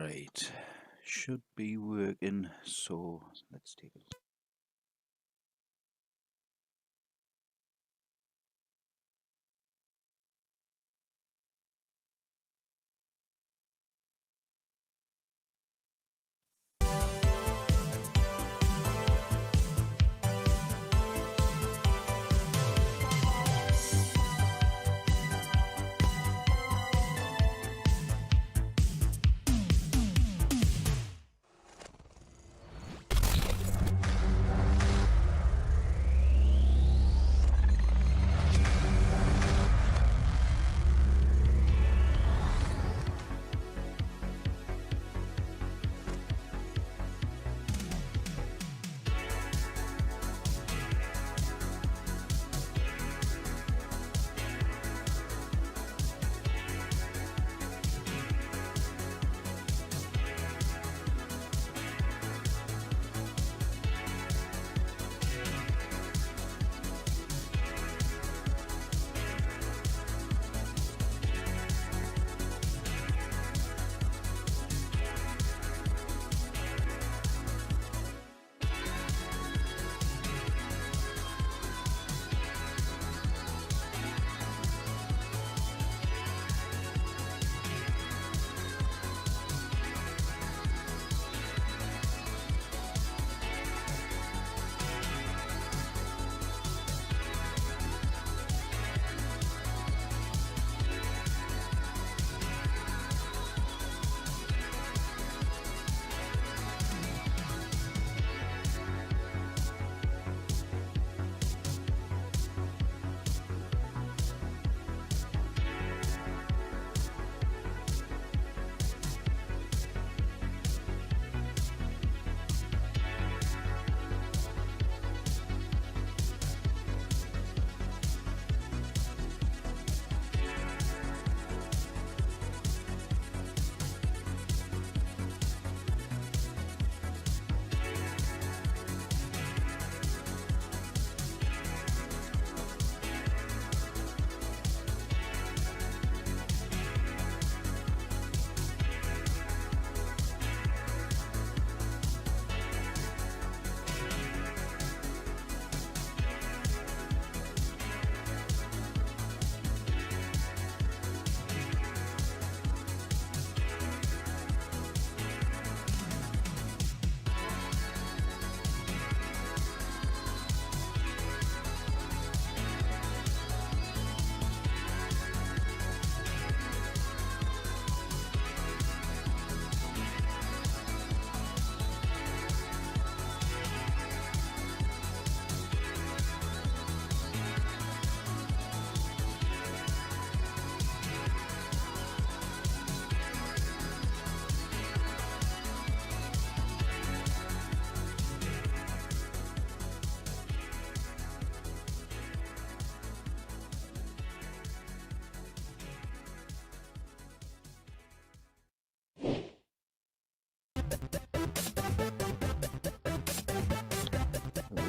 Right, should be working, so let's take it.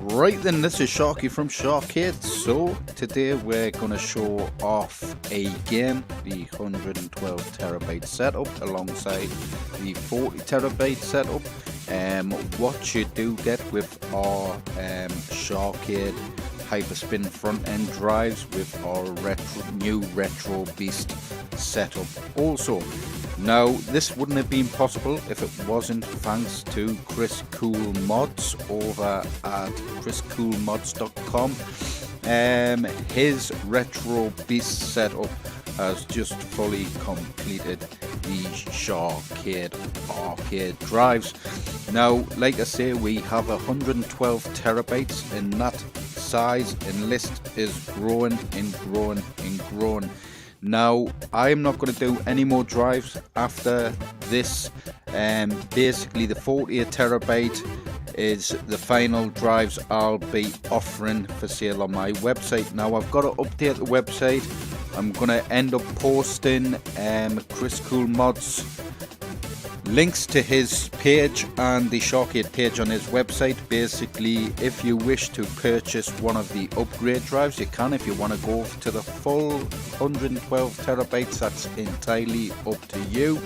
Right then, this is Sharky from SHAR-KADE. So today we're going to show off a game, the 112 terabyte setup alongside the 40 terabyte setup. What you do get with our SHAR-KADE Hyperspin front end drives with our new retro beast setup also. Now, this wouldn't have been possible if it wasn't thanks to Chris Cool Mods over at chriscoolmods.com. His retro beast setup has just fully completed the SHAR-KADE arcade drives. Now, like I say, we have 112 terabytes in that size, and list is growing and growing and growing. Now, I'm not going to do any more drives after this. Basically, the 40 terabyte is the final drives I'll be offering for sale on my website. Now, I've got to update the website. I'm going to end up posting Chris Cool Mods links to his page and the SHAR-KADE page on his website. Basically, if you wish to purchase one of the upgrade drives, you can. If you want to go to the full 112 terabytes, that's entirely up to you.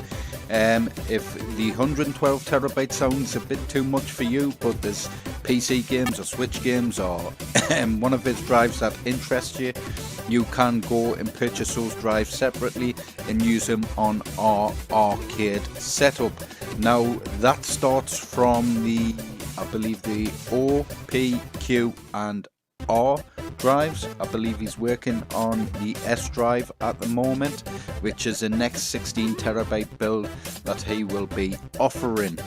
If the 112 terabyte sounds a bit too much for you, but there's PC games or Switch games or one of his drives that interests you, you can go and purchase those drives separately and use them on our arcade setup. Now that starts from the, I believe, the O, P, Q and R drives. I believe he's working on the S drive at the moment, which is the next 16 terabyte build that he will be offering.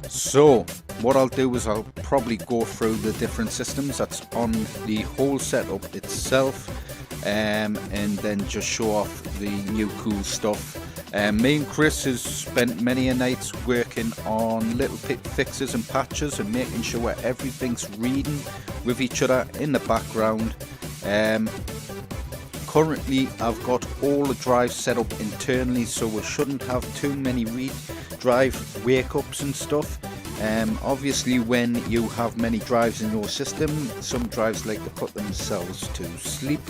So what I'll do is I'll probably go through the different systems that's on the whole setup itself, and then just show off the new cool stuff. Me and Chris has spent many a nights working on little fixes and patches and making sure everything's reading with each other in the background. Currently I've got all the drives set up internally, so we shouldn't have too many read drive wake ups and stuff. Obviously when you have many drives in your system, some drives like to put themselves to sleep,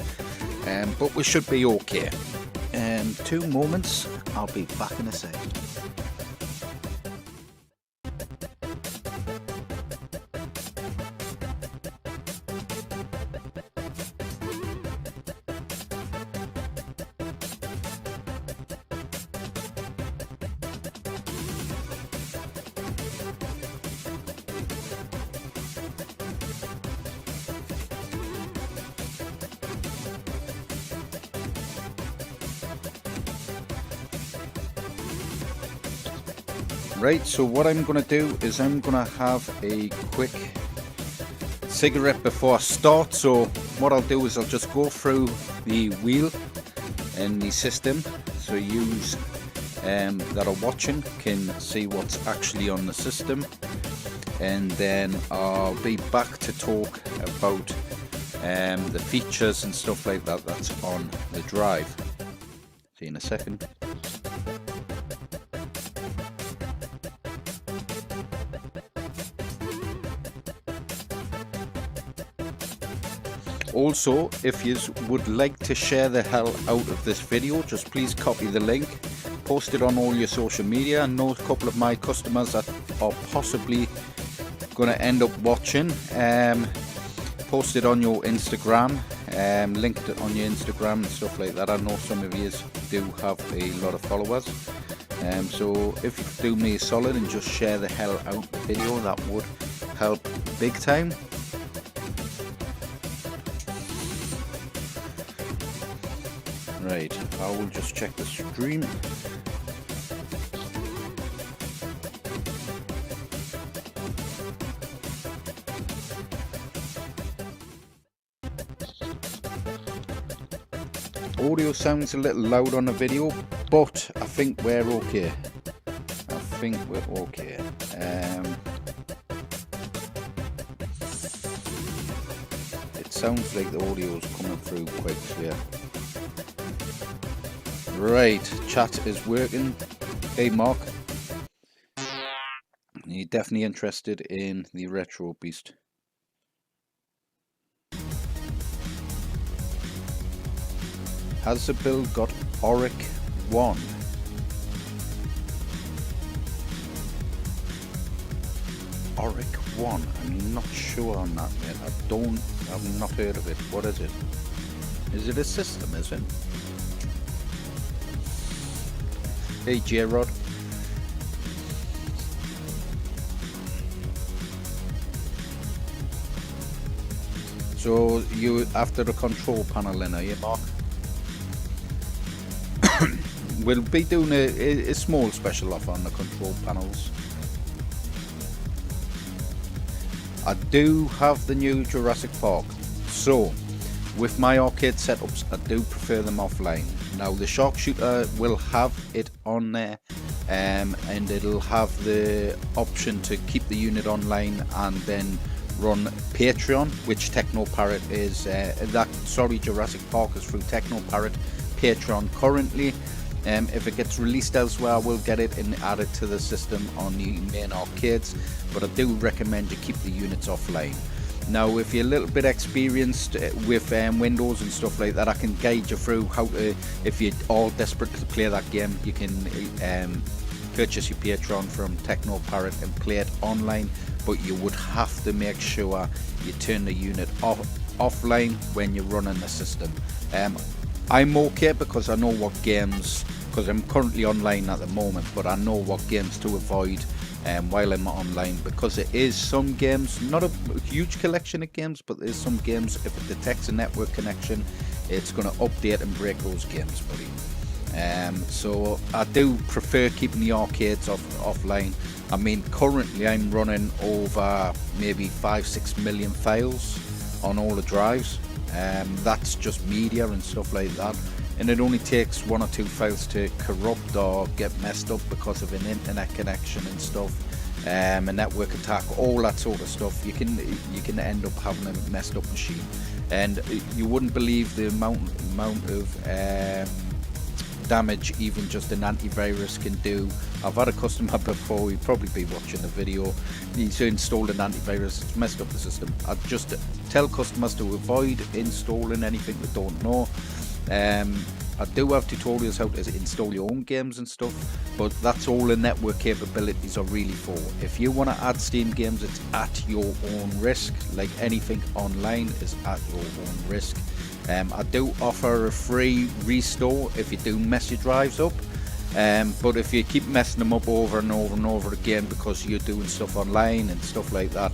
but we should be okay. 2 moments, I'll be back in a second. Right, so what I'm going to do is I'm going to have a quick cigarette before I start. So what I'll do is I'll just go through the wheel and the system, so yous that are watching can see what's actually on the system, and then I'll be back to talk about the features and stuff like that that's on the drive. See you in a second. Also, if you would like to share the hell out of this video, just please copy the link, post it on all your social media. I know a couple of my customers that are possibly going to end up watching. Post it on your Instagram, link it on your Instagram and stuff like that. I know some of you do have a lot of followers. So if you could do me a solid and just share the hell out the video, that would help big time. Right, I will just check the stream. Audio sounds a little loud on the video, but I think we're okay. It sounds like the audio is coming through quite clear. Right, chat is working. Hey Mark, you're definitely interested in the Retro Beast. Has the build got Auric 1? Auric 1? I'm not sure on that yet. I've not heard of it. What is it? Is it a system, is it? Hey J-Rod. So you after the control panel then, are you, Mark? We'll be doing a small special offer on the control panels. I do have the new Jurassic Park, so with my arcade setups I do prefer them offline. Now the Shark-Shooter will have it on there, and it'll have the option to keep the unit online and then run Patreon, which Technoparrot is. Jurassic Park is through Technoparrot Patreon currently. If it gets released elsewhere, I will get it and add it to the system on the main arcades, but I do recommend you keep the units offline. Now if you're a little bit experienced with Windows and stuff like that, I can guide you through how to, if you're all desperate to play that game, you can purchase your Patreon from Techno Parrot and play it online, but you would have to make sure you turn the unit offline when you're running the system. I'm okay because I know what games, because I'm currently online at the moment, but I know what games to avoid while I'm online, because it is some games, not a huge collection of games, but there's some games, if it detects a network connection, it's going to update and break those games, buddy. So I do prefer keeping the arcades offline. I mean, currently I'm running over maybe 5-6 million files on all the drives. That's just media and stuff like that, and it only takes 1 or 2 files to corrupt or get messed up because of an internet connection and stuff, a network attack, all that sort of stuff. You can end up having a messed up machine, and you wouldn't believe the amount of damage even just an antivirus can do. I've had a customer before, he'd probably be watching the video, he's installed an antivirus, it's messed up the system. I just tell customers to avoid installing anything they don't know. I do have tutorials how to install your own games and stuff, but that's all the network capabilities are really for. If you want to add Steam games, it's at your own risk. Like anything online is at your own risk. I do offer a free restore if you do mess your drives up, but if you keep messing them up over and over and over again because you're doing stuff online and stuff like that,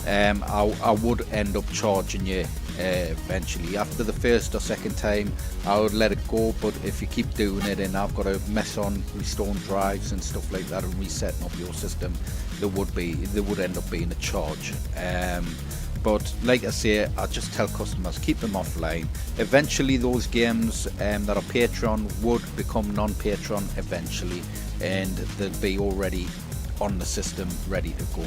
I would end up charging you eventually. After the first or second time I would let it go, but if you keep doing it and I've got to mess on restoring drives and stuff like that and resetting up your system, there would end up being a charge. But like I say, I just tell customers keep them offline. Eventually those games that are Patreon would become non-Patreon eventually, and they'll be already on the system ready to go.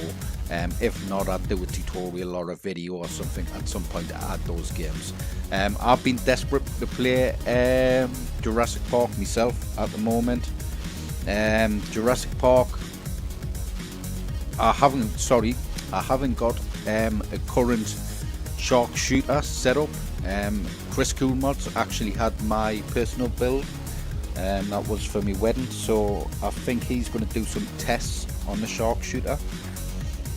If not, I'll do a tutorial or a video or something at some point to add those games. I've been desperate to play Jurassic Park myself at the moment. Jurassic Park, I haven't got a current Shark shooter set up. Chris Coolmods actually had my personal build, that was for my wedding, so I think he's going to do some tests on the Shark shooter.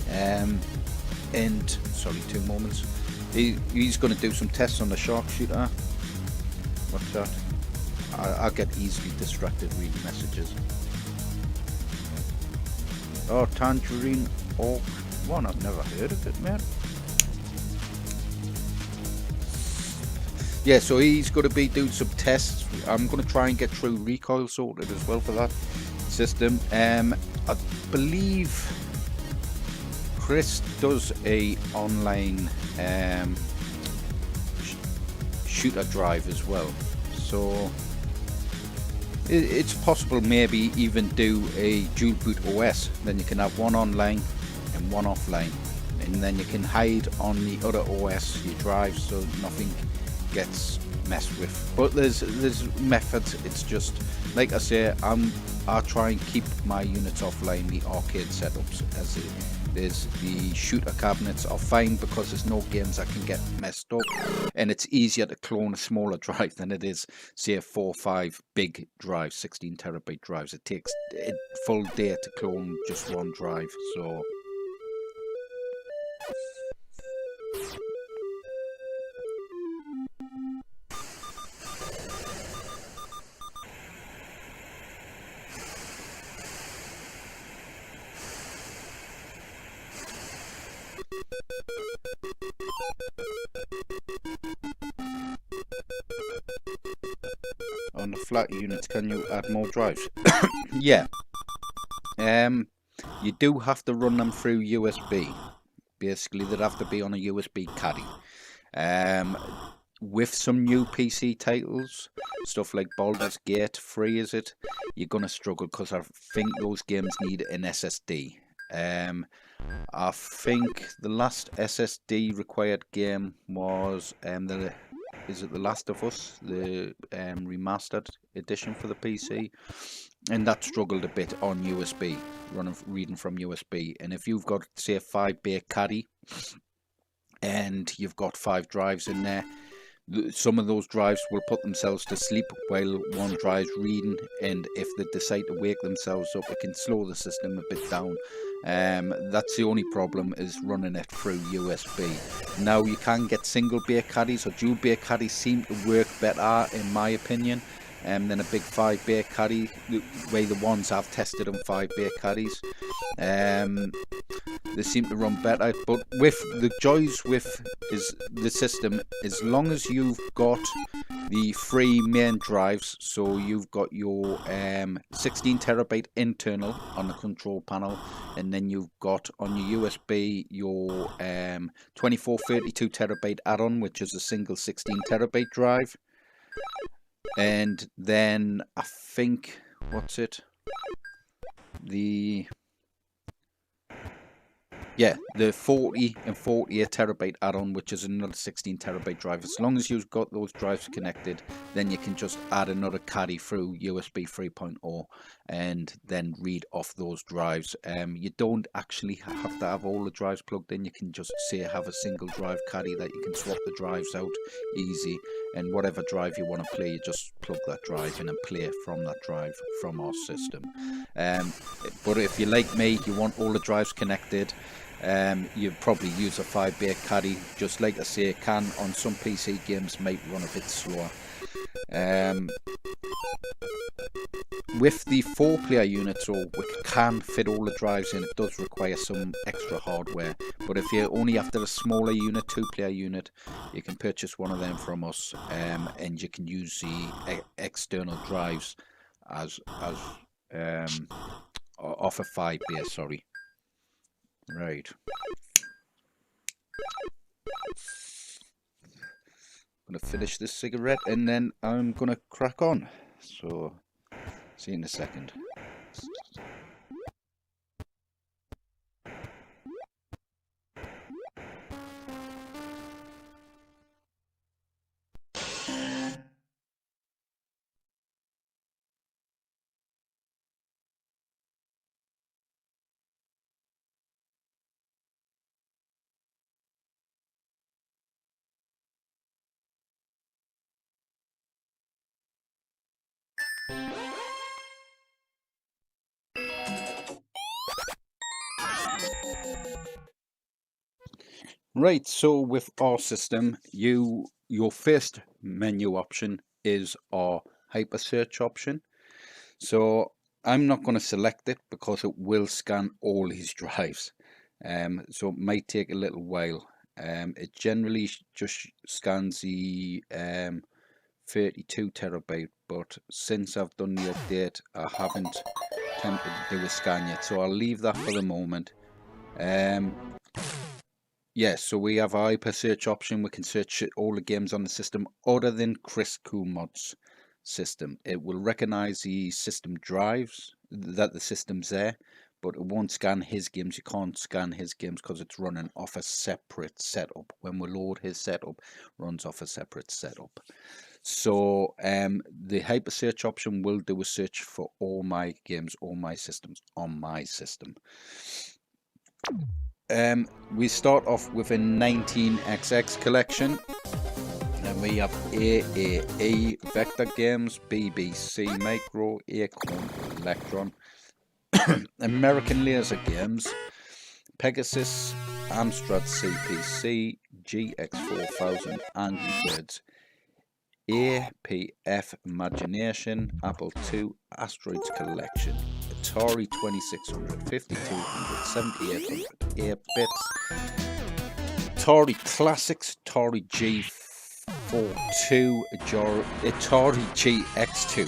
And sorry, 2 moments. He's going to do some tests on the Shark shooter. What's that? I get easily distracted reading messages. Oh, Tangerine Oak one, I've never heard of it, man. Yeah, so he's going to be doing some tests. I'm going to try and get through recoil sorted as well for that system. I believe Chris does a online shooter drive as well, so it's possible maybe even do a dual boot OS. Then you can have one online and one offline, and then you can hide on the other OS your drive so nothing gets messed with. But there's methods. It's just like I say, I try and keep my units offline, the arcade setups as it is. The shooter cabinets are fine because there's no games that can get messed up, and it's easier to clone a smaller drive than it is say a 4 or 5 big drives, 16 terabyte drives. It takes a full day to clone just one drive. So on the flat units, can you add more drives? Yeah. You do have to run them through USB. Basically, they'd have to be on a USB caddy. With some new PC titles, stuff like Baldur's Gate 3, is it? You're gonna struggle because I think those games need an SSD. I think the last SSD required game was is it The Last of Us, the remastered edition for the PC, and that struggled a bit on USB, reading from USB. And if you've got, say, a 5-bay caddy and you've got 5 drives in there, some of those drives will put themselves to sleep while one drive's reading, and if they decide to wake themselves up, it can slow the system a bit down. That's the only problem, is running it through USB. Now, you can get single bay caddies, or dual bay caddies seem to work better in my opinion than a big 5 bay caddy. The way the ones I've tested on 5 bay caddies, they seem to run better. But with the joys with is the system, as long as you've got the 3 main drives, so you've got your 16 terabyte internal on the control panel, and then you've got on your USB your 2432 terabyte add-on, which is a single 16 terabyte drive. And then I think, what's it? The 40 and 48 terabyte add-on, which is another 16 terabyte drive. As long as you've got those drives connected, then you can just add another caddy through USB 3.0 and then read off those drives. You don't actually have to have all the drives plugged in. You can just say have a single drive caddy that you can swap the drives out easy, and whatever drive you want to play, you just plug that drive in and play from that drive from our system. But if you're like me, you want all the drives connected, you probably use a 5 bay caddy. Just like I say, can on some PC games might run a bit slower. With the 4-player unit, so we can fit all the drives in. It does require some extra hardware, but if you're only after a smaller unit, 2-player unit, you can purchase one of them from us, and you can use the external drives as off a 5 bay, sorry. Right. I'm going to finish this cigarette and then I'm going to crack on. So, see you in a second. Right, so with our system, your first menu option is our hyper search option. So I'm not going to select it because it will scan all these drives. So it might take a little while. It generally just scans the 32 terabyte, but since I've done the update, I haven't attempted to do a scan yet, so I'll leave that for the moment. Yes, so we have a hyper search option. We can search all the games on the system other than Chris Coolmod's system. It will recognize the system drives, that the system's there, but it won't scan his games. You can't scan his games because it's running off a separate setup. When we load his setup, runs off a separate setup. So the hyper search option will do a search for all my games, all my systems on my system. We start off with a 19XX collection, and we have AAE Vector Games, BBC Micro, Acorn Electron, American Laser Games, Pegasus, Amstrad CPC, GX4000, Angry Birds, APF Imagination, Apple II, Asteroids Collection, Atari 2600, 5200, 7800, 8-bits, Atari Classics, Atari G42, Atari GX2.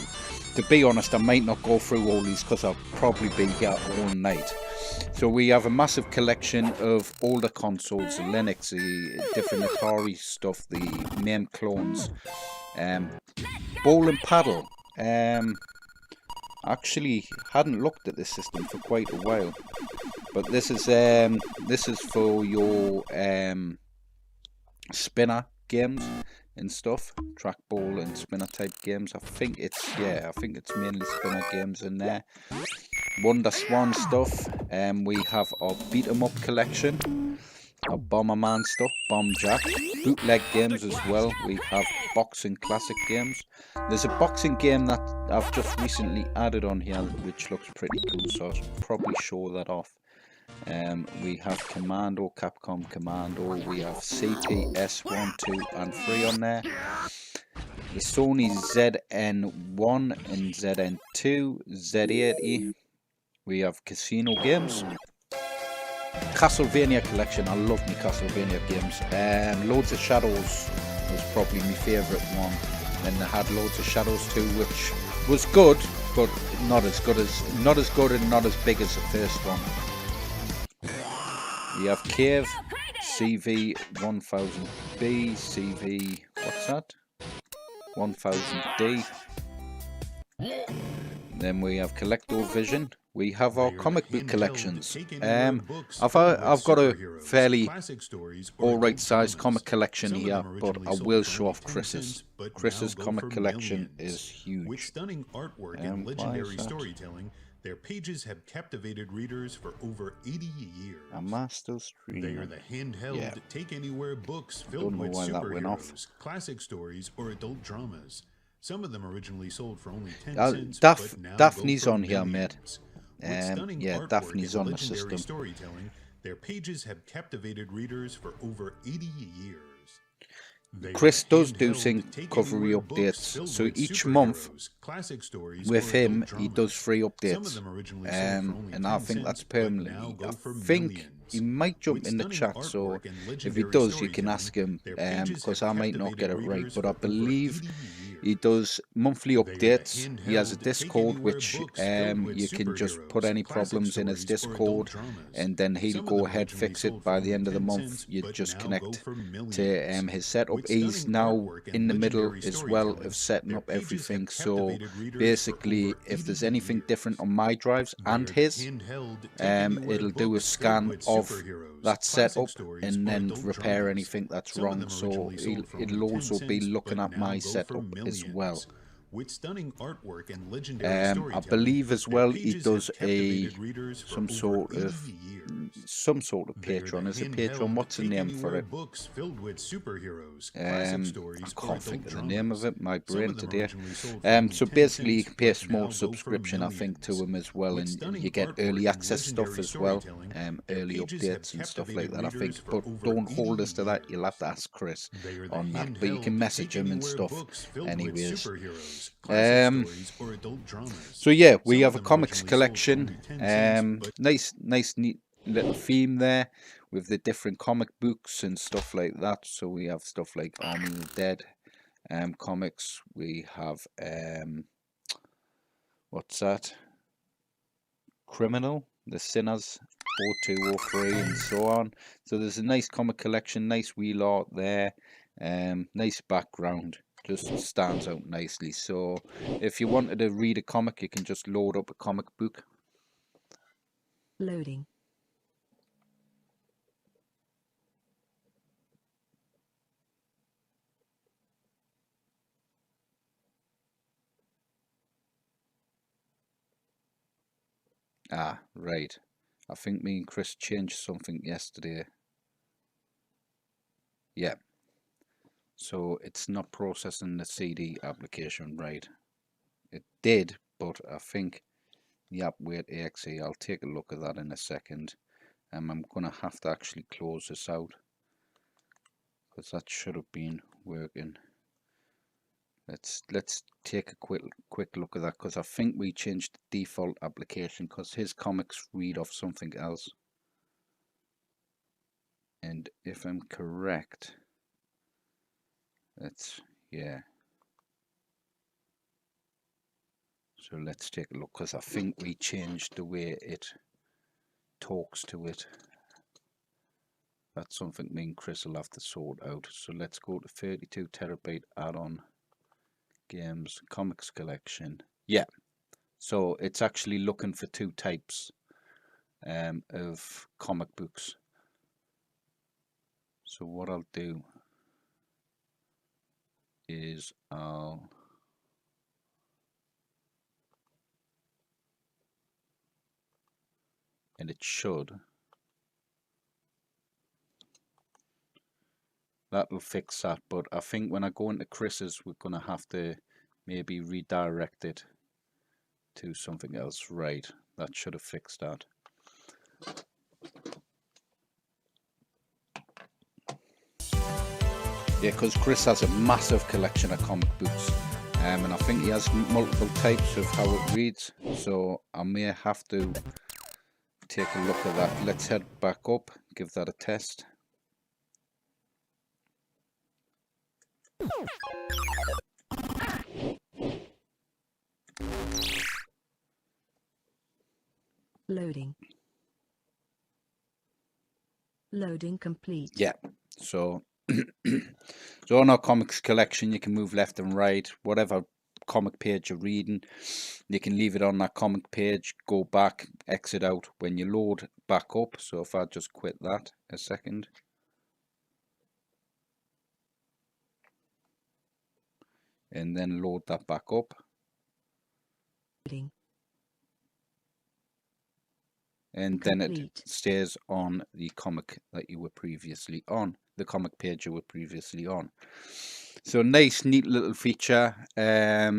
To be honest, I might not go through all these because I'll probably be here all night. So we have a massive collection of older consoles, the Linux, the different Atari stuff, the MAME clones. Ball and Paddle. Actually hadn't looked at this system for quite a while, but this is for your spinner games and stuff, trackball and spinner type games. I think it's mainly spinner games in there. Wonder Swan stuff. We have our beat 'em up collection. our Bomberman stuff, Bomb Jack, bootleg games as well. We have boxing classic games. There's a boxing game that I've just recently added on here, which looks pretty cool, so I'll probably show that off. We have Commando, Capcom Commando. We have CPS 1, 2, and 3 on there. The Sony ZN1 and ZN2, Z80. We have casino games. Castlevania collection. I love my Castlevania games. Loads of Shadows was probably my favourite one. And they had Loads of Shadows too, which was good, but not as good and not as big as the first one. We have Cave, CV1000B, CV, what's that? 1000D. Then we have CollectiveVision. We have our comic book collections. I've got a fairly alright sized comic collection here, but I will show off Chris's. Chris's comic collection is huge. With stunning artwork and legendary storytelling, their pages have captivated readers for over 80 years. Am I still streaming? They are the handheld, take-anywhere books filled with superheroes, classic stories, or adult dramas. Some of them originally sold for only 10 cents, but now Daphne's go for on here, millions. mate. With stunning Yeah, artwork Daphne's and on the legendary system. storytelling, their pages have captivated readers for over 80 years. Chris does do some covery updates, so each month with him he does free updates, and I think that's permanently. I think he might jump in the chat, so if he does you can ask him, because I might not get it right, but I believe he does monthly updates. He has a Discord which you can just put any problems in his Discord, and then he'll go ahead fix it by the end of the month. You just connect to his setup. He's now in the middle as well of setting up everything, so basically if there's anything different on my drives and his, it'll do a scan of that setup and then repair anything that's wrong, so it'll also be looking at my setup as well. With stunning artwork and legendary I believe as well he does some sort of Patreon. Is it Patreon? What's the name for it? I can't think of the name of it. My brain today. So basically you can pay a small subscription, I think, to him as well, and you get early access stuff as well, early updates and stuff like that, I think. But don't hold us to that. You'll have to ask Chris on that. But you can message him and stuff anyways. So yeah, we have a comics collection. Nice neat little theme there with the different comic books and stuff like that. So we have stuff like Army of the Dead comics. We have what's that? Criminal, The Sinners, 0203 and so on. So there's a nice comic collection, nice wheel art there, nice background. Just stands out nicely. So if you wanted to read a comic, you can just load up a comic book. Loading. Ah, right. I think me and Chris changed something yesterday. Yeah. So it's not processing the CD application, right? It did, but I think the app wait exe. I'll take a look at that in a second. I'm gonna have to actually close this out because that should have been working. Let's take a quick look at that, because I think we changed the default application because his comics read off something else. And if I'm correct, yeah. So let's take a look, because I think we changed the way it talks to it. That's something me and Chris will have to sort out. So let's go to 32 terabyte add-on games comics collection. Yeah. So it's actually looking for two types of comic books. So what I'll do is and it should that'll fix that. But I think when I go into Chris's, we're gonna have to maybe redirect it to something else. Right, that should have fixed that. Yeah, because Chris has a massive collection of comic books, and I think he has multiple types of how it reads, so I may have to take a look at that. Let's head back up, give that a test. Loading. Loading complete. Yeah, so so on our comics collection, you can move left and right, whatever comic page you're reading, you can leave it on that comic page, go back, exit out when you load back up. So if I just quit that a second, and then load that back up, and then it stays on the comic that you were previously on, the comic page you were previously on. So nice, neat little feature. I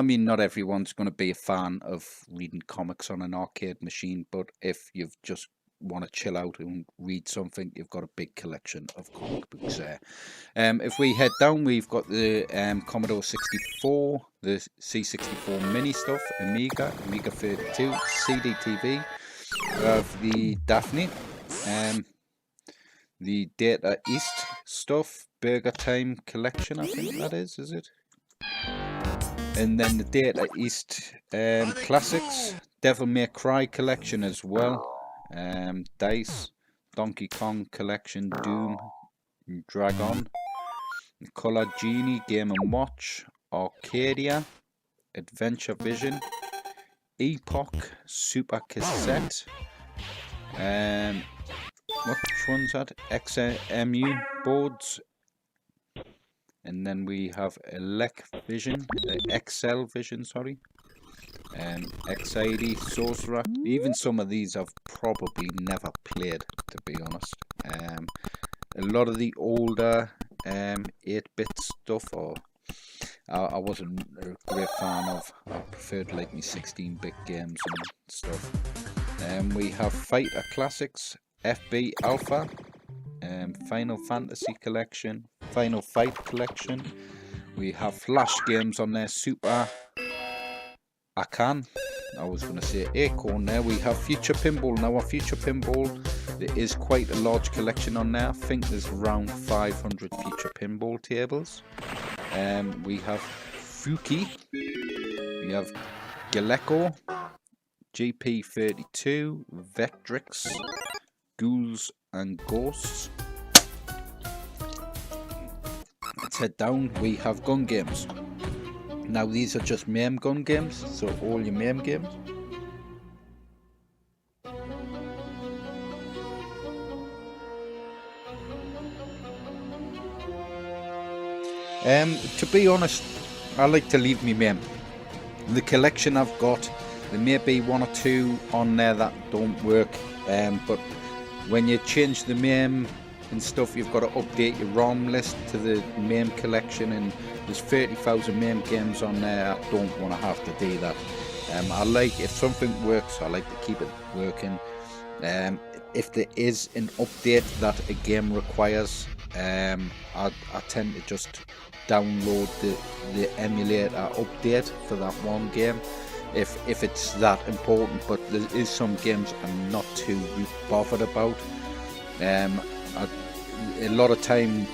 mean, not everyone's going to be a fan of reading comics on an arcade machine, but if you've just want to chill out and read something, you've got a big collection of comic books there. If we head down, we've got the Commodore 64, the C64 mini stuff, Amiga 32, CD-TV. We have the Daphne, the Data East stuff, Burger Time collection, I think that is it? And then the Data East classics, Devil May Cry collection as well, Dice, Donkey Kong collection, Doom, Dragon, Color Genie, Game & Watch, Arcadia, Adventure Vision, Epoch, Super Cassette, which one's that? XMU boards, and then we have XL Vision, sorry, X80, Sorcerer. Even some of these I've probably never played, to be honest. A lot of the older 8-bit stuff, I wasn't a great fan of. I preferred like my 16-bit games and stuff. We have Fighter Classics, FB Alpha, Final Fantasy Collection, Final Fight Collection. We have Flash games on there, Super Akan. I was going to say Acorn there. We have Future Pinball. Now, our Future Pinball, there is quite a large collection on there. I think there's around 500 Future Pinball tables. We have Fuki. We have Galeko, GP32, Vectrix, Ghouls and Ghosts. Let's head down. We have gun games. Now these are just MAME gun games, so all your MAME games. To be honest, I like to leave me MAME. The collection I've got, there may be one or two on there that don't work, but when you change the MAME and stuff, you've got to update your ROM list to the MAME collection, and there's 30,000 MAME games on there. I don't want to have to do that. I like, if something works, I like to keep it working. If there is an update that a game requires, I tend to just download the emulator update for that one game, if it's that important. But there is some games I'm not too bothered about. A lot of time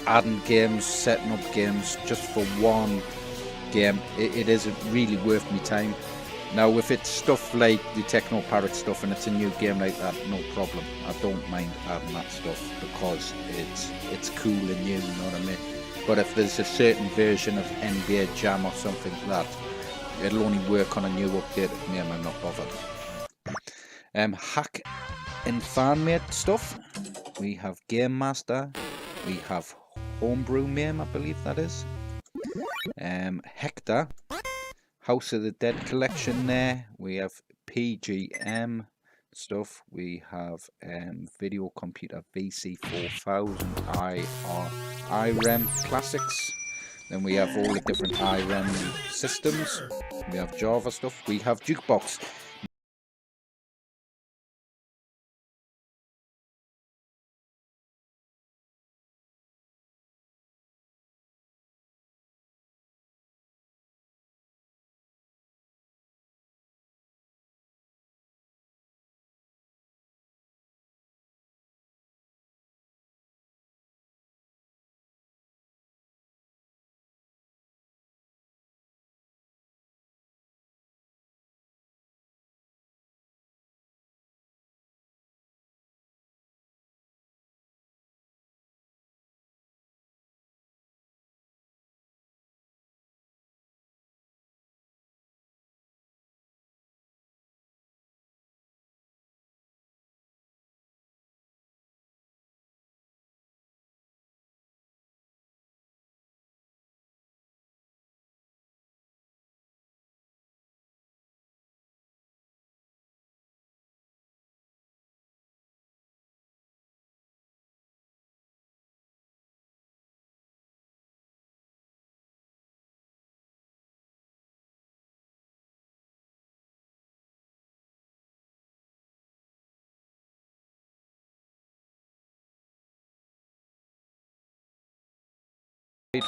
adding games, setting up games just for one game, it isn't really worth my time. Now if it's stuff like the Techno Parrot stuff and it's a new game like that, no problem. I don't mind adding that stuff because it's cool and new, you know what I mean? But if there's a certain version of NBA Jam or something like that, it'll only work on a new updated MAME, I'm not bothered. Hack and fan-made stuff. We have Game Master, we have Homebrew MAME, I believe that is. Hector, House of the Dead collection there. We have PGM, stuff. We have video computer VC4000 IREM classics. Then we have all the different IREM systems. We have Java stuff. We have jukebox.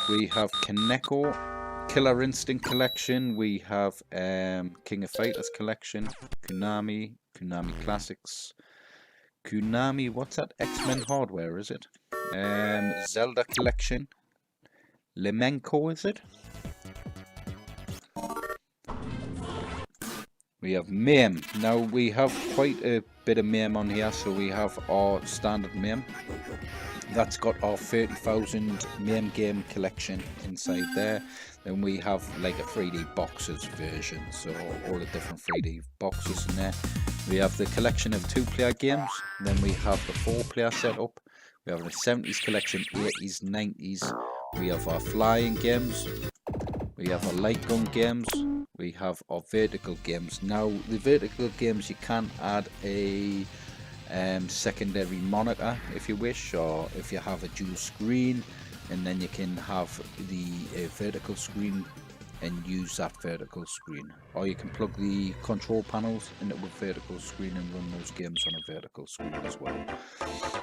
We have Kaneko, Killer Instinct Collection. We have King of Fighters Collection, Konami Classics, Konami. What's that? X-Men Hardware, is it? Zelda Collection, Lemenko, is it? We have MAME. Now we have quite a bit of MAME on here, so we have our standard MAME. That's got our 30,000 MAME game collection inside there. Then we have like a 3D boxes version, so all the different 3D boxes in there. We have the collection of 2-player games. Then we have the 4-player setup. We have the 70s collection, 80s, 90s. We have our flying games. We have our light gun games. We have our vertical games. Now the vertical games, you can add a secondary monitor if you wish, or if you have a dual screen, and then you can have the vertical screen and use that vertical screen, or you can plug the control panels into a vertical screen and run those games on a vertical screen as well.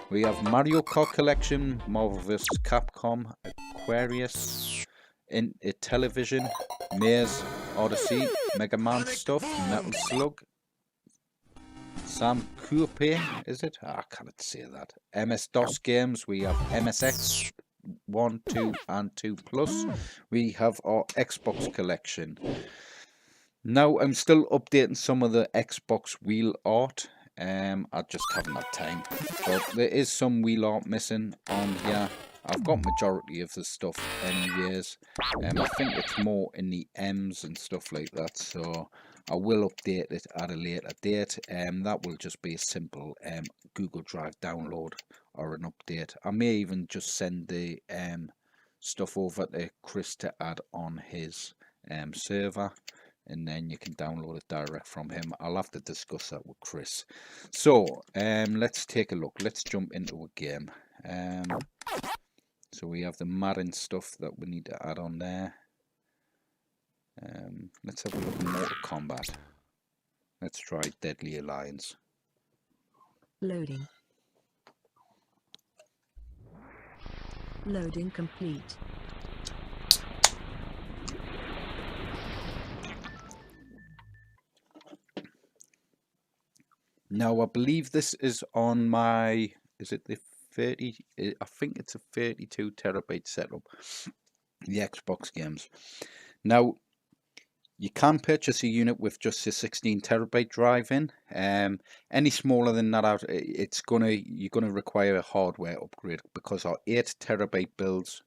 We have Mario Kart Collection, Marvel vs. Capcom, Aquarius, Television, Maze, Odyssey, Mega Man stuff, Metal Slug, Sam Coupe, is it? I can't say that. MS-DOS games. We have MSX 1, 2 and 2 Plus. We have our Xbox collection. Now I'm still updating some of the Xbox wheel art. I just haven't had time. But there is some wheel art missing on here. I've got majority of the stuff anyways. I think it's more in the M's and stuff like that, so I will update it at a later date. That will just be a simple Google Drive download or an update. I may even just send the stuff over to Chris to add on his server, and then you can download it direct from him. I'll have to discuss that with Chris. So let's take a look. Let's jump into a game. So we have the Madden stuff that we need to add on there. Let's have a look at Mortal Kombat. Let's try Deadly Alliance. Loading. Loading complete. Now I believe this is on my, is it the 30, I think it's a 32 terabyte setup, the Xbox games. Now you can purchase a unit with just a 16 terabyte drive in. Any smaller than that, you're gonna require a hardware upgrade, because our 8 terabyte builds,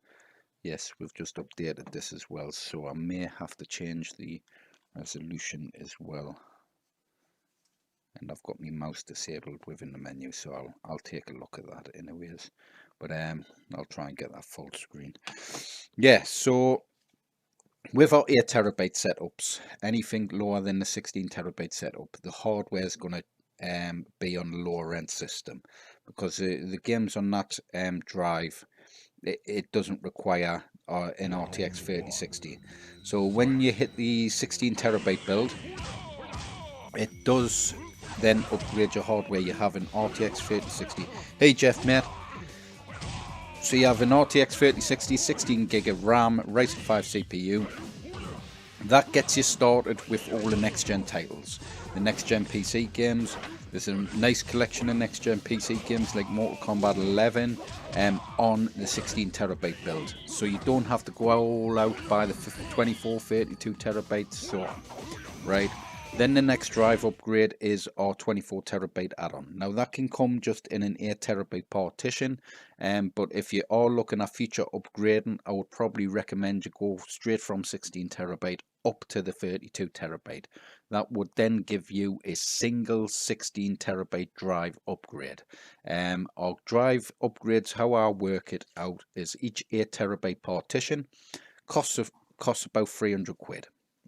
yes, we've just updated this as well, so I may have to change the resolution as well. And I've got my mouse disabled within the menu, so I'll take a look at that anyways. But I'll try and get that full screen. Yeah, so with our 8 terabyte setups, anything lower than the 16 terabyte setup, the hardware is going to be on the lower end system, because the games on that drive, it doesn't require an RTX 3060. So when you hit the 16 terabyte build, it does then upgrade your hardware. You have an RTX 3060. Hey Jeff, mate. So you have an RTX 3060, 16 gig of RAM, Ryzen 5 CPU. That gets you started with all the next gen titles, the next gen PC games. There's a nice collection of next gen PC games like Mortal Kombat 11 on the 16 terabyte build. So you don't have to go all out by the 24, 32 terabytes, so on, right? Then the next drive upgrade is our 24 terabyte add-on. Now that can come just in an 8 terabyte partition, but if you are looking at future upgrading, I would probably recommend you go straight from 16 terabyte up to the 32 terabyte. That would then give you a single 16 terabyte drive upgrade. Our drive upgrades, how I work it out, is each 8 terabyte partition costs about 300 quid,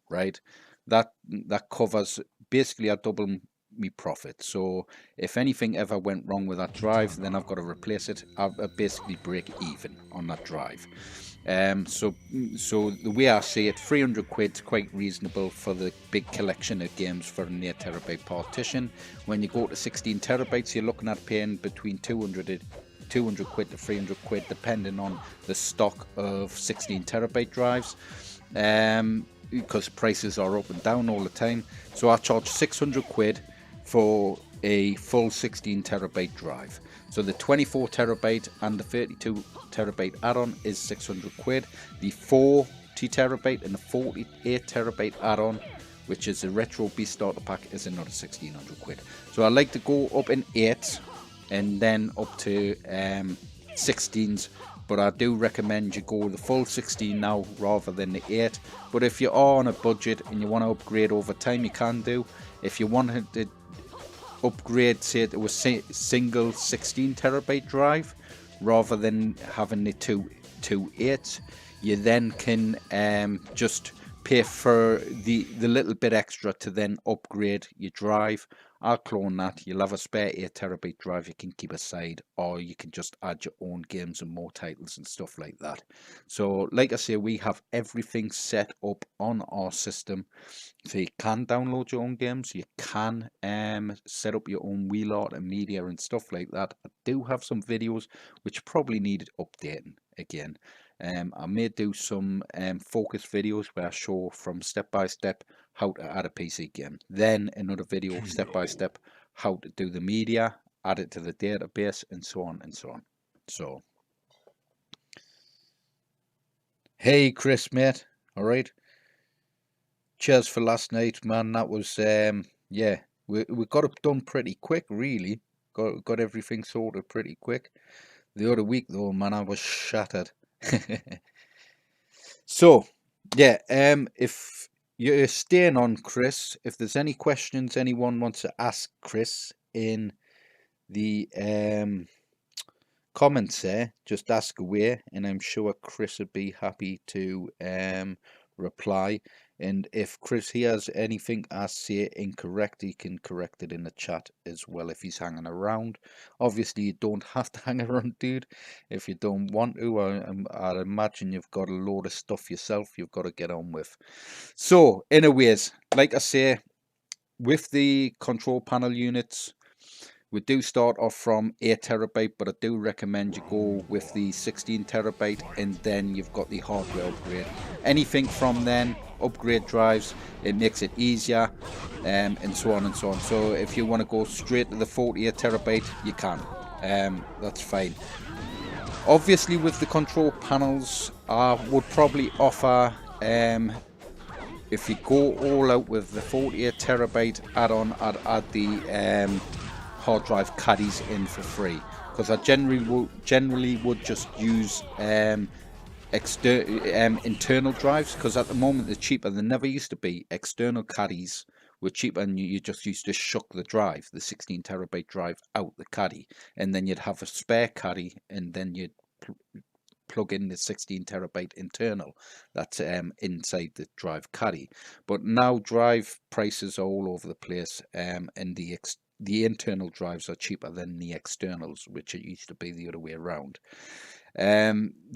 right? That covers basically I double me profit. So if anything ever went wrong with that drive, then I've got to replace it. I basically break even on that drive. So the way I see it, 300 quid is quite reasonable for the big collection of games for an 8 terabyte partition. When you go to 16 terabytes, you're looking at paying between 200 quid to 300 quid, depending on the stock of 16 terabyte drives. Because prices are up and down all the time. So I charge 600 quid for a full 16 terabyte drive. So the 24 terabyte and the 32 terabyte add-on is 600 quid. The 40 terabyte and the 48 terabyte add-on, which is a retro beast starter pack, is another 1600 quid. So I like to go up in 8 and then up to 16s. But I do recommend you go the full 16 now rather than the 8. But if you are on a budget and you want to upgrade over time, you can do. If you wanted to upgrade, say, to a single 16 terabyte drive rather than having the two 8s, you then can just pay for the little bit extra to then upgrade your drive. I'll clone that. You'll have a spare 8 terabyte drive you can keep aside, or you can just add your own games and more titles and stuff like that. So like I say, we have everything set up on our system, so you can download your own games, you can set up your own wheel art and media and stuff like that. I do have some videos which probably needed updating again. I may do some focus videos where I show from step by step how to add a PC game. Then another video step by step how to do the media, add it to the database, and so on and so on. So, hey Chris, mate. All right. Cheers for last night, man. That was yeah. We got it done pretty quick, really. Got everything sorted pretty quick. The other week though, man, I was shattered. So yeah, if you're staying on, Chris, if there's any questions anyone wants to ask Chris in the comments there, just ask away, and I'm sure Chris would be happy to reply. And if Chris hears anything I say incorrect, he can correct it in the chat as well if he's hanging around. Obviously, you don't have to hang around, dude, if you don't want to. I'd imagine you've got a load of stuff yourself you've got to get on with. So, anyways, like I say, with the control panel units, we do start off from 8 terabyte, but I do recommend you go with the 16 terabyte, and then you've got the hardware upgrade. Anything from then, upgrade drives, it makes it easier, and so on and so on. So if you want to go straight to the 48 terabyte, you can. That's fine. Obviously, with the control panels, I would probably offer, if you go all out with the 48 terabyte add-on, I'd add the hard drive caddies in for free, because I generally would just use internal drives, because at the moment they're cheaper. They never used to be. External caddies were cheaper, and you just used to shuck the drive, the 16 terabyte drive, out the caddy, and then you'd have a spare caddy, and then you'd plug in the 16 terabyte internal that's inside the drive caddy. But now drive prices are all over the place, and the the internal drives are cheaper than the externals, which it used to be the other way around.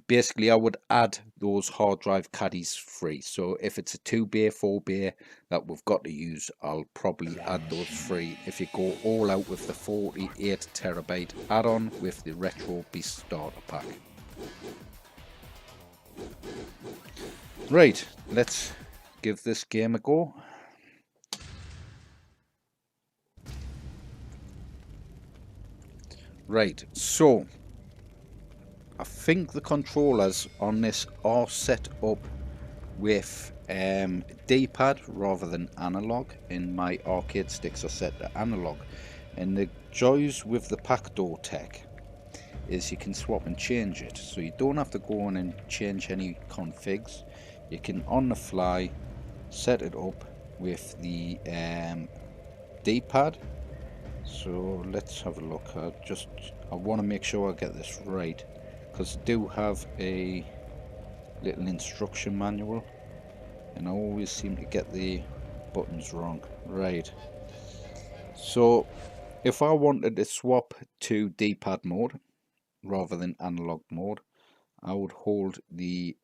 Basically, I would add those hard drive caddies free. So if it's a 2-bay, 4-bay that we've got to use, I'll probably add those free. If you go all out with the 48 terabyte add-on with the Retro Beast starter pack. Right, let's give this game a go. Right, so I think the controllers on this are set up with D-pad rather than analog, and my arcade sticks are set to analog. And the joys with the Packdoor tech is you can swap and change it, so you don't have to go on and change any configs. You can on the fly set it up with the D-pad. So let's have a look. I want to make sure I get this right, because I do have a little instruction manual and I always seem to get the buttons wrong. Right, so if I wanted to swap to D-pad mode rather than analog mode, I would hold the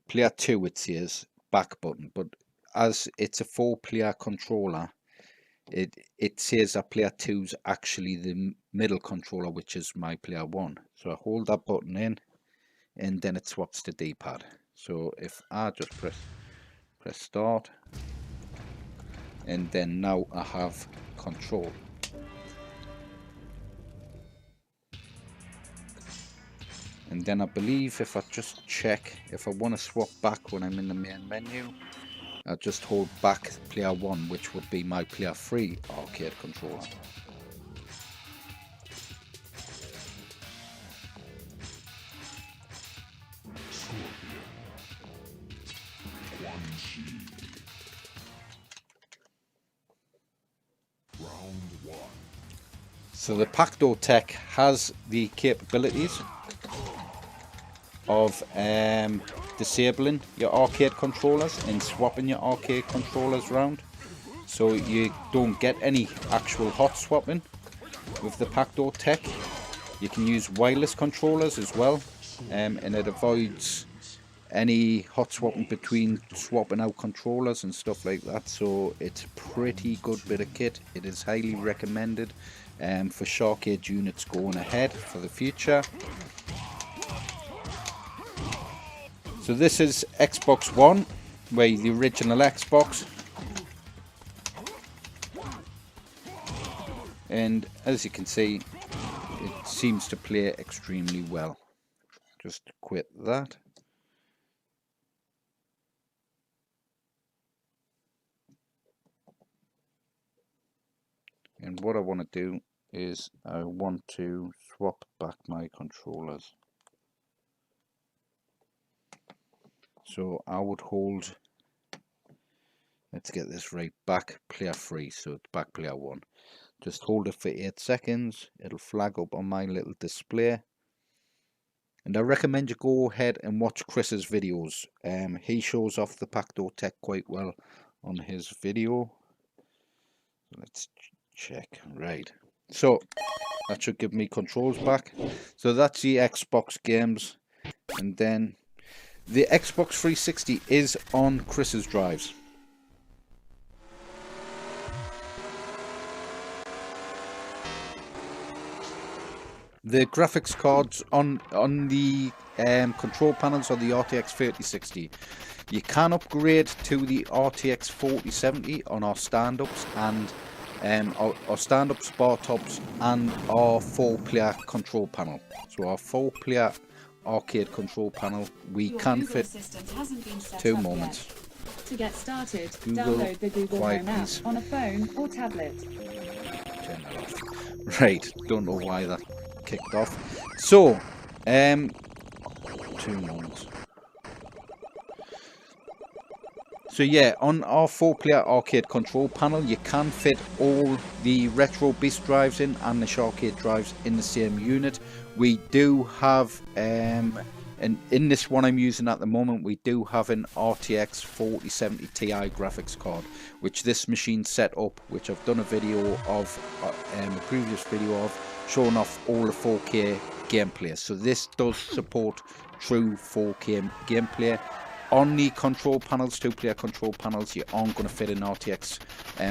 player 2, it says, back button, but as it's a 4-player controller, it says that player 2's actually the middle controller, which is my player 1. So I hold that button in and then it swaps to D-pad. So if I just press start, and then now I have control. And then I believe if I just check if I want to swap back when I'm in the main menu, I just hold back player 1, which would be my player 3 arcade controller. So the Packdoor tech has the capabilities of disabling your arcade controllers and swapping your arcade controllers around, so you don't get any actual hot swapping with the Packdoor tech. You can use wireless controllers as well, and it avoids any hot swapping between swapping out controllers and stuff like that. So it's a pretty good bit of kit. It is highly recommended for SHAR-KADE units going ahead for the future. So this is Xbox One, where the original Xbox, and as you can see, it seems to play extremely well. Just quit that. And what I want to do is I want to swap back my controllers. So I would hold, let's get this right, back player 3, so it's back player 1. Just hold it for 8 seconds, it'll flag up on my little display. And I recommend you go ahead and watch Chris's videos. He shows off the Packdoor tech quite well on his video. Let's check. Right, so that should give me controls back. So that's the Xbox games, and then the Xbox 360 is on Chris's drives. The graphics cards on the control panels on the RTX 3060. You can upgrade to the RTX 4070 on our stand-ups and our stand-ups, bar tops, and our 4-player control panel. So our 4-player arcade control panel, we can fit 2 moments. To get started, Google download the Google Home app on a phone or tablet. Turn that off. Right, don't know why that kicked off. So, 2 moments. So yeah, on our 4-player arcade control panel, you can fit all the Retro Beast drives in and the SHAR-KADE drives in the same unit. We do have And in this one I'm using at the moment, we do have an RTX 4070 Ti graphics card, which this machine set up, which I've done a video of, a previous video of, showing off all the 4K gameplay. So this does support true 4K gameplay. On the control panels, 2-player control panels, you aren't going to fit an RTX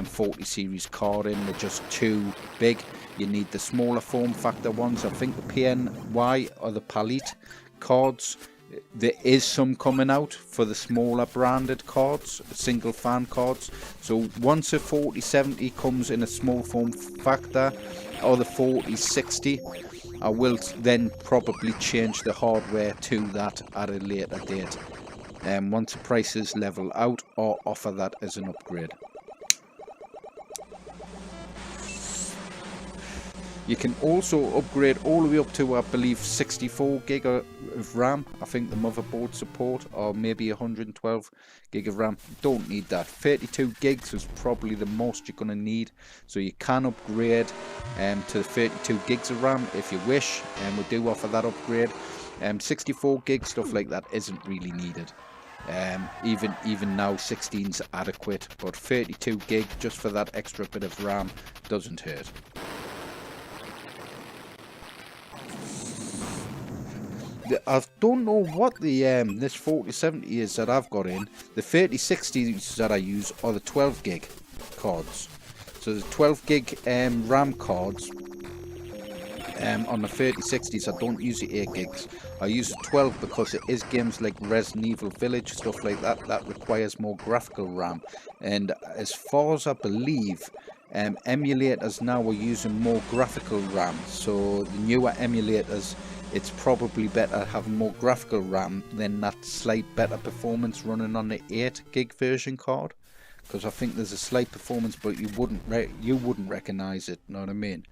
40 series card in. They're just too big. You need the smaller form factor ones. I think the PNY or the Palette cards, there is some coming out for the smaller branded cards, single fan cards. So once a 4070 comes in a small form factor, or the 4060, I will then probably change the hardware to that at a later date. Once the prices level out, or offer that as an upgrade. You can also upgrade all the way up to, I believe, 64 gig of RAM. I think the motherboard support, or maybe 112 gig of RAM. Don't need that. 32 gigs is probably the most you're going to need. So you can upgrade to the 32 gigs of RAM if you wish, and we do offer that upgrade. 64 gig stuff like that isn't really needed. Even now 16's adequate, but 32 gig just for that extra bit of RAM doesn't hurt. I don't know what the this 4070 is that I've got in. The 3060s that I use are the 12 gig cards. So the 12 gig RAM cards on the 3060s, I don't use the 8 gigs. I use the 12 because it is games like Resident Evil Village, stuff like that, that requires more graphical RAM. And as far as I believe, emulators now are using more graphical RAM. So the newer emulators, it's probably better having more graphical RAM than that slight better performance running on the 8 gig version card. Because I think there's a slight performance, but you wouldn't recognize it, know what I mean?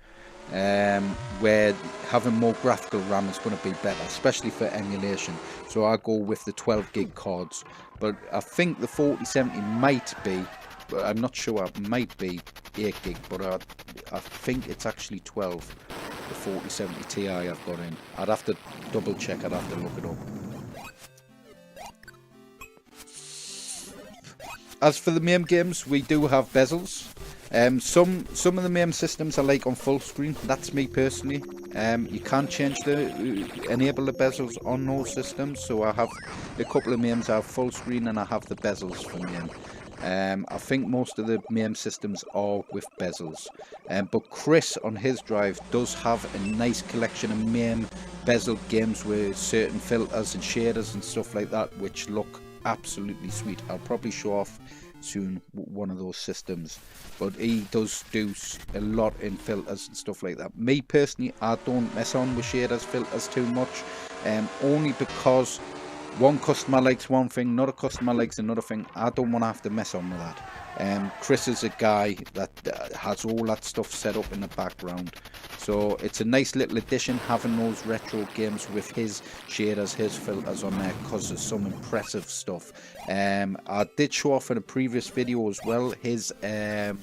Where having more graphical RAM is going to be better, especially for emulation. So I go with the 12 gig cards, but I think the 4070 might be, I'm not sure, it might be 8 gig, but I think it's actually 12, the 4070 Ti I've got in. I'd have to double check, I'd have to look it up. As for the MAME games, we do have bezels. Some of the MAME systems I like on full screen. That's me personally. You can change enable the bezels on those systems. So I have a couple of MAMEs I have full screen, and I have the bezels for MAME. I think most of the MAME systems are with bezels. But Chris on his drive does have a nice collection of MAME bezel games with certain filters and shaders and stuff like that, which look absolutely sweet. I'll probably show off soon one of those systems, but he does do a lot in filters and stuff like that. Me personally, I don't mess on with shaders, filters too much, only because one customer likes one thing, another customer likes another thing. I don't want to have to mess on with that. Chris is a guy that has all that stuff set up in the background, so it's a nice little addition having those retro games with his shaders, his filters on there, because there's some impressive stuff. I did show off in a previous video as well his there's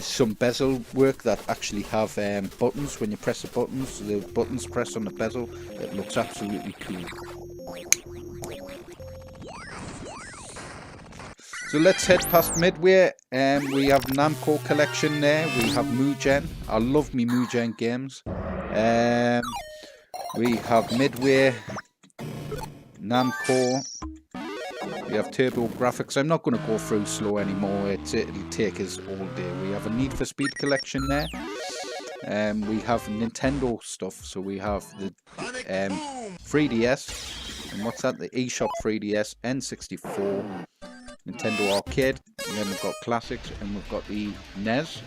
some bezel work that actually have buttons. When you press the buttons press on the bezel, it looks absolutely cool. So let's head past Midway. We have Namco collection there. We have Mugen. I love me Mugen games. We have Midway, Namco. We have Turbo Graphics. I'm not going to go through slow anymore. It'll take us all day. We have a Need for Speed collection there. We have Nintendo stuff. So we have the 3DS. And what's that? The eShop 3DS, N64. Nintendo Arcade, and then we've got Classics, and we've got the NES.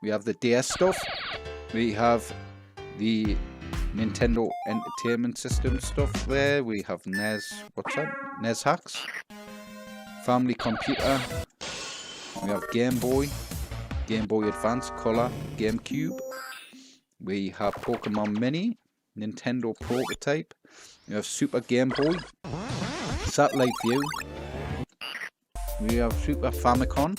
We have the DS stuff. We have the Nintendo Entertainment System stuff there. We have NES, what's that? NES Hacks. Family Computer. We have Game Boy Advance, Color, GameCube. We have Pokemon Mini, Nintendo Prototype. We have Super Game Boy, Satellite View. We have Super Famicom.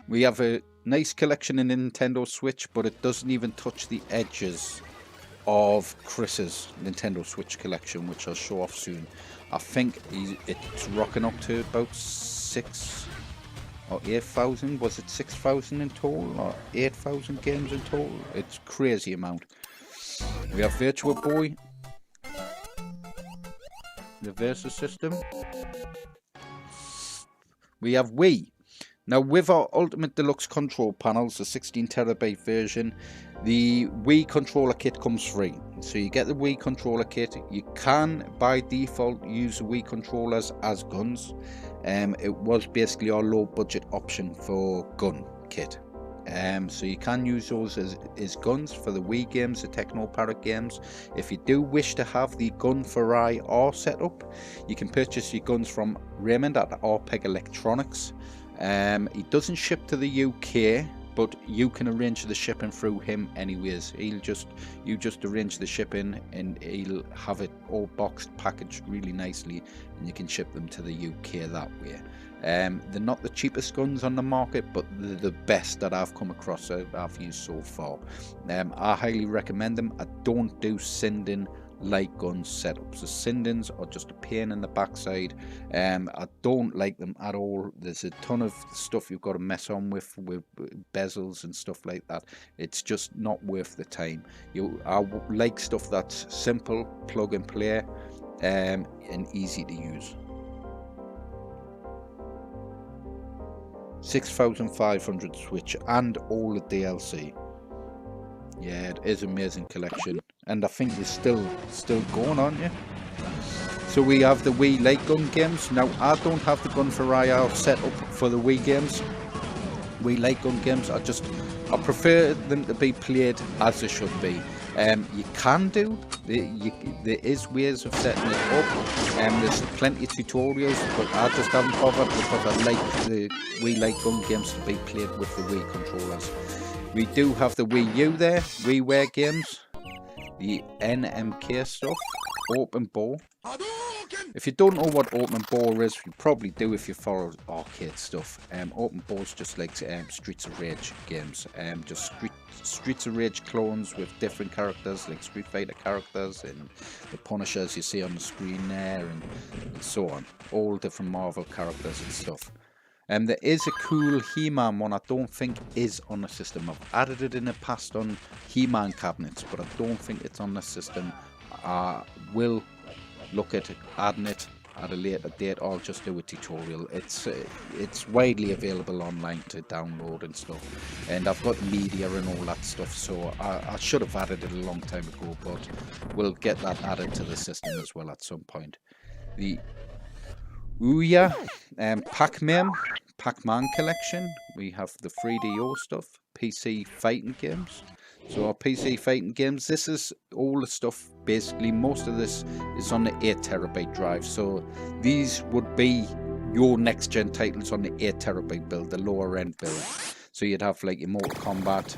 We have a Nice collection in Nintendo Switch, but it doesn't even touch the edges of Chris's Nintendo Switch collection, which I'll show off soon. I think it's rocking up to about 6 or 8,000. Was it 6,000 in total or 8,000 games in total? It's crazy amount. We have Virtua Boy, the Versus system. We have Wii. Now, with our Ultimate Deluxe control panels, the 16TB version, the Wii controller kit comes free. So you get the Wii controller kit. You can, by default, use the Wii controllers as guns. It was basically our low budget option for gun kit. So you can use those as guns for the Wii games, the Techno Parrot games. If you do wish to have the gun for IR setup, you can purchase your guns from Raymond at RPEG Electronics. He doesn't ship to the UK, but you can arrange the shipping through him anyways. You just arrange the shipping and he'll have it all boxed, packaged really nicely, and you can ship them to the UK that way. They're not the cheapest guns on the market, but they're the best that I've come across that I've used so far. I highly recommend them. I don't do sending light gun setups. The Sindens are just a pain in the backside. I don't like them at all. There's a ton of stuff you've got to mess on with bezels and stuff like that. It's just not worth the time. I like stuff that's simple, plug and play, and easy to use. 6,500 Switch and all the DLC. Yeah, it is amazing collection, and I think you're still going, aren't you? So we have the Wii light gun games. Now, I don't have the gun for IR set up for the Wii games, Wii light gun games. I prefer them to be played as they should be. You can do, there is ways of setting it up, there's plenty of tutorials, but I just haven't bothered because I like the Wii light gun games to be played with the Wii controllers. We do have the Wii U there, WiiWare games, the NMK stuff, Open Ball. If you don't know what Open Ball is, you probably do if you follow arcade stuff. Open Ball is just like Streets of Rage games, just Streets of Rage clones with different characters, like Street Fighter characters and the Punishers you see on the screen there, and so on. All different Marvel characters and stuff. There is a cool He-Man one I don't think is on the system. I've added it in the past on He-Man cabinets, but I don't think it's on the system. I will look at adding it at a later date, or I'll just do a tutorial. It's widely available online to download and stuff, and I've got media and all that stuff, so I should have added it a long time ago, but we'll get that added to the system as well at some point. The Ouya Pac-Man collection. We have the 3DO stuff, PC fighting games. So our PC fighting games, this is all the stuff, basically most of this is on the 8TB drive. So these would be your next gen titles on the 8TB build, the lower end build. So you'd have like your Mortal Kombat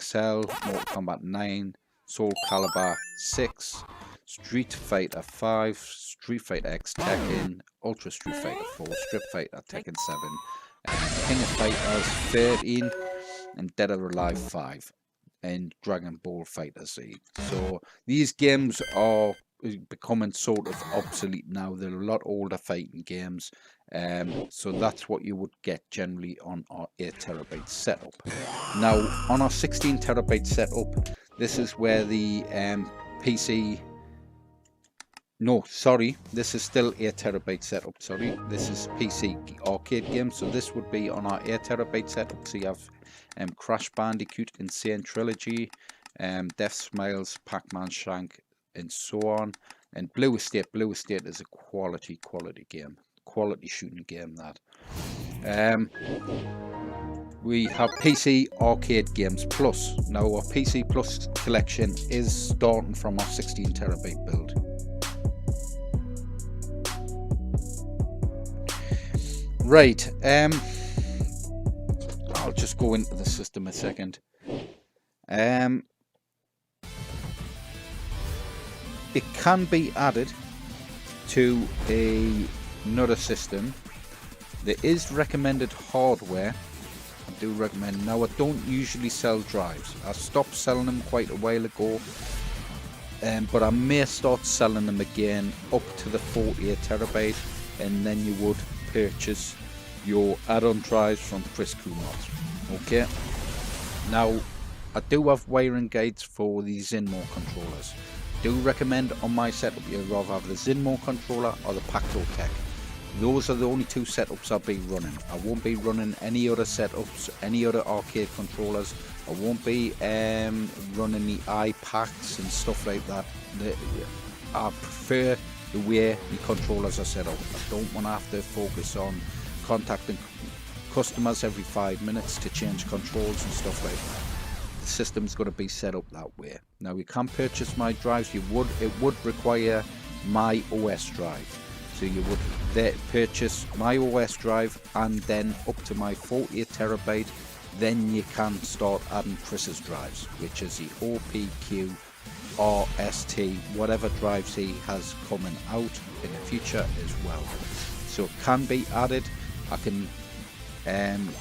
XL, Mortal Kombat 9, Soul Calibur 6, Street Fighter 5, Street Fighter X Tekken, Ultra Street Fighter 4, Street Fighter Tekken 7, King of Fighters 13, and Dead or Alive 5, and Dragon Ball Fighter Z. So these games are becoming sort of obsolete now. They're a lot older fighting games. So that's what you would get generally on our 8TB setup. Now on our 16TB setup, this is where the PC... No, sorry, this is still 8TB setup, sorry. This is PC arcade games, so this would be on our 8TB setup. So you have Crash Bandicoot, Insane Trilogy, Death Smiles, Pac-Man Shank, and so on. And Blue Estate. Blue Estate is a quality game. Quality shooting game, that. We have PC Arcade Games Plus. Now our PC Plus collection is starting from our 16TB build. Right, I'll just go into the system a second. It can be added to another system. There is recommended hardware I do recommend. Now, I don't usually sell drives. I stopped selling them quite a while ago, but I may start selling them again up to the 48 terabyte, and then you would purchase your add-on drives from Chris Crew Mods. Okay. Now, I do have wiring guides for the Zinmo controllers. I do recommend on my setup you rather have the Zinmo controller or the Pacto Tech. Those are the only two setups I'll be running. I won't be running any other setups, any other arcade controllers. I won't be running the iPacks and stuff like that. I prefer the way the controllers are set up. I don't want to have to focus on contacting customers every 5 minutes to change controls and stuff like that. The system's going to be set up that way. Now, you can purchase my drives. It would require my OS drive. So you would purchase my OS drive and then up to my 48 terabyte. Then you can start adding Chris's drives, which is the OPQ, RST, whatever drives he has coming out in the future as well. So it can be added. I can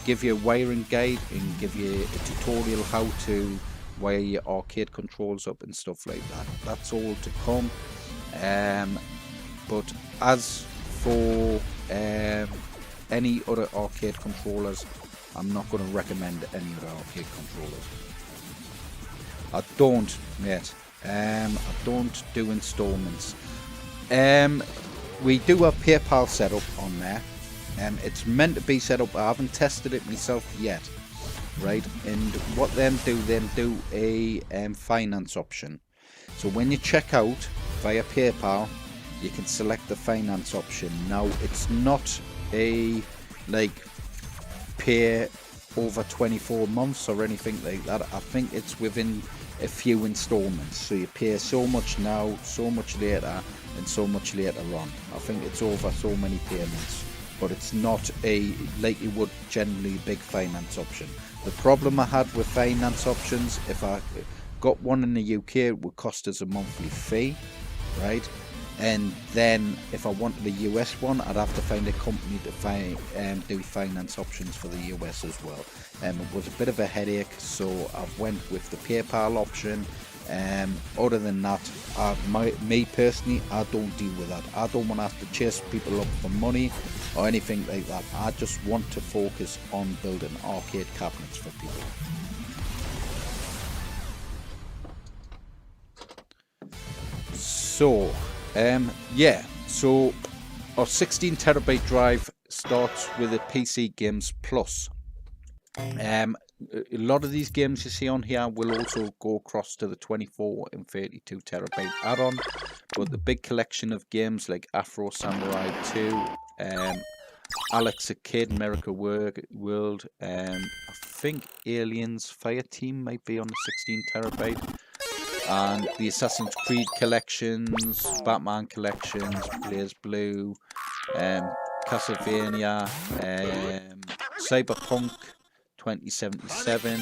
give you a wiring guide and give you a tutorial how to wire your arcade controls up and stuff like that. That's all to come. But as for any other arcade controllers, I'm not going to recommend any other arcade controllers. I don't, mate. I don't do installments. We do have PayPal set up on there. It's meant to be set up. I haven't tested it myself yet, right? And what them do a finance option. So when you check out via PayPal, you can select the finance option. Now, it's not a like pay over 24 months or anything like that. I think it's within a few installments. So you pay so much now, so much later, and so much later on. I think it's over so many payments, but it's not a like you would generally big finance option. The problem I had with finance options, if I got one in the UK, it would cost us a monthly fee, right? And then if I wanted a US one, I'd have to find a company to do finance options for the US as well. It was a bit of a headache, so I went with the PayPal option. Other than that, me personally, I don't deal with that. I don't want to have to chase people up for money or anything like that. I just want to focus on building arcade cabinets for people. So, yeah, so our 16 terabyte drive starts with a PC Games Plus. A lot of these games you see on here will also go across to the 24 and 32 terabyte add-on, but the big collection of games like Afro Samurai 2, Alex Arcade America World, I think Aliens Fireteam might be on the 16 terabyte. And the Assassin's Creed collections, Batman collections, Blaze Blue, Castlevania, Cyberpunk 2077,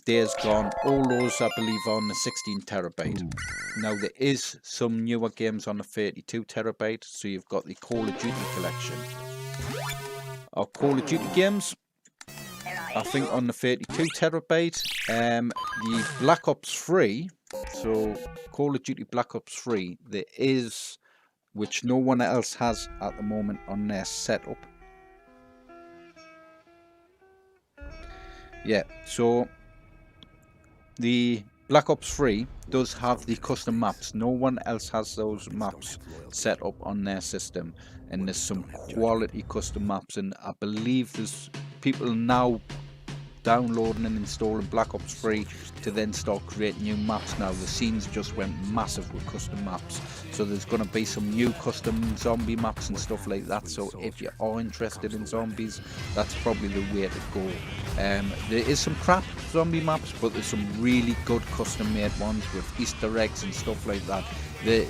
Days Gone, all those I believe are on the 16 terabyte. Now there is some newer games on the 32 terabyte, so you've got the Call of Duty collection. Our Call of Duty games, I think on the 32 terabyte, the Black Ops 3, so Call of Duty Black Ops 3, there is, which no one else has at the moment on their setup. Yeah, so the Black Ops 3 does have the custom maps. No one else has those maps set up on their system, and there's some quality custom maps, and I believe there's people now downloading and installing Black Ops 3 to then start creating new maps. Now the scenes just went massive with custom maps, so there's going to be some new custom zombie maps and stuff like that. So if you are interested in zombies, that's probably the way to go. There is some crap zombie maps, but there's some really good custom made ones with Easter eggs and stuff like that.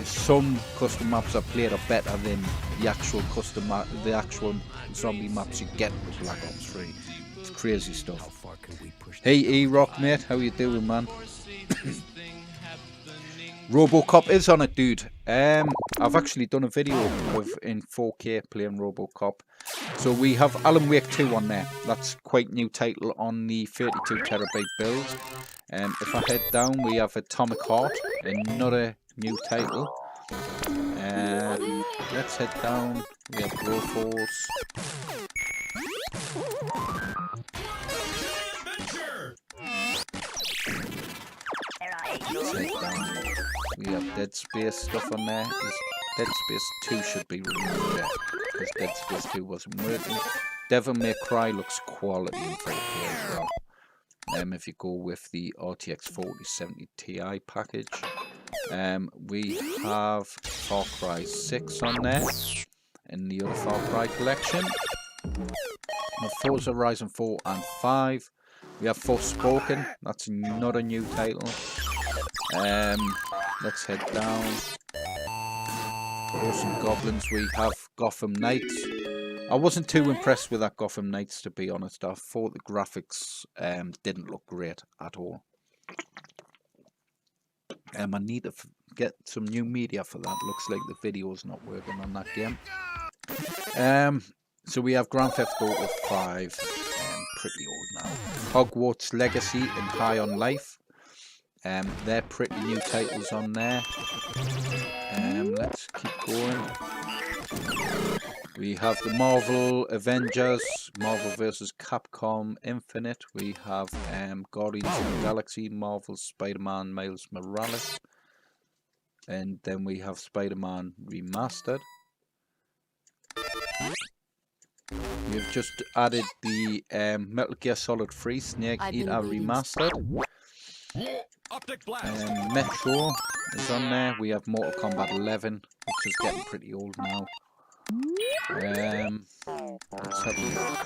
Some custom maps I played are better than the actual the actual zombie maps you get with Black Ops 3. It's crazy stuff. Hey E-Rock, mate, how you doing, man? RoboCop is on it, dude. I've actually done a video of in 4K playing RoboCop. So we have Alan Wake 2 on there. That's quite new title on the 32 terabyte build. If I head down, we have Atomic Heart, another new title. Let's head down. We have Broforce. Let's head down. We have Dead Space stuff on there. Dead Space 2 should be removed there, because Dead Space 2 wasn't working. Devil May Cry looks quality in 4K as well. If you go with the RTX 4070 Ti package. We have Far Cry 6 on there in the other Far Cry collection. Forza Horizon 4 and 5. We have Forspoken, that's not a new title. Let's head down. Awesome Goblins, we have Gotham Knights. I wasn't too impressed with that Gotham Knights, to be honest. I thought the graphics didn't look great at all. I need to get some new media for that. Looks like the video's not working on that game. So we have Grand Theft Auto 5, pretty old now. Hogwarts Legacy and High on Life. They're pretty new titles on there. Let's keep going. We have the Marvel Avengers, Marvel vs. Capcom Infinite. We have Guardians of the Galaxy, Marvel Spider-Man Miles Morales. And then we have Spider-Man Remastered. We've just added the Metal Gear Solid 3 Snake Eater Remastered. Metro is on there. We have Mortal Kombat 11, which is getting pretty old now. Let's have a look.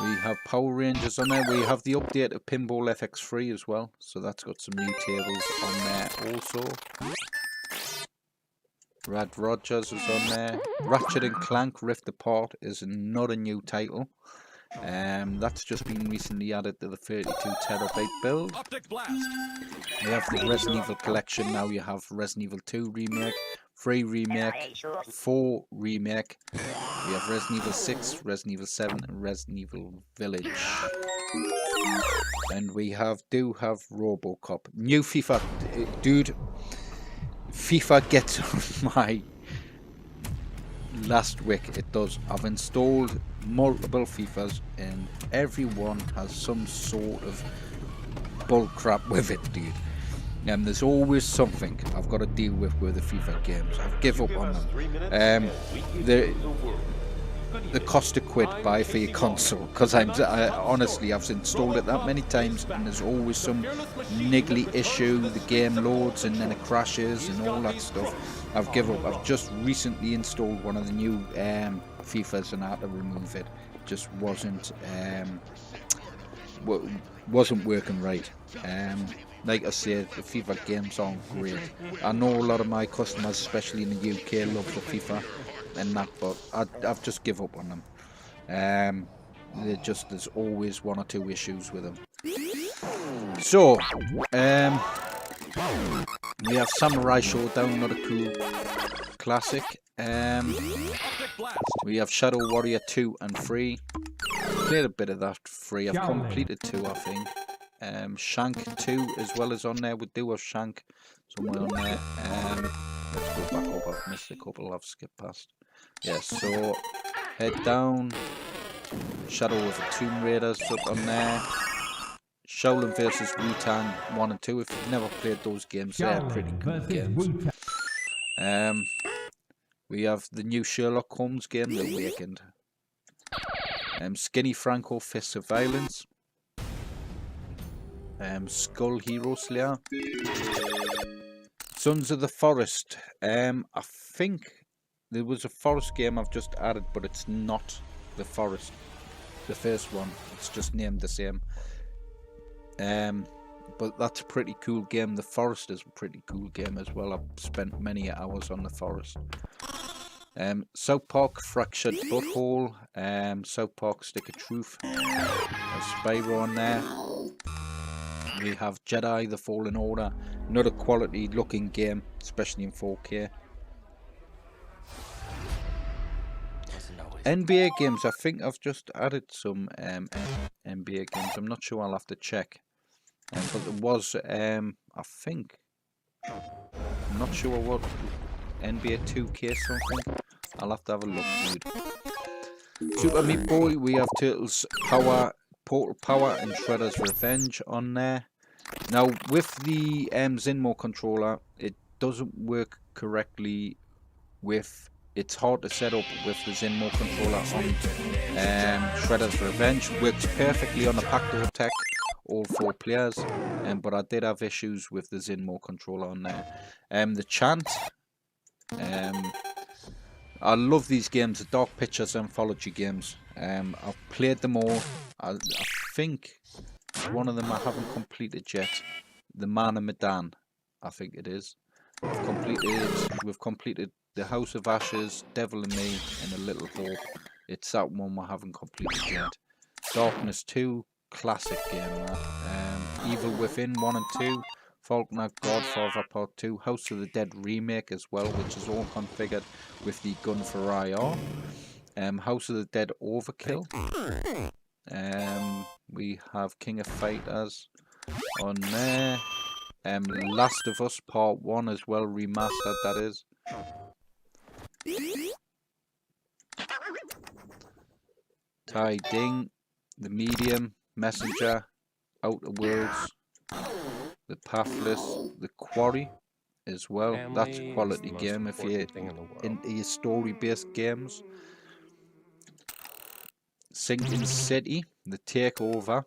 We have Power Rangers on there. We have the update of Pinball FX3 as well, so that's got some new tables on there also. Rad Rogers is on there. Ratchet and Clank Rift Apart is not a new title. That's just been recently added to the 32 terabyte build. We have the Resident Evil collection now. You have Resident Evil 2 remake, 3 remake, 4 remake. We have Resident Evil 6, Resident Evil 7, and Resident Evil Village. And we do have RoboCop. New FIFA, dude. FIFA gets on my last wick. It does. I've installed multiple FIFAs and everyone has some sort of bullcrap with it, dude. And there's always something I've got to deal with the FIFA games. I've given up on them. The cost a quid buy for your console, because honestly I've installed it that many times and there's always some niggly issue. The game loads and then it crashes and all that stuff. I've given up. I've just recently installed one of the new FIFAs and I had to remove it. It just wasn't working right. Like I said, the FIFA games aren't great. I know a lot of my customers, especially in the UK, love the FIFA and that, but I've just give up on them. There's always one or two issues with them. So, we have Samurai Showdown, another cool classic. We have Shadow Warrior 2 and 3. Played a bit of that 3. I've completed 2, I think. Shank 2 as well as on there. We do have Shank somewhere on there. Let's go back up. I've missed a couple I've skipped past. Yeah, so head down. Shadow of the Tomb Raiders up on there. Shaolin vs. Wu-Tang 1 and 2. If you've never played those games, they're pretty cool games. We have the new Sherlock Holmes game, The Awakened. Skinny Franco, Fists of Violence. Skull Hero Slayer. Sons of the Forest. I think there was a Forest game I've just added, but it's not the Forest, the first one. It's just named the same. But that's a pretty cool game. The Forest is a pretty cool game as well. I've spent many hours on the Forest. South Park Fractured Butthole. South Park Stick of Truth. There's Spyro on there. We have Jedi: The Fallen Order, another quality looking game, especially in 4K. NBA games, I think I've just added some NBA games. I'm not sure, I'll have to check. But there was, I think, I'm not sure what, NBA 2K something. I'll have to have a look, dude. Super Meat Boy, we have Turtles Power, Portal Power, and Shredder's Revenge on there. Now, with the Zinmo controller, it doesn't work correctly with... It's hard to set up with the Zinmo controller on Shredder's Revenge. Works perfectly on the Pacto Tech, all 4 players. But I did have issues with the Zinmo controller on there. The Chant. I love these games, the Dark Pictures anthology games. I've played them all. I think one of them I haven't completed yet. The Man of Medan, I think it is. We've completed The House of Ashes, Devil and Me, and A Little Hope. It's that one we haven't completed yet. Darkness 2, classic game that. Evil Within 1 and 2. Faulkner Godfather Part 2. House of the Dead remake as well, which is all configured with the Gun for IR. House of the Dead Overkill. We have King of Fighters on there. Last of Us Part 1 as well, remastered that is. Tai Ding, The Medium, Messenger, Outer Worlds, The Pathless, The Quarry as well. That's a quality game if you're into your story-based games. Sinking City, The Takeover,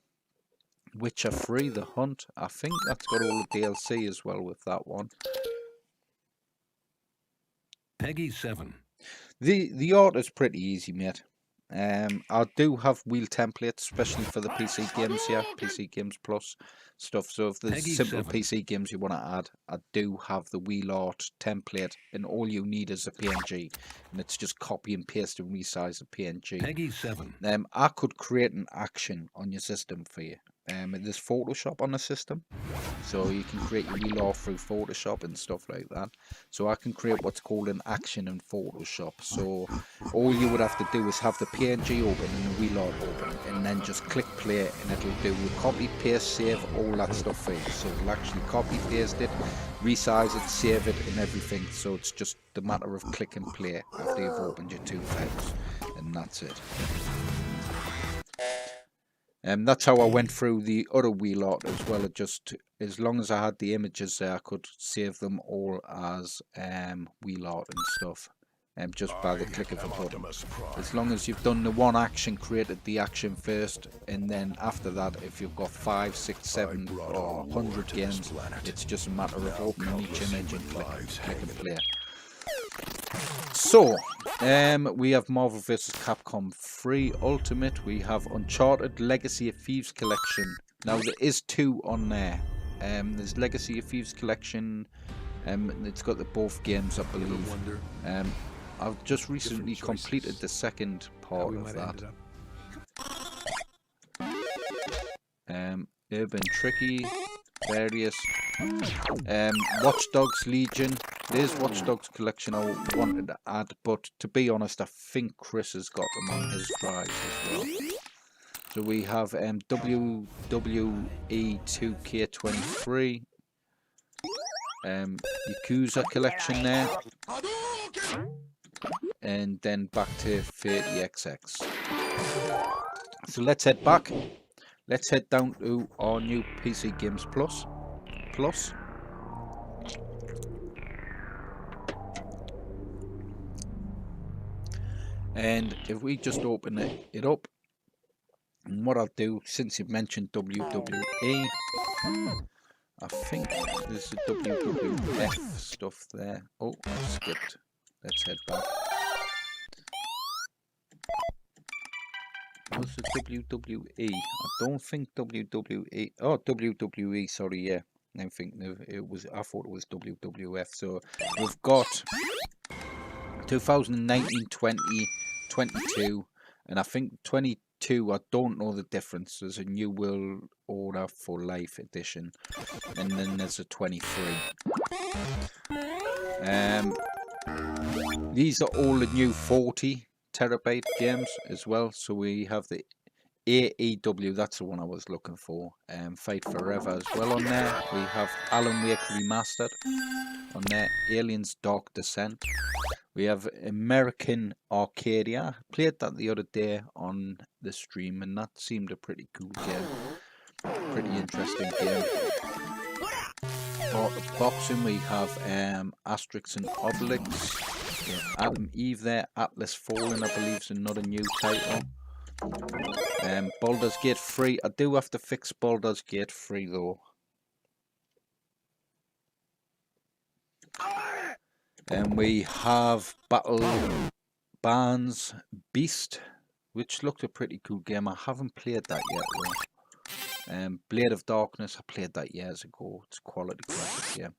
Witcher 3, The Hunt. I think that's got all the DLC as well with that one. Peggy 7. The art is pretty easy, mate. I do have wheel templates, especially for the PC games here, PC Games Plus stuff. So if there's simple PC games you want to add, I do have the wheel art template, and all you need is a PNG, and it's just copy and paste and resize a PNG. Peggy 7. I could create an action on your system for you. There's Photoshop on the system, so you can create your wheel art through Photoshop and stuff like that. So I can create what's called an action in Photoshop. So all you would have to do is have the PNG open and the wheel art open, and then just click play, and it'll do copy, paste, save, all that stuff for you. So it'll actually copy, paste it, resize it, save it, and everything. So it's just the matter of click and play after you've opened your 2 files, and that's it. That's how I went through the other wheel art as well. It just, as long as I had the images there, I could save them all as wheel art and stuff, just by the click of a button. As long as you've done the one action, created the action first, and then after that, if you've got 5, 6, 7 or 100 games, it's just a matter of opening each image and click and play. So, we have Marvel vs. Capcom 3 Ultimate. We have Uncharted Legacy of Thieves Collection. Now, there is 2 on there. There's Legacy of Thieves Collection. It's got the both games, I believe. I've just recently completed the second part of that. Urban Tricky, various. Watch Dogs Legion. There's Watch Dogs Collection I wanted to add, but to be honest, I think Chris has got them on his drive as well. So we have WWE 2K23, Yakuza Collection there, and then back to 30XX. So let's head back. Let's head down to our new PC Games Plus. And if we just open it up, and what I'll do, since you've mentioned WWE, I think there's a WWF stuff there. Oh, I skipped. Let's head back. What's the WWE? I don't think WWE. Oh, WWE. Sorry, yeah. I think it was. I thought it was WWF. So we've got 2019, 20, 22, and I think 22 2, I don't know the difference. There's a New World Order for Life edition, and then there's a 23. These are all the new 40 terabyte games as well. So we have the AEW, that's the one I was looking for. Fight Forever as well on there. We have Alan Wake Remastered on there. Aliens Dark Descent. We have American Arcadia. Played that the other day on the stream, and that seemed a pretty cool game. Pretty interesting game. For boxing, we have Asterix and Obelix. Adam Eve there. Atlas Fallen, I believe, is another new title. Baldur's Gate 3. I do have to fix Baldur's Gate 3 though. And we have Battle Bands Beast, which looked a pretty cool game. I haven't played that yet though. Blade of Darkness, I played that years ago. It's a quality classic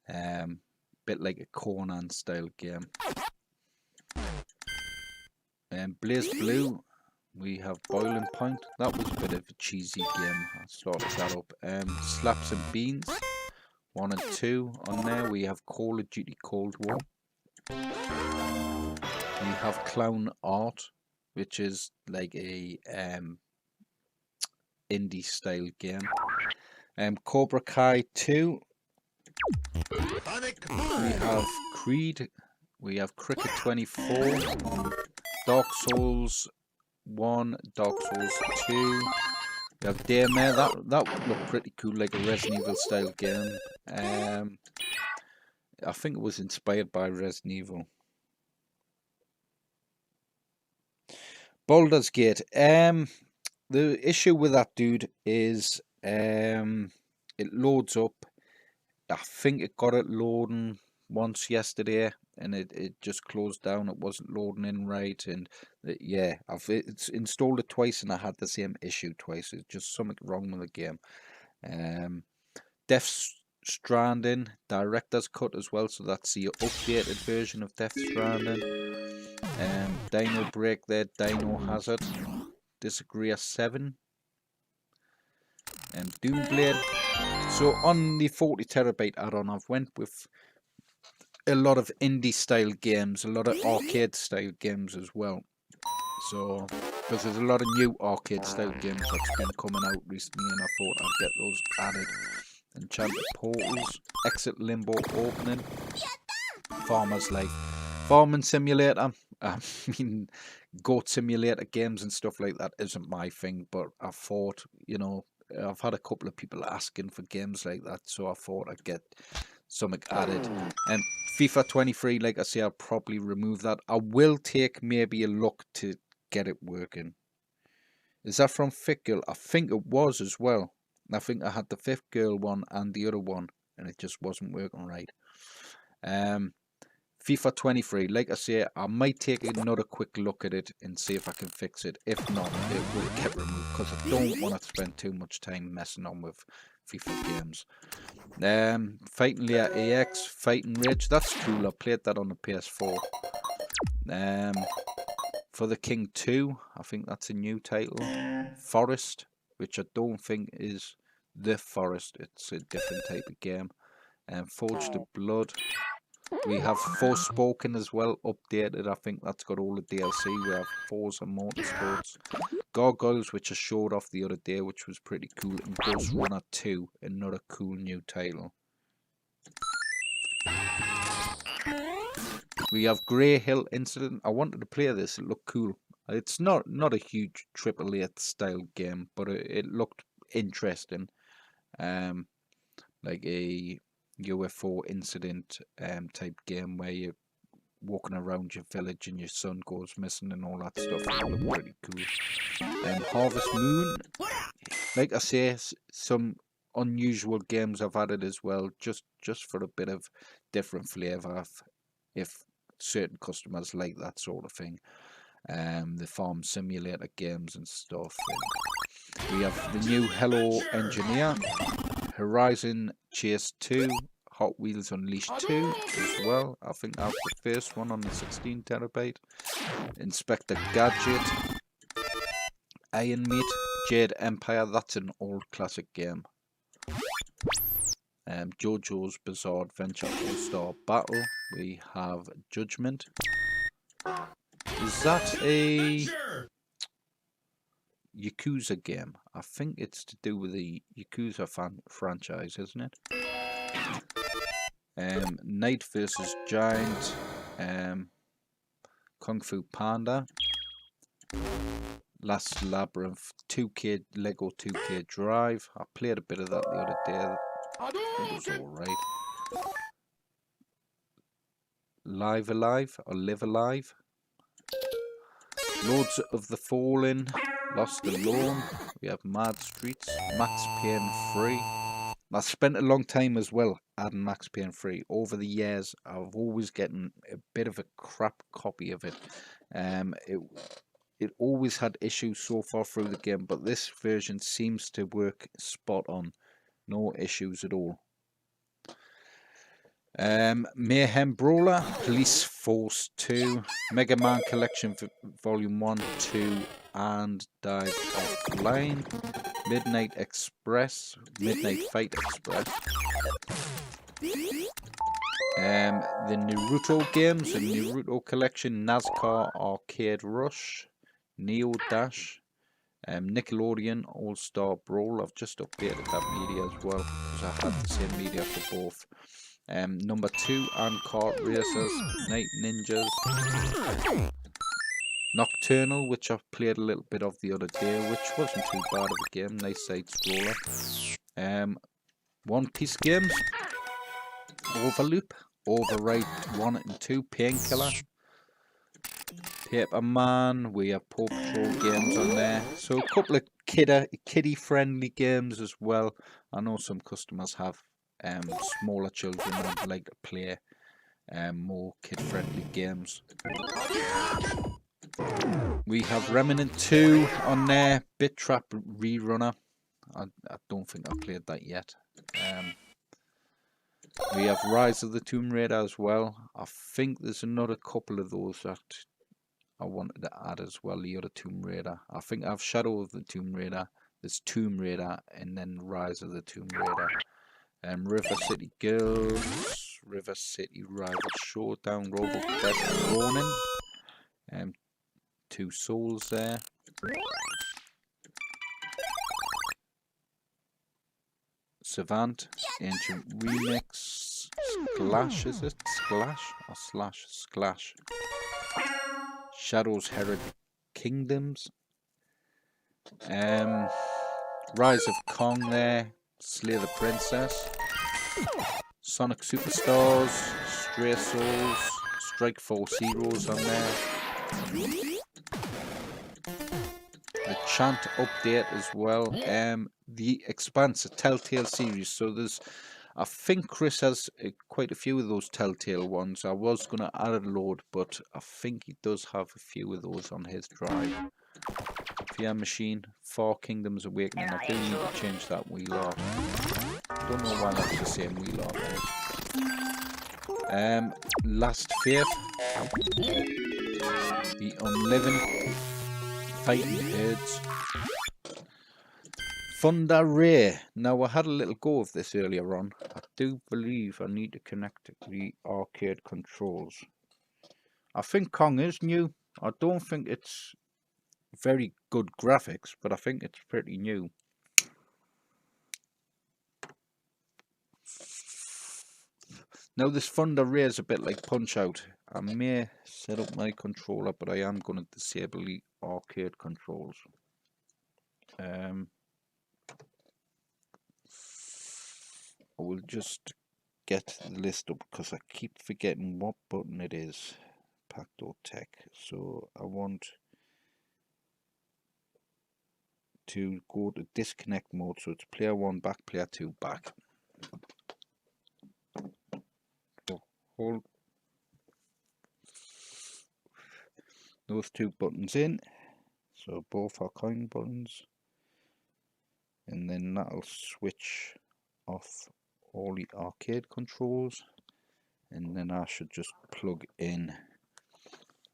game. Bit like a Conan style game. Blaze Blue, we have Boiling Point. That was a bit of a cheesy game. I started that up. Slaps and Beans 1 and 2 on there. We have Call of Duty Cold War. We have Clown Art, which is like a indie style game. Cobra Kai 2. We have Creed. We have Cricket 24. Dark Souls 1, Dark Souls 2. We have Daymare. That looked pretty cool, like a Resident Evil style game. I think it was inspired by Resident Evil. Baldur's Gate. The issue with that, dude, is it loads up. I think it got it loading once yesterday, and it just closed down. It wasn't loading in right, and yeah, it's installed it twice, and I had the same issue twice. It's just something wrong with the game. Death Stranding Director's Cut as well, so that's the updated version of Death Stranding. Dino Break there, Dino Hazard, Disagree 7, and Doomblade. So on the 40 terabyte add-on, I've went with a lot of indie style games, a lot of arcade style games as well. So because there's a lot of new arcade style games that's been coming out recently, and I thought I'd get those added. Enchanted Portals, Exit Limbo Opening, Farmer's Life, Farming Simulator. I mean, Goat Simulator games and stuff like that isn't my thing, but I thought, you know, I've had a couple of people asking for games like that, so I thought I'd get something added. And FIFA 23, like I say, I'll probably remove that. I will take maybe a look to get it working. Is that from Fit Girl? I think it was as well. I think I had the Fifth Girl one and the other one, and it just wasn't working right. FIFA 23, like I say, I might take another quick look at it and see if I can fix it. If not, it will get removed, because I don't want to spend too much time messing on with FIFA games. Fighting Leah AX, Fighting Rage, that's cool. I played that on the PS4. For the King 2, I think that's a new title. Forest, which I don't think is The Forest, it's a different type of game. Forged to Blood. We have Forspoken as well, updated. I think that's got all the DLC. We have Forza Motorsports. Gargoyles, which I showed off the other day, which was pretty cool. And Ghost Runner 2, another cool new title. We have Grey Hill Incident. I wanted to play this, it looked cool. It's not a huge AAA style game, but it looked interesting. Like a UFO incident type game where you're walking around your village and your son goes missing and all that stuff. It looked pretty cool. Harvest Moon, like I say, some unusual games I've added as well, just for a bit of different flavour if certain customers like that sort of thing. The farm simulator games and stuff. And we have the new Hello Engineer, Horizon Chase 2, Hot Wheels Unleashed 2 as well. I think that's the first one on the 16 terabyte. Inspector Gadget. Iron Meat, Jade Empire, that's an old classic game. JoJo's Bizarre Adventure All-Star Battle. We have Judgment. Is that a Yakuza game? I think it's to do with the Yakuza franchise, isn't it? Knight vs Giant. Kung Fu Panda. Last Labyrinth, 2K Lego 2K Drive. I played a bit of that the other day. It was alright. Live Alive or Live Alive. Lords of the Fallen, Lost Alone. We have Mad Streets, Max Payne 3. I spent a long time as well adding Max Payne 3. Over the years, I've always gotten a bit of a crap copy of it. It always had issues so far through the game, but this version seems to work spot on. No issues at all. Mayhem Brawler, Police Force 2, Mega Man Collection Volume 1, 2, and Dive Offline. Midnight Fight Express. The Naruto games, the Naruto Collection, NASCAR Arcade Rush, Neo Dash, Nickelodeon All-Star Brawl. I've just updated that media as well because I had the same media for both. Number 2, Kart Racers, Night Ninjas, Nocturnal, which I've played a little bit of the other day, which wasn't too bad of a game, nice side scroller. One Piece games, Overloop, Override 1 and 2, Painkiller, Paperman, we have Paw Patrol games on there. So a couple of kiddie friendly games as well. I know some customers have smaller children that like to play more kid friendly games. We have Remnant 2 on there, Bit Trap Rerunner. I don't think I've played that yet. We have Rise of the Tomb Raider as well. I think there's another couple of those that I wanted to add as well, the other Tomb Raider. I think I have Shadow of the Tomb Raider, there's Tomb Raider, and then Rise of the Tomb Raider. River City Girls, River City Rival Showdown, Robocop Ronin. 2 souls there. Savant, Ancient Remix, Splash, is it? Splash or Slash? Splash. Shadows Heretic Kingdoms. Rise of Kong there. Slay the Princess. Sonic Superstars. Stray Souls. Strike Force Heroes on there. The Chant update as well. The Expanse, a Telltale series. So there's, I think Chris has quite a few of those Telltale ones. I was going to add a load, but I think he does have a few of those on his drive. VR Machine, 4 Kingdoms Awakening. I do need to change that wheel art. Don't know why that's the same wheel art. Last Faith. The Unliving. Fighting Herds. Thunder Ray. Now I had a little go of this earlier on. I do believe I need to connect the arcade controls. I think Kong is new. I don't think it's very good graphics, but I think it's pretty new. Now this Thunder Ray is a bit like Punch Out. I may set up my controller, but I am going to disable the arcade controls. I will just get the list up because I keep forgetting what button it is. Pacto Tech. So I want to go to disconnect mode. So it's player 1 back, player 2 back. So hold those 2 buttons in. So both are coin buttons. And then that'll switch off all the arcade controls, and then I should just plug in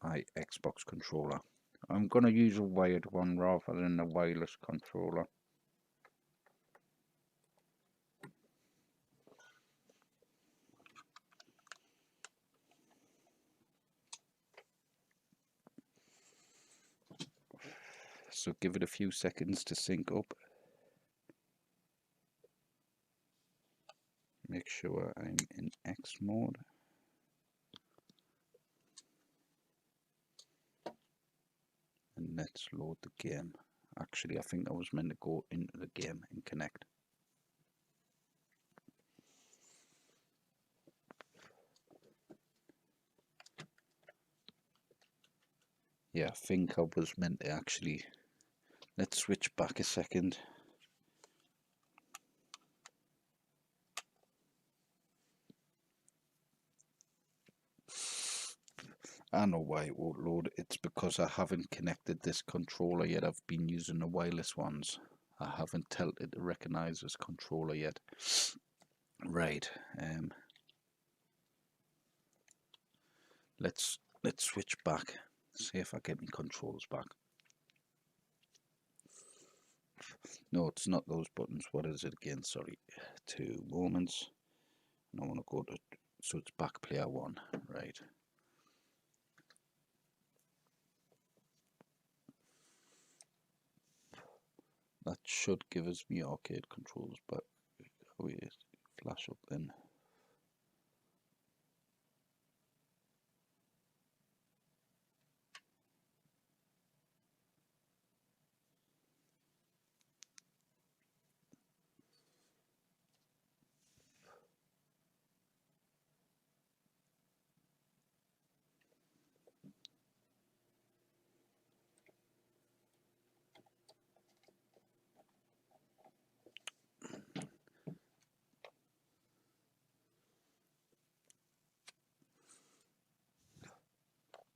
my Xbox controller. I'm going to use a wired one rather than a wireless controller. So give it a few seconds to sync up. Make sure I'm in X mode. And let's load the game. Actually, I think I was meant to go into the game and connect. Yeah, I think I was meant to actually... Let's switch back a second. I know why it won't load. It's because I haven't connected this controller yet. I've been using the wireless ones. I haven't told it to recognize this controller yet. Right. Let's switch back. See if I get my controls back. No, it's not those buttons. What is it again? Sorry. 2 moments. And I want to go to... So it's back player 1. Right. That should give us the arcade controls, but we flash up then.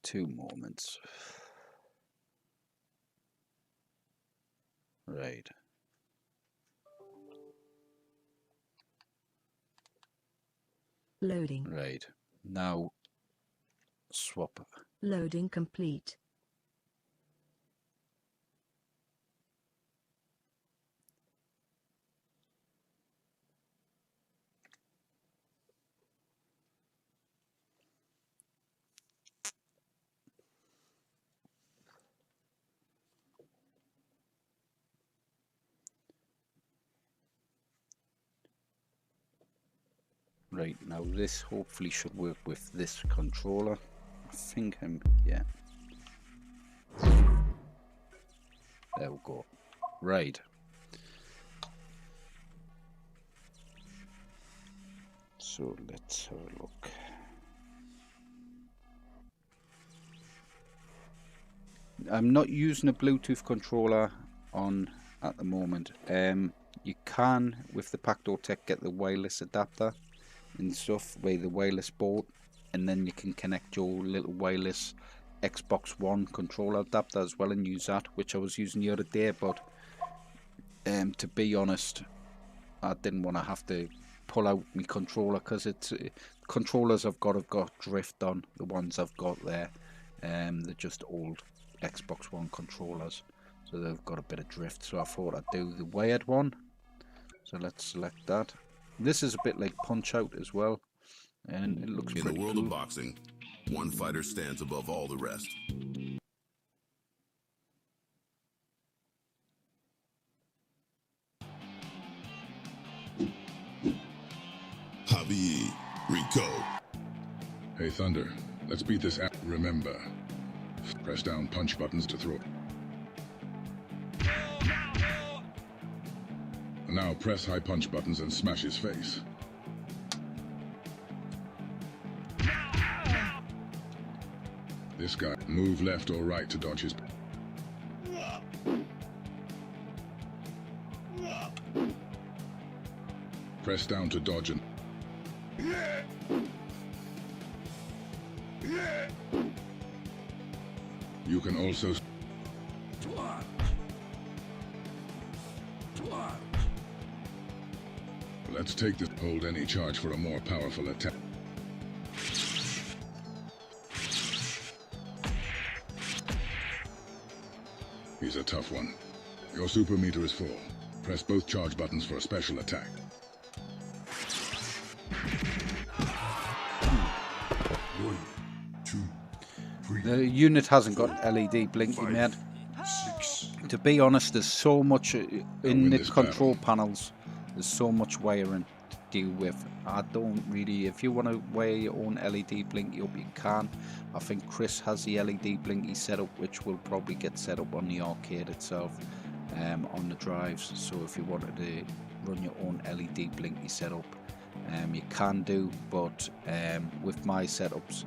Two moments. Right. Loading. Right. Now swap. Loading complete. Right, now this hopefully should work with this controller. I think yeah. There we go. Right. So let's have a look. I'm not using a Bluetooth controller on at the moment. You can, with the Pacto Tech, get the wireless adapter and stuff, with the wireless board, and then you can connect your little wireless Xbox One controller adapter as well and use that, which I was using the other day, but to be honest, I didn't want to have to pull out my controller, because it's controllers I've got drift on. The ones I've got there, they're just old Xbox One controllers, so they've got a bit of drift, so I thought I'd do the wired one. So let's select that. This is a bit like Punch Out as well, and it looks pretty cool. In the world of boxing, one fighter stands above all the rest. Javi, Rico. Hey Thunder, let's beat this app. Remember, press down punch buttons to throw. Now press high punch buttons and smash his face. This guy, move left or right to dodge his... Press down to dodge and... You can also... Let's take this. Hold any charge for a more powerful attack. He's a tough one. Your super meter is full. Press both charge buttons for a special attack. One, two, three. The unit hasn't got LED blinky, mate. To be honest, there's so much in the control panels. There's so much wiring to deal with. I don't really. If you want to wire your own LED blinky up, you can. I think Chris has the LED blinky set up, which will probably get set up on the arcade itself, on the drives. So if you wanted to run your own LED blinky setup, you can do. But with my setups,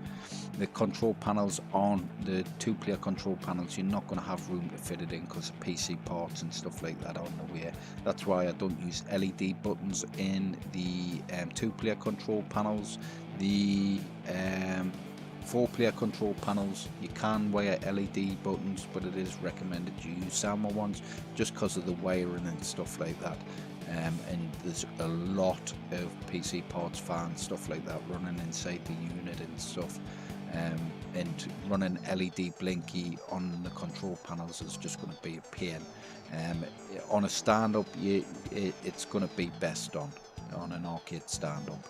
the control panels on the 2-player control panels, you're not going to have room to fit it in because of PC parts and stuff like that on the way. That's why I don't use LED buttons in the 2-player control panels. The 4-player control panels, you can wire LED buttons, but it is recommended you use SAMA ones just because of the wiring and stuff like that. And there's a lot of PC parts, fans, stuff like that running inside the unit and stuff. And running LED blinky on the control panels is just going to be a pain. On a stand-up, it's going to be best on an arcade stand-up.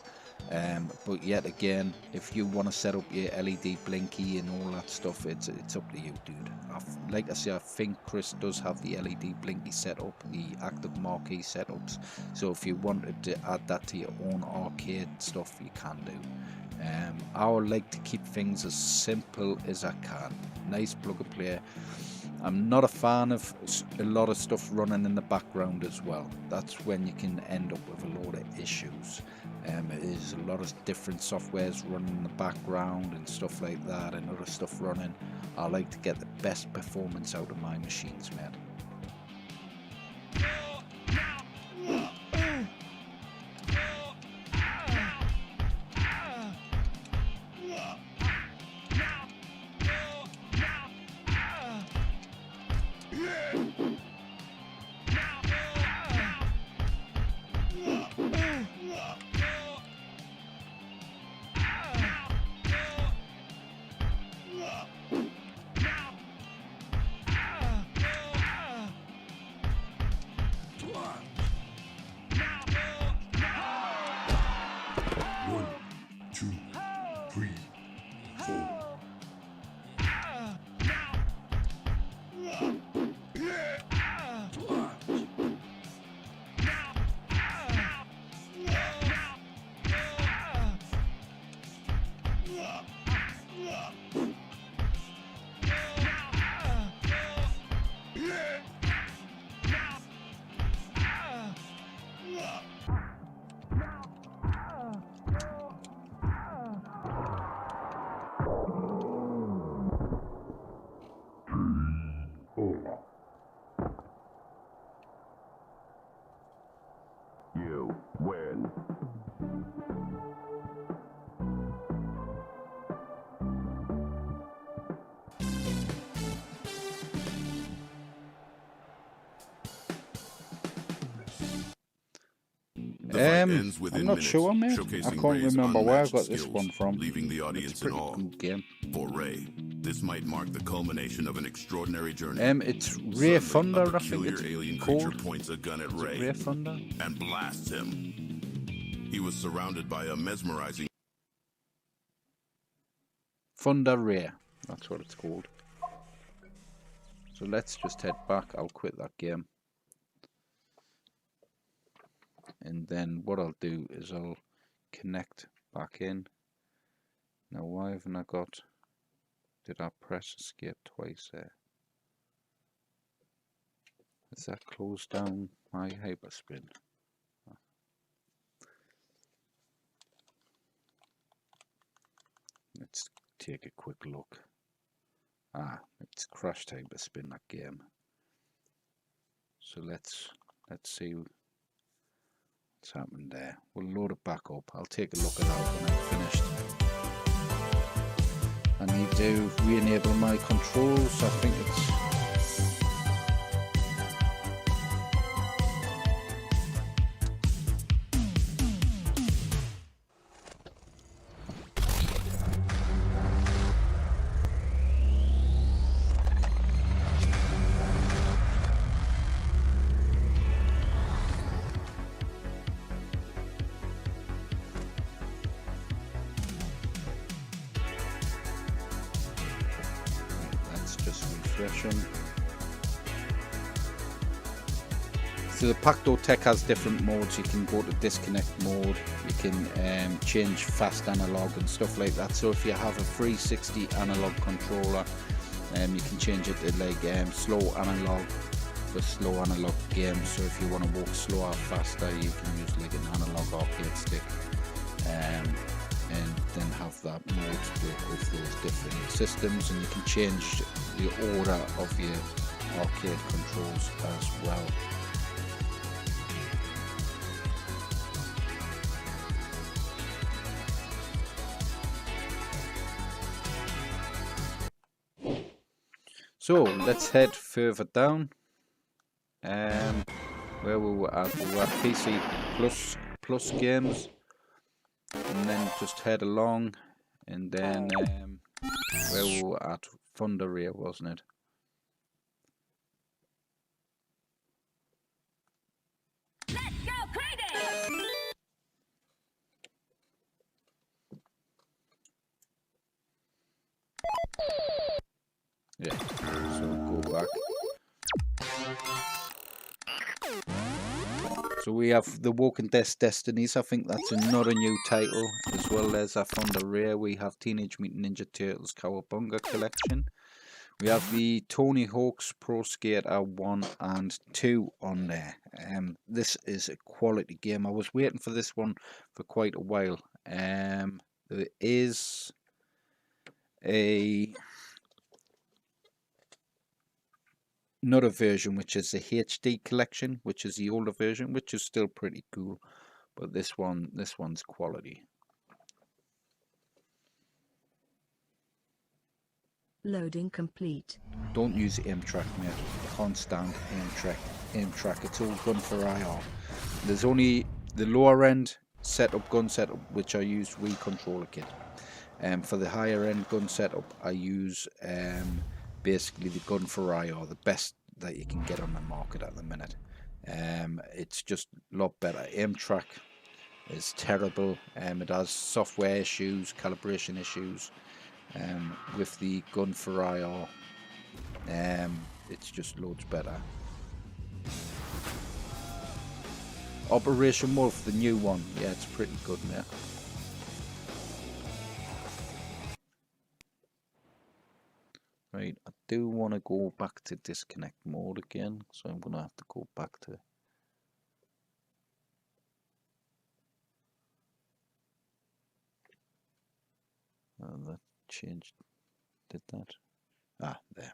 But yet again, if you want to set up your LED blinky and all that stuff, it's up to you, dude. Like I say, I think Chris does have the LED blinky set up, the active marquee setups. So if you wanted to add that to your own arcade stuff, you can do. I would like to keep things as simple as I can. Nice plug and play. I'm not a fan of a lot of stuff running in the background as well. That's when you can end up with a load of issues. There's a lot of different softwares running in the background and stuff like that, and other stuff running. I like to get the best performance out of my machines, man. You win. I'm not sure, man. I can't remember where I got this one from. Leaving the audience in awe. Good game. For Ray, this might mark the culmination of an extraordinary journey. It's Ray Thunder, I think peculiar it's alien called. creature points a gun at Ray Ray Thunder? and blasts him. He was surrounded by a mesmerizing Thunder Ray. That's what it's called. So let's just head back. I'll quit that game. And then what I'll do is I'll connect back in. Now why haven't I got... Did I press escape twice there? Has that closed down my hyperspin? Let's take a quick look. It's crashed hyperspin, that game. So let's see what's happened there. We'll load it back up. I'll take a look at that when I'm finished. I need to re-enable my controls. I think it's... refreshing. So the Pacto Tech has different modes. You can go to disconnect mode, you can change fast analog and stuff like that. So if you have a 360 analog controller, you can change it to like slow analog for slow analog games. So if you want to walk slower or faster, you can use like an analog arcade stick, and then have that mode to work with those different systems. And you can change the order of your arcade controls as well. So let's head further down. Where we were at PC plus games, and then just head along, and then where we were at Thunder Ray, wasn't it? Let's go crazy! Yeah, so we'll go back. So we have the Walking Dead Destinies. I think that's another new title, as well as a Thunder Ray. We have Teenage Mutant Ninja Turtles Cowabunga Collection. We have the Tony Hawk's Pro Skater 1 and 2 on there. This is a quality game. I was waiting for this one for quite a while. There is another version, which is the HD collection, which is the older version, which is still pretty cool. But this one's quality. Loading complete. Don't use aim track, mate. I can't stand aim track. It's all gun for IR. There's only the lower end gun setup, which I use Wii controller kit. For the higher end gun setup, I use basically the gun for IR, the best that you can get on the market at the minute. It's just a lot better. Aim track is terrible. It has software issues, calibration issues. With the gun for IR, it's just loads better. Operation Wolf, the new one, yeah, it's pretty good, mate. Right, I do want to go back to disconnect mode again, so I'm going to have to go back to that changed, did that? Ah, there.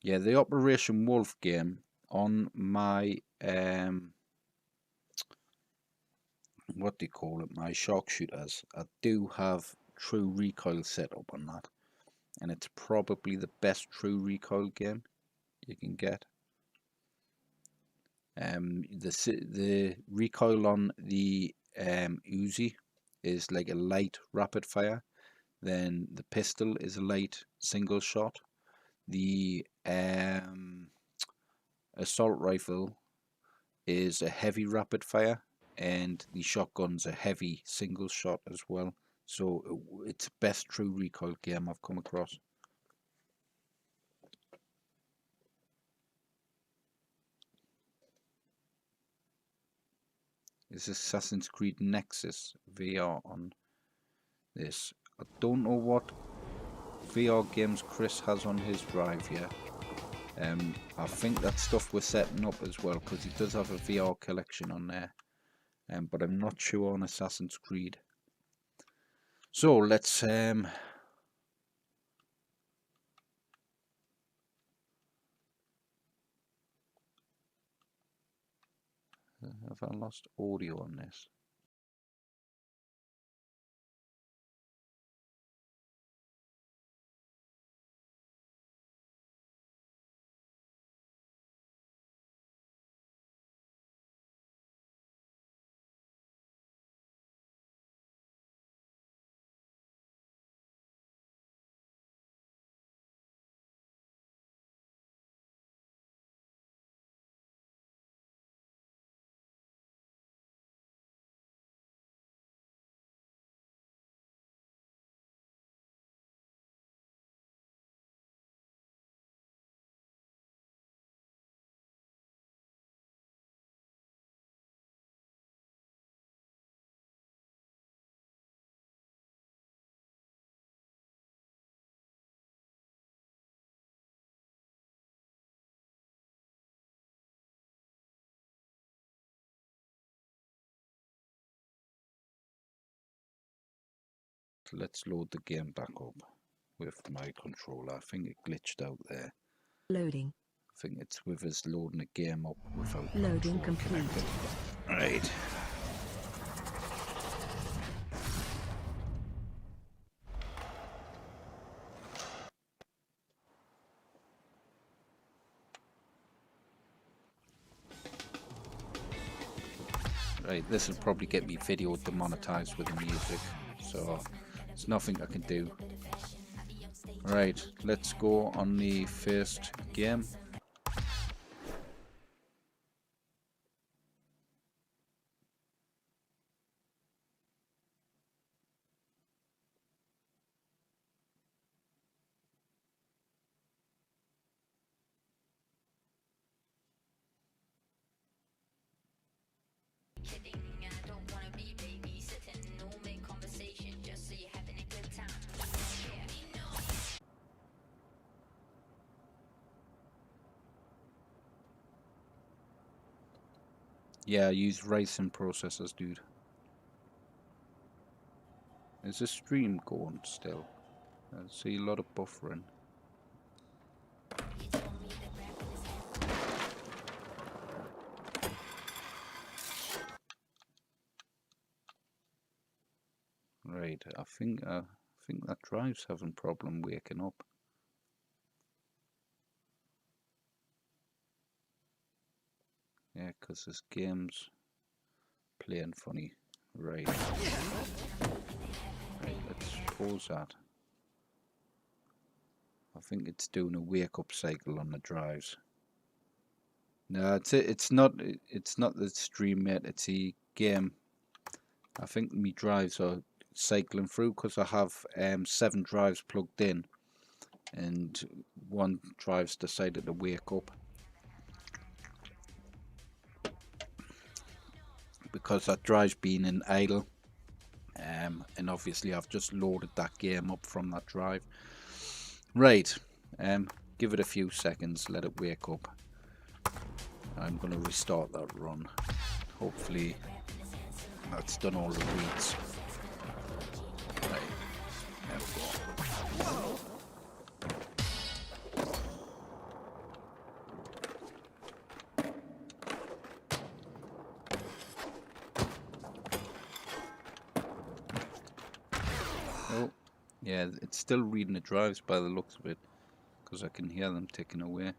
Yeah, the Operation Wolf game on my what do you call it? My sharpshooters. I do have true recoil set up on that, and it's probably the best true recoil game you can get. The recoil on the Uzi is like a light rapid fire. Then the pistol is a light single shot. The assault rifle is a heavy rapid fire, and the shotgun's a heavy single shot as well. So it's the best true recoil game I've come across. Is Assassin's Creed Nexus VR on this? I don't know what VR games Chris has on his drive yet. I think that stuff we're setting up as well, because he does have a VR collection on there. But I'm not sure on Assassin's Creed. So let's have I lost audio on this? So let's load the game back up with my controller. I think it glitched out there. Loading. I think it's with us loading the game up without Loading control complete. connected. Right. Right, this will probably get me video demonetized with the music, so there's nothing I can do. Right, let's go on the first game. Yeah, use racing processors, dude. Is the stream going still? I see a lot of buffering. Right, I think that drive's having problem waking up. Yeah, 'cause this game's playing funny. Right. Right, let's pause that. I think it's doing a wake up cycle on the drives. No, it's not the stream, mate, it's the game. I think my drives are cycling through because I have 7 drives plugged in and one drive's decided to wake up. Because that drive's been in idle, and obviously I've just loaded that game up from that drive. Right, give it a few seconds, let it wake up. I'm going to restart that run. Hopefully that's done all the reads. Right, there we go. Oh, yeah, it's still reading the drives by the looks of it, because I can hear them ticking away.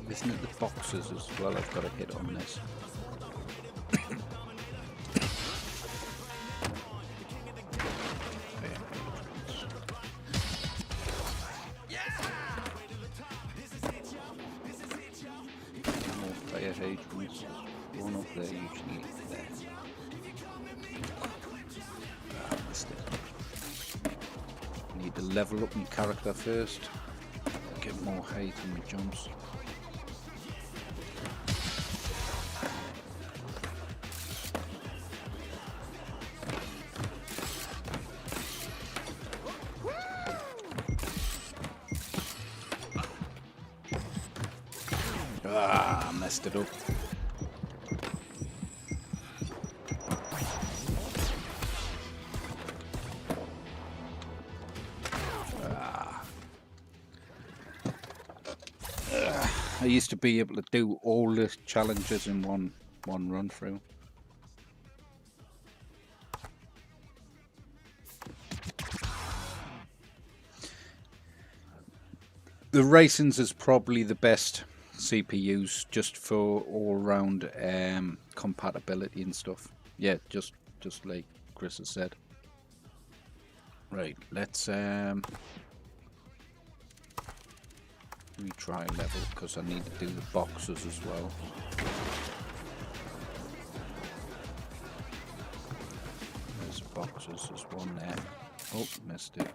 Isn't it the boxes as well I've got to hit on this? More fire hydrants. One up there, usually there. Ah, missed it. Need to level up my character first. Get more height in my jumps. Ah, messed it up. I used to be able to do all the challenges in one run through. The racing's is probably the best CPUs just for all-round compatibility and stuff. Yeah, just like Chris has said. Right, let's retry level because I need to do the boxes as well. There's the boxes, there's one there. Oh, missed it.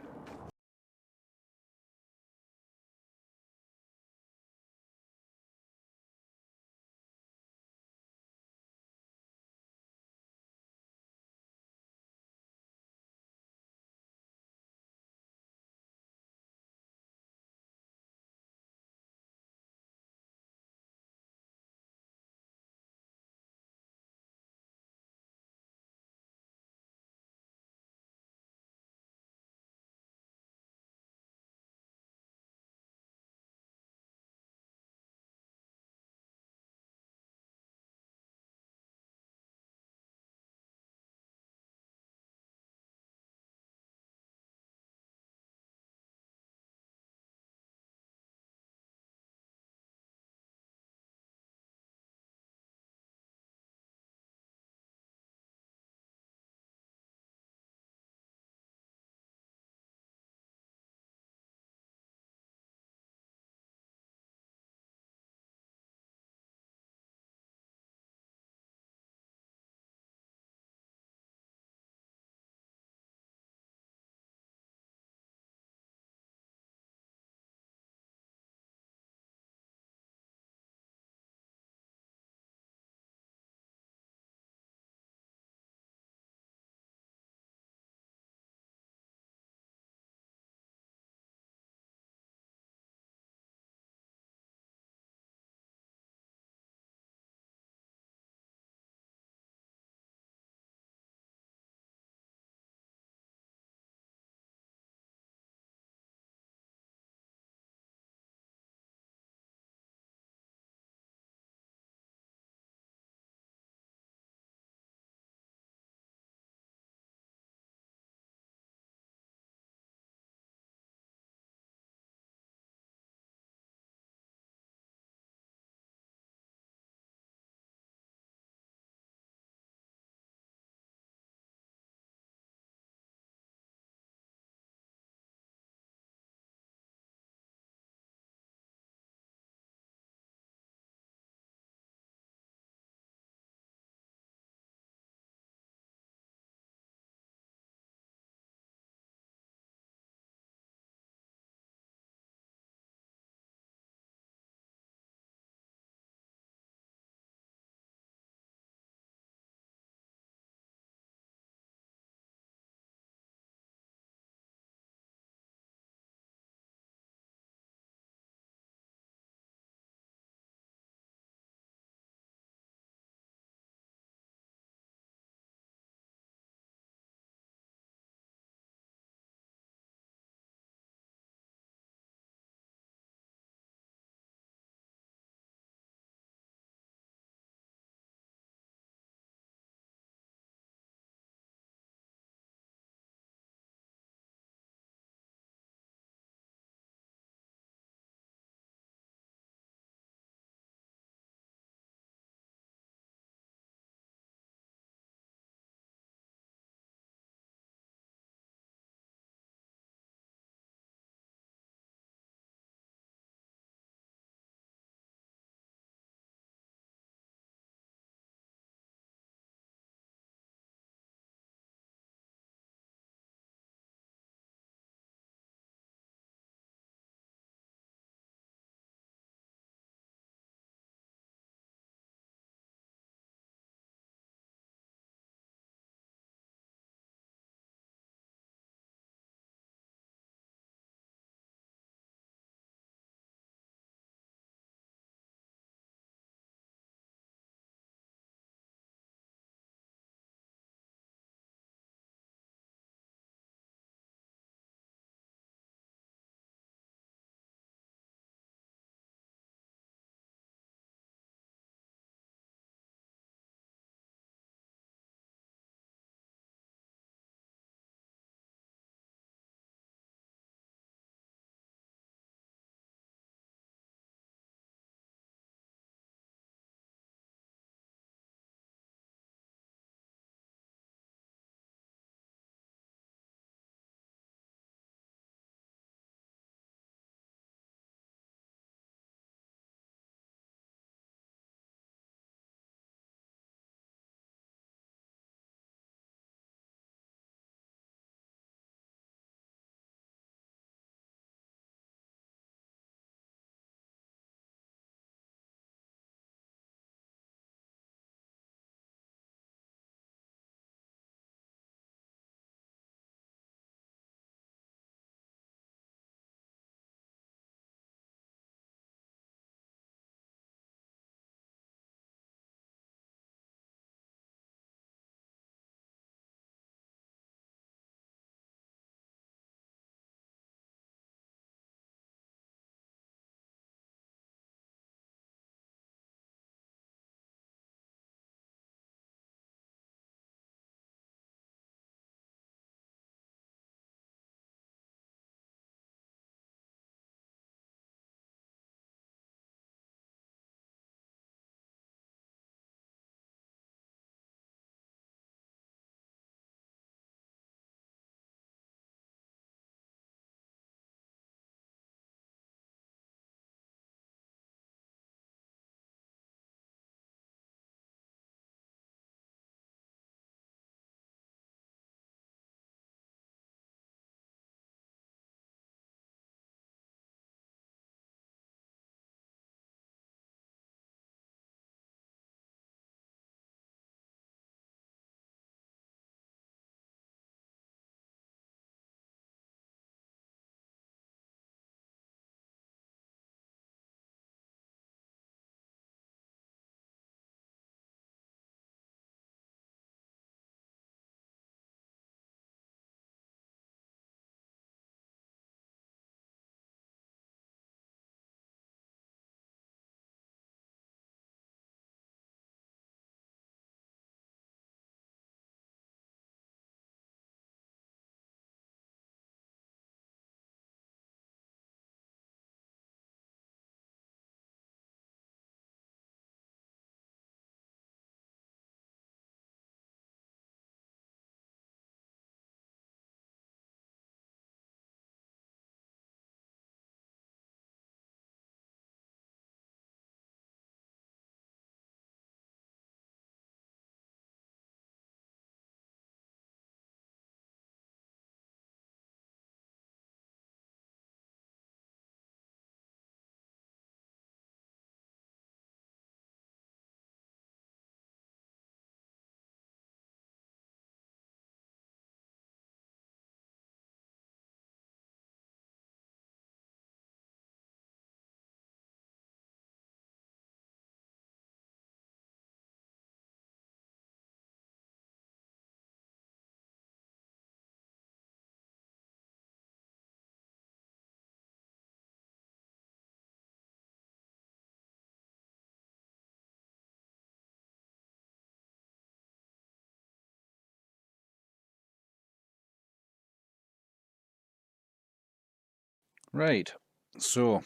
Right, so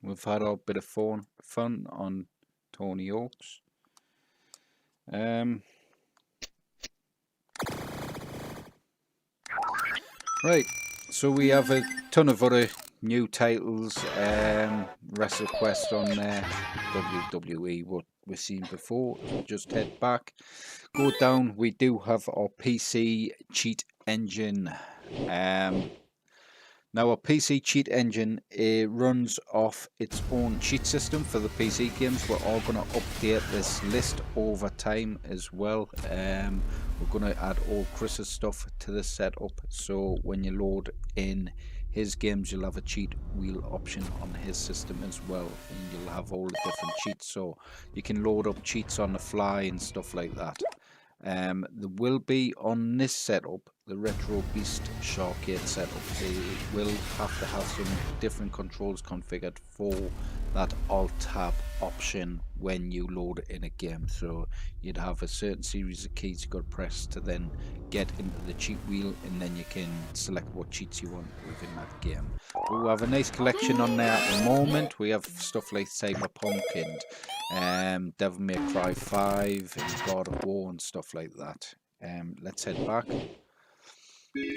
we've had our bit of fun on Tony Hawk's. Right, so we have a ton of other new titles, WrestleQuest on there, WWE, what we've seen before. Just head back, go down, we do have our PC cheat engine. Now, our PC cheat engine, it runs off its own cheat system for the PC games. We're all going to update this list over time as well. We're going to add all Chris's stuff to the setup, so when you load in his games, you'll have a cheat wheel option on his system as well, and you'll have all the different cheats, so you can load up cheats on the fly and stuff like that. There will be on this setup, the Retro Beast SHAR-KADE setup, it will have to have some different controls configured for that Alt-Tab option when you load in a game. So you'd have a certain series of keys you've got to press to then get into the cheat wheel, and then you can select what cheats you want within that game. But we have a nice collection on there at the moment. We have stuff like Cyberpunk and Devil May Cry 5 and God of War and stuff like that. Let's head back.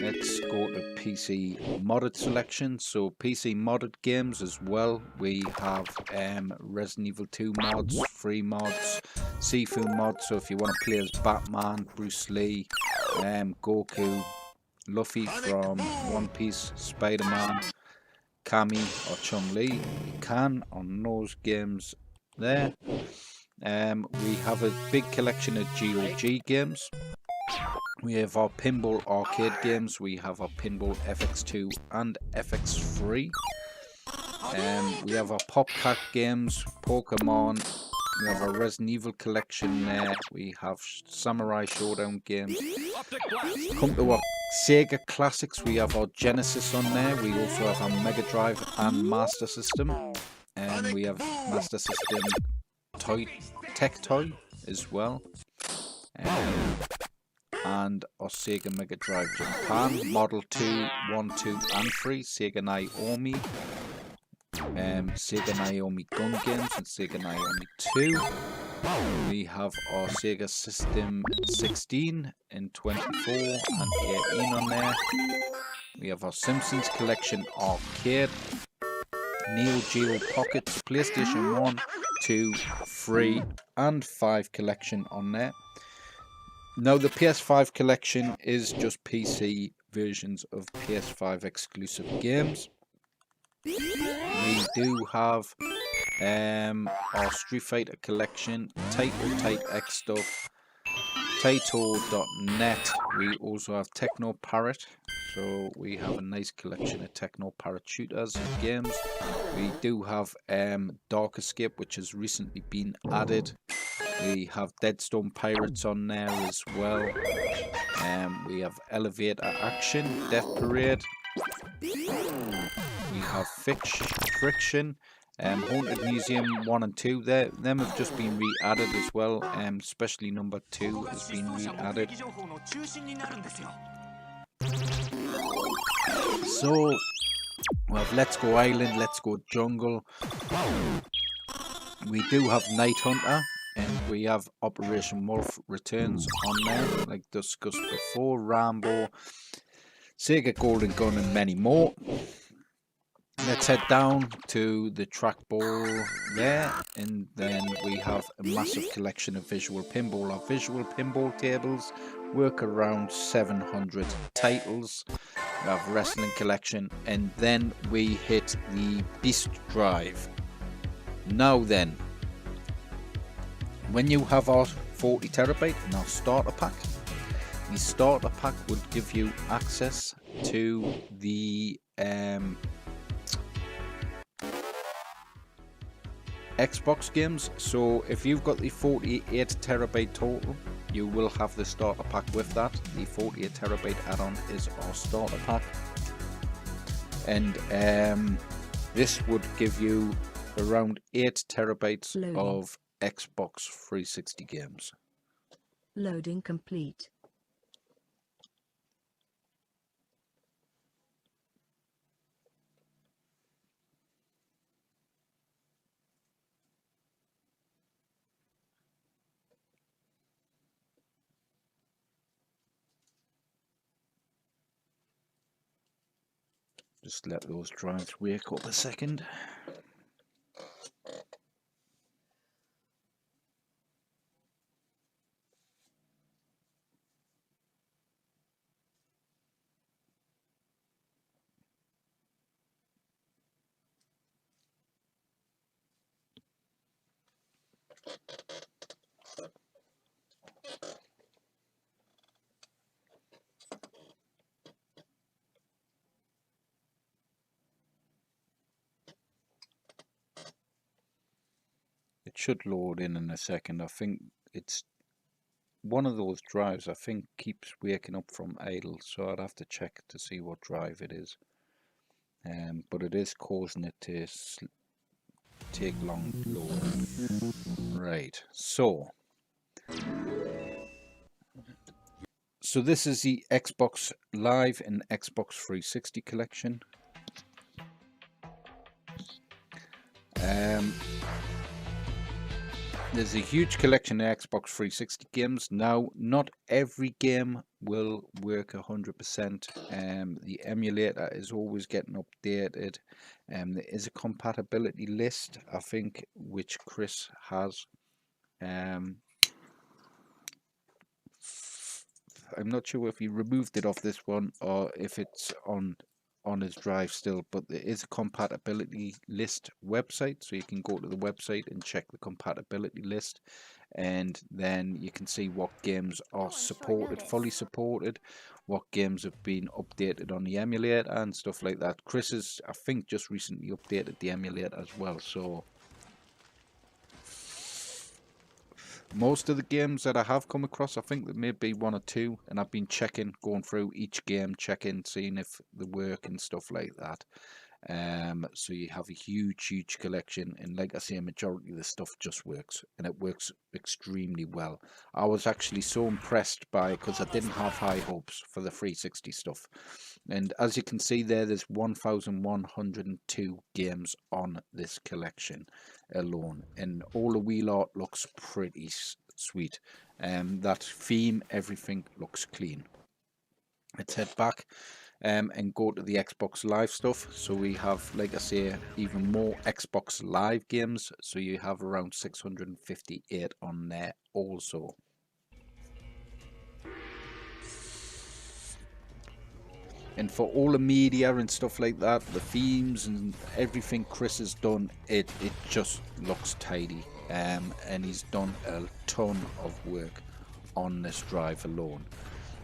Let's go to PC modded selection. So PC modded games as well. We have Resident Evil 2 mods, free mods, Sifu mods. So if you want to play as Batman, Bruce Lee, Goku, Luffy from One Piece, Spider-Man, Kami or Chun-Li, you can on those games there. We have a big collection of GOG games. We have our pinball arcade games. We have our pinball FX2 and FX3. We have our PopCat games, Pokemon. We have our Resident Evil collection there. We have Samurai Showdown games. Come to our Sega classics. We have our Genesis on there. We also have our Mega Drive and Master System. And we have Master System Tech Toy as well. And our Sega Mega Drive Japan, Model 2, 1, 2 and 3, Sega Naomi, Sega Naomi Gun Games and Sega Naomi 2. We have our Sega System 16 and 24 and 18 on there. We have our Simpsons Collection Arcade, Neo Geo Pockets, PlayStation 1, 2, 3 and 5 collection on there. Now the PS5 collection is just PC versions of PS5 exclusive games. We do have our Street Fighter collection, Taito Type X stuff, Taito.net. We also have Techno Parrot, so we have a nice collection of Techno Parrot shooters and games. We do have Dark Escape, which has recently been added. We have Deadstone Pirates on there as well. We have Elevator Action, Death Parade. We have Friction, Haunted Museum 1 and 2. Them have just been re-added as well. Especially number 2 has been re-added. So we have Let's Go Island, Let's Go Jungle. We do have Night Hunter. And we have Operation Wolf Returns on there, like discussed before, Rambo, Sega Golden Gun and many more. Let's head down to the trackball there, and then we have a massive collection of visual pinball. Our visual pinball tables work around 700 titles. We have wrestling collection, and then we hit the Beast Drive. Now then, when you have our 40 terabyte in our starter pack, the starter pack would give you access to the Xbox games. So if you've got the 48 terabyte total, you will have the starter pack with that. The 48 terabyte add-on is our starter pack, and this would give you around 8 terabytes of Xbox 360 games. Loading complete. Just let those drives wake up a second. It should load in a second. I think it's one of those drives, I think, keeps waking up from idle, so I'd have to check to see what drive it is. But it is causing it to take long to load. Right, so this is the Xbox Live and Xbox 360 collection. There's a huge collection of Xbox 360 games. Now, not every game will work 100%. The emulator is always getting updated. There is a compatibility list, I think, which Chris has. I'm not sure if he removed it off this one or if it's on his drive still, but there is a compatibility list website, so you can go to the website and check the compatibility list, and then you can see what games are supported, fully supported, what games have been updated on the emulator and stuff like that. Chris has, I think, just recently updated the emulator as well, so most of the games that I have come across, I think there may be one or two, and I've been checking, going through each game, checking, seeing if they work and stuff like that. So you have a huge collection, and like I say, a majority of the stuff just works, and it works extremely well. I was actually so impressed by it because I didn't have high hopes for the 360 stuff. And as you can see there's 1,102 games on this collection alone, and all the wheel art looks pretty sweet. That theme, everything looks clean. Let's head back and go to the Xbox Live stuff. So we have, like I say, even more Xbox Live games. So you have around 658 on there also. And for all the media and stuff like that, the themes and everything Chris has done, it just looks tidy. And he's done a ton of work on this drive alone.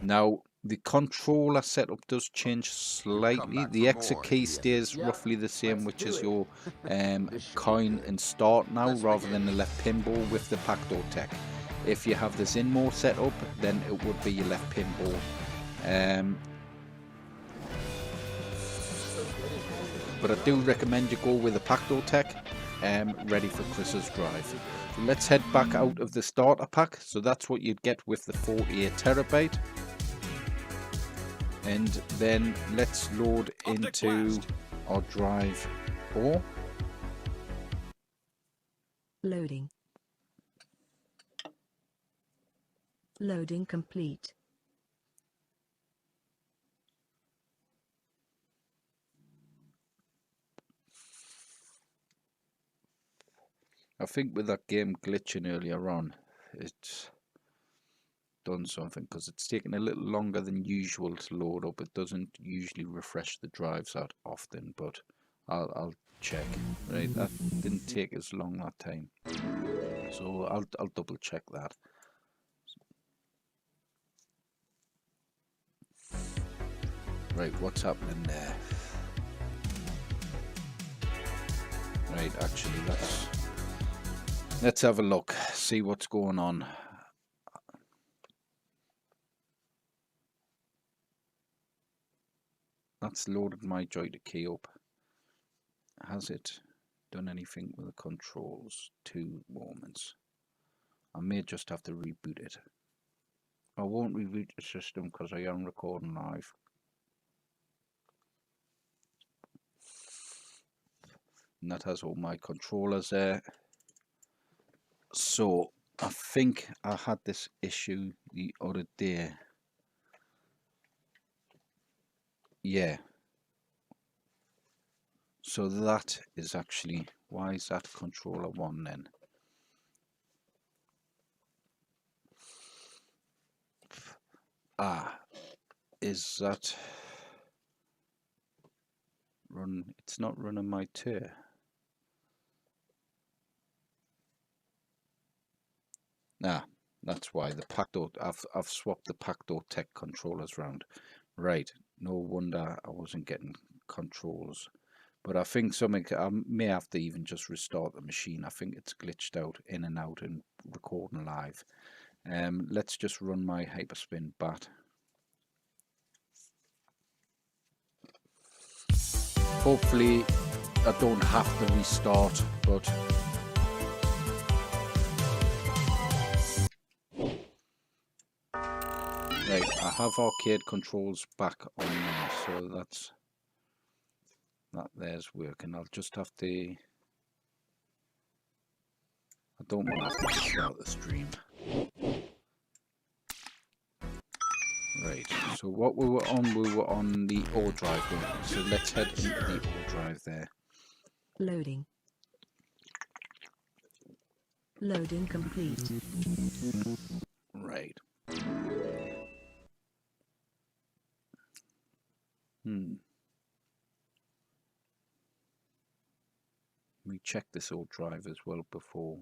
Now, the controller setup does change slightly. The exit key stays roughly the same, which is your coin and start now, rather than the left pinball with the Pacto tech. If you have this in mode set up, then it would be your left pinball. But I do recommend you go with the Pacto tech, ready for Chris's drive. So let's head back out of the starter pack. So that's what you'd get with the 48TB. And then let's load into our drive 4. Loading. Loading complete. I think with that game glitching earlier on, it's done something, because it's taking a little longer than usual to load up. It doesn't usually refresh the drives that often, but I'll check. Right, that didn't take as long that time, so I'll double check that. Right, what's happening there? Right, actually, let's have a look, see what's going on. That's loaded my joystick key up. Has it done anything with the controls? 2 moments. I may just have to reboot it. I won't reboot the system because I am recording live. And that has all my controllers there. So I think I had this issue the other day. Yeah. So that is actually, why is that controller 1 then? Ah, is that run? It's not running my tier. Nah, that's why the Pacto. I've swapped the Pacto Tech controllers round. Right. No wonder I wasn't getting controls. But I think something, I may have to even just restart the machine. I think it's glitched out in and out and recording live. Let's just run my hyperspin bat. Hopefully I don't have to restart, but right, I have arcade controls back on now, so that there's working. I'll just have to, I don't want to have to restart the stream. Right, so what we were on the O drive, so let's head into the O drive there. Loading. Loading complete. Right. We check this O drive as well before.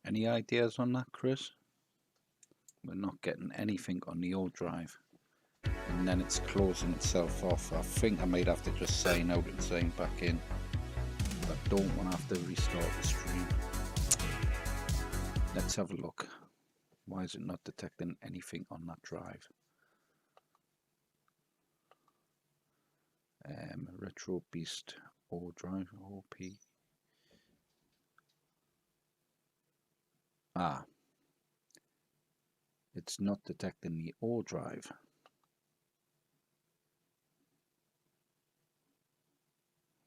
Any ideas on that, Chris? We're not getting anything on the O drive. And then it's closing itself off. I think I might have to just sign out and sign back in. I don't want to have to restart the stream. Let's have a look. Why is it not detecting anything on that drive? Retro Beast O drive, OP. Ah, it's not detecting the O drive.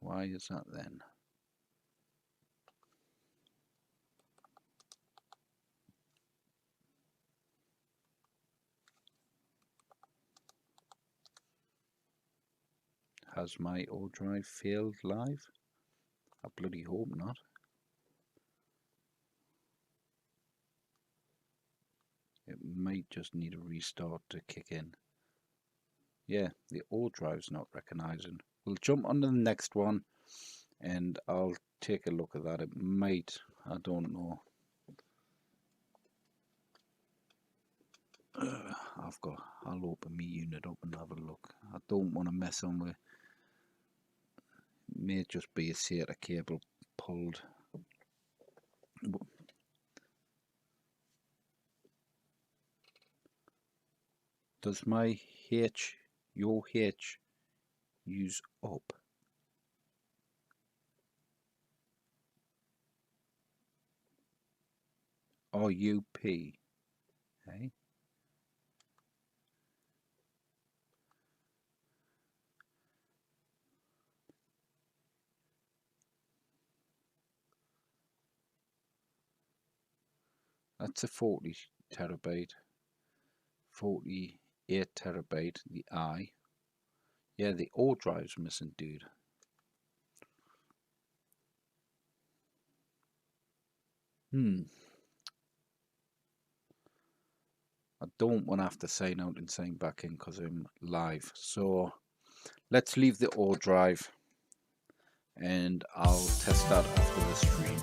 Why is that then? Has my O drive failed live? I bloody hope not. It might just need a restart to kick in. Yeah, the O drive's not recognizing. We'll jump on to the next one and I'll take a look at that. It might, I don't know. I'll open my unit up and have a look. I don't want to mess on with, it may just be a SATA cable pulled. Does my your H use up? Or UP? Hey? That's a 40 terabyte, 48 terabyte, the I. Yeah, the O drive's missing, dude. I don't want to have to sign out and sign back in because I'm live. So let's leave the O drive and I'll test that after the stream.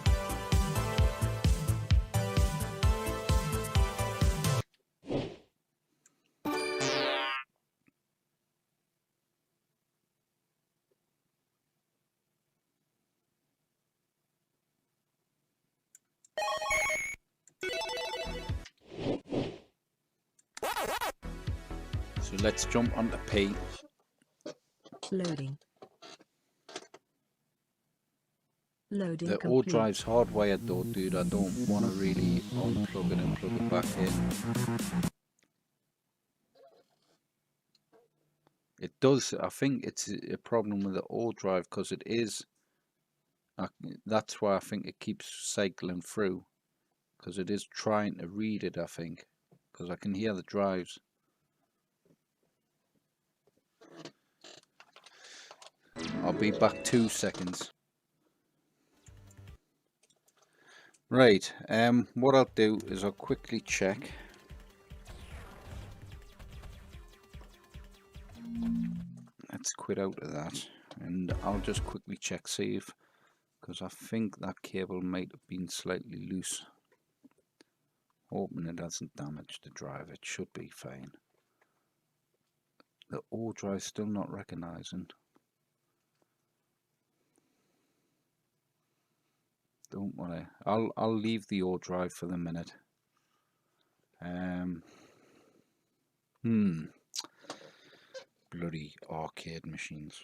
So let's jump onto P. Loading. Loading The complete. O drive's hardwired though, dude. I don't want to really unplug it and plug it back in. It does. I think it's a problem with the O drive because it is That's why I think it keeps cycling through, because it is trying to read it, I think, because I can hear the drives. I'll be back 2 seconds. Right, what I'll do is I'll quickly check. Let's quit out of that, and I'll just quickly check, see if, because I think that cable might have been slightly loose. Hoping it hasn't damaged the drive, it should be fine. The O drive still not recognizing. Don't worry, I'll leave the O drive for the minute. Bloody arcade machines.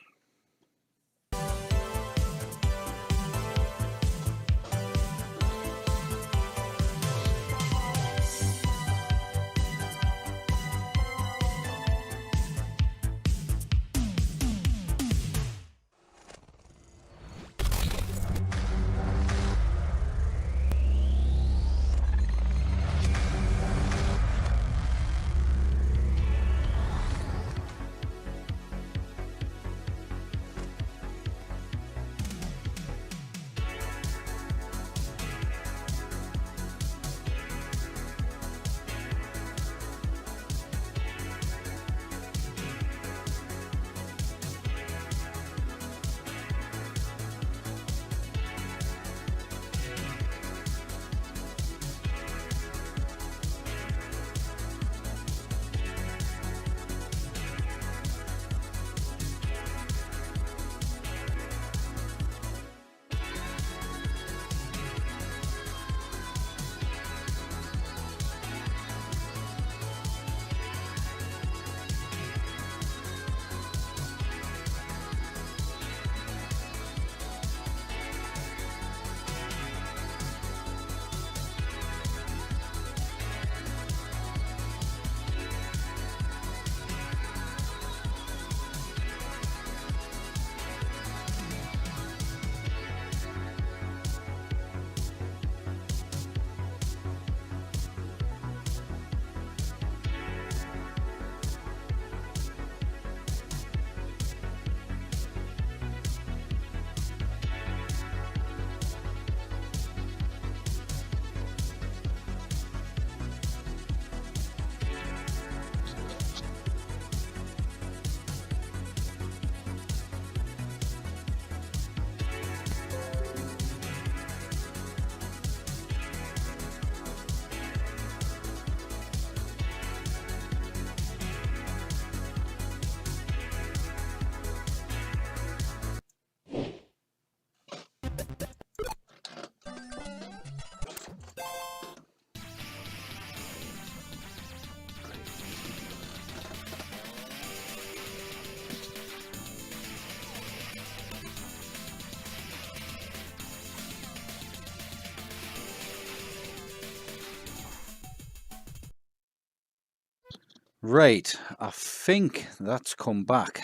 Right, I think that's come back.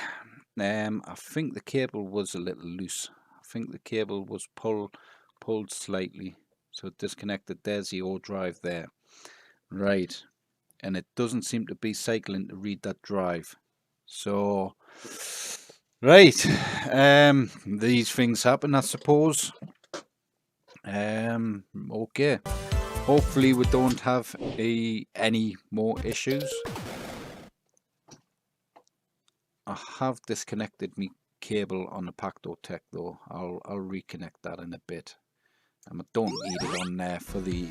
I think the cable was a little loose. I think the cable was pulled slightly, so it disconnected. There's the O drive there. Right, and it doesn't seem to be cycling to read that drive. So, right, these things happen, I suppose. Okay. Hopefully we don't have any more issues. I have disconnected my cable on the Pacto Tech though. I'll reconnect that in a bit. I don't need it on there for the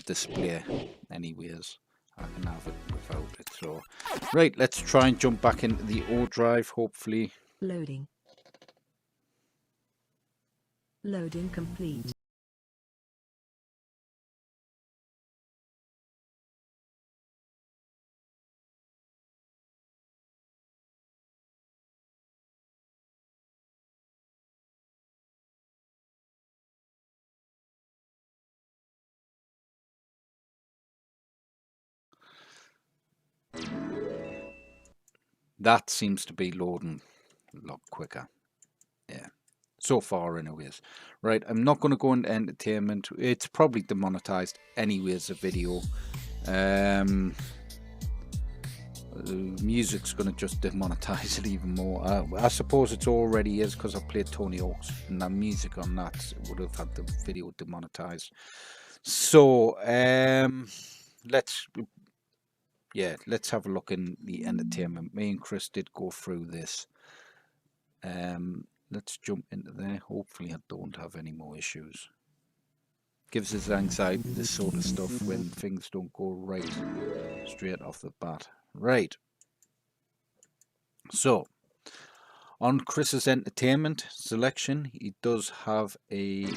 display anyways. I can have it without it. So right, let's try and jump back into the O drive, hopefully. Loading. Loading complete. That seems to be loading a lot quicker. Yeah. So far, anyways. Right, I'm not going to go into entertainment. It's probably demonetized anyways, a video. Music's going to just demonetize it even more. I suppose it already is because I played Tony Hawk's, and that music on that would have had the video demonetized. So, let's have a look in the entertainment. Me and Chris did go through this. Let's jump into there. Hopefully I don't have any more issues. Gives us anxiety, this sort of stuff, when things don't go right straight off the bat. Right. So, on Chris's entertainment selection, he does have a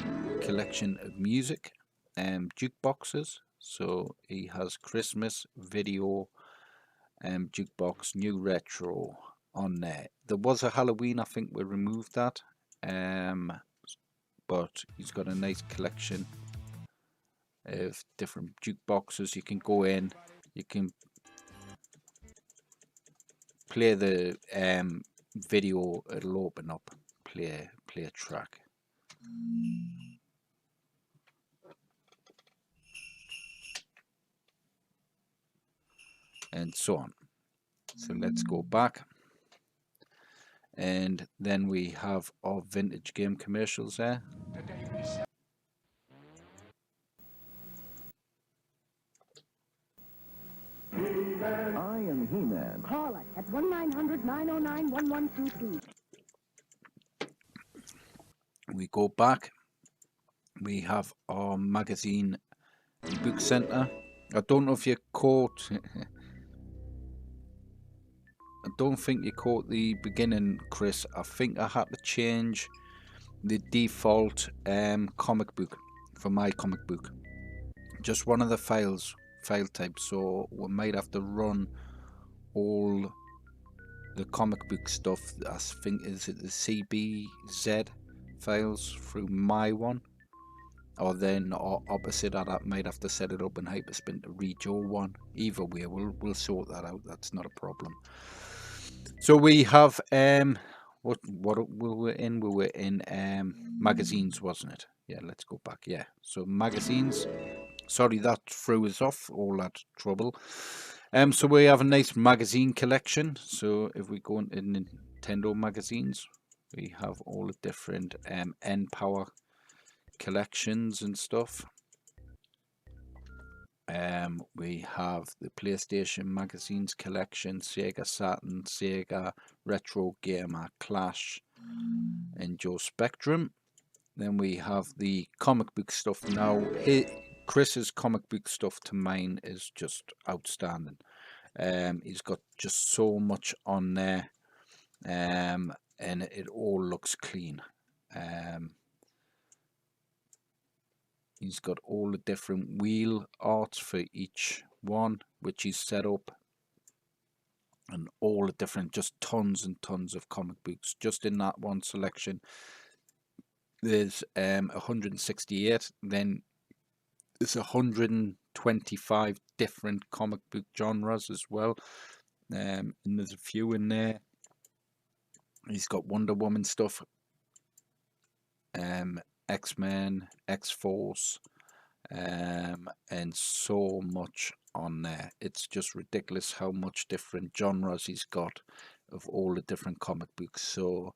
collection of music and jukeboxes. So he has Christmas video jukebox, new retro on there. There was a Halloween, I think we removed that, but he's got a nice collection of different jukeboxes. You can go in, you can play the video, it'll open up, play a track. And so on. So let's go back. And then we have our vintage game commercials there. I am He-Man. Call us at 1-900-909-1122. We go back. We have our magazine and book center. I don't know if you caught... I don't think you caught the beginning, Chris. I think I had to change the default comic book for my comic book. Just one of the file types, so we might have to run all the comic book stuff. I think is it the CBZ files through my one, or then or opposite that, I might have to set it up in Hyperspin to read your one. Either way, we'll sort that out. That's not a problem. So we have what we were in? We were in magazines, wasn't it? Yeah, let's go back. Yeah, so magazines. Sorry, that threw us off, all that trouble. So we have a nice magazine collection. So if we go into Nintendo magazines, we have all the different N-Power collections and stuff. We have the PlayStation magazines collection, Sega Saturn, Sega Retro Gamer, Clash, and Joe Spectrum. Then we have the comic book stuff. Now, Chris's comic book stuff to mine is just outstanding. He's got just so much on there, and it all looks clean. He's got all the different wheel arts for each one, which he's set up, and all the different, just tons and tons of comic books. Just in that one selection, there's 168. Then there's 125 different comic book genres as well, and there's a few in there. He's got Wonder Woman stuff, X-Men, X-Force, and so much on there. It's just ridiculous how much different genres he's got of all the different comic books. So